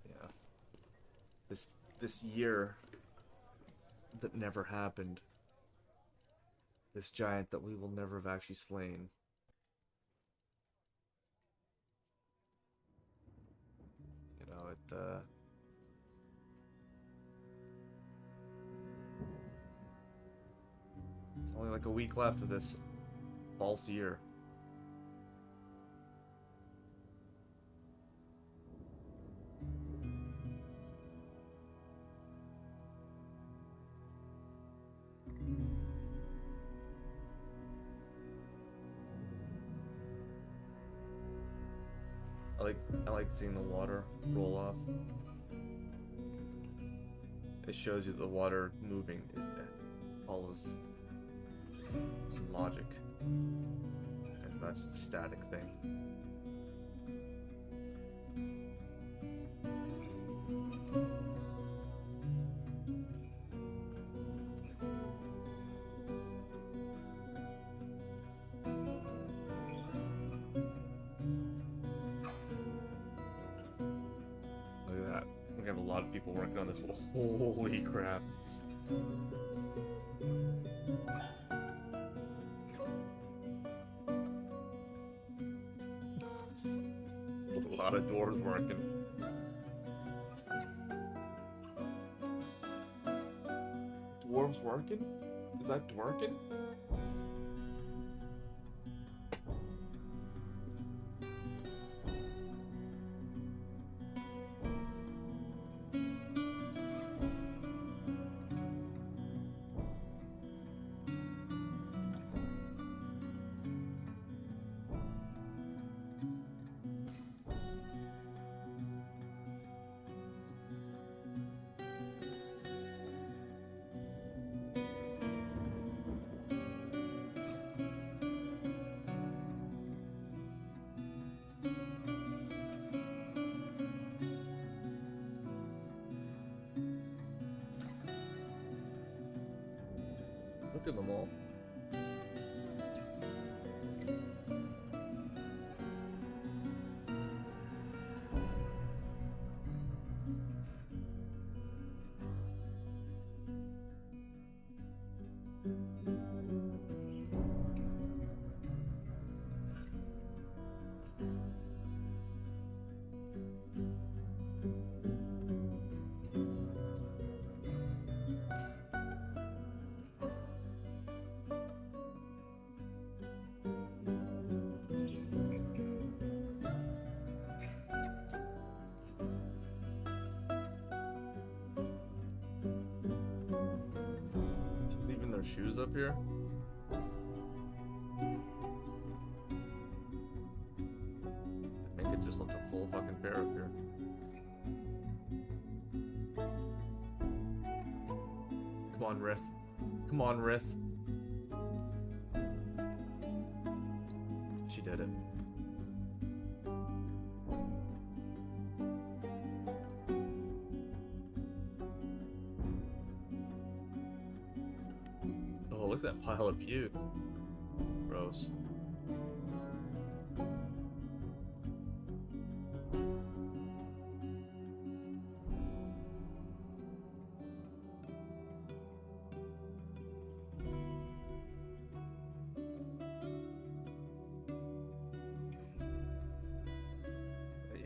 yeah, this year that never happened. This giant that we will never have actually slain. You know, it's only like a week left of this false year. I like seeing the water roll off. It shows you the water moving. It follows some logic. It's not just a static thing. Look at that. We have a lot of people working on this. Holy crap. A lot of dwarves working. Dwarves working? Is that dwarking? Look at them all. Leaving their shoes up here. I think it just left a full fucking pair up here. Come on, Rith. Come on, Rith. She did it. Oh, look at that pile of puke. Gross.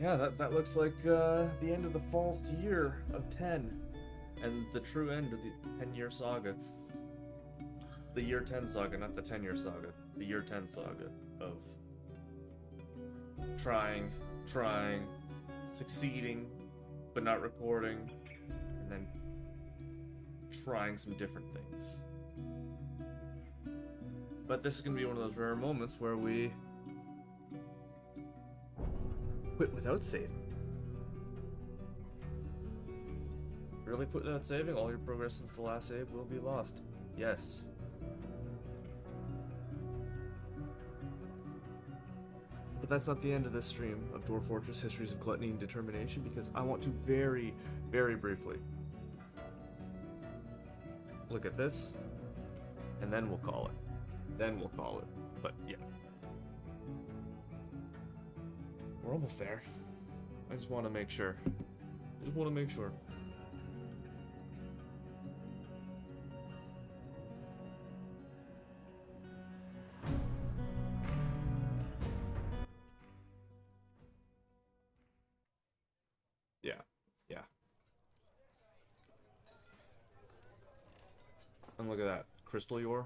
Yeah, that looks like the end of the first year of 10. And the true end of the 10-year saga. The year 10 saga, not the 10-year saga. The year 10 saga of trying, succeeding, but not recording, and then trying some different things. But this is going to be one of those rare moments where we quit without saving. Really quit without saving? All your progress since the last save will be lost. Yes. But that's not the end of this stream of Dwarf Fortress Histories of Gluttony and Determination, because I want to very, very briefly look at this, and then we'll call it. But yeah. We're almost there. I just want to make sure. Yeah. And look at that. Crystal Yor.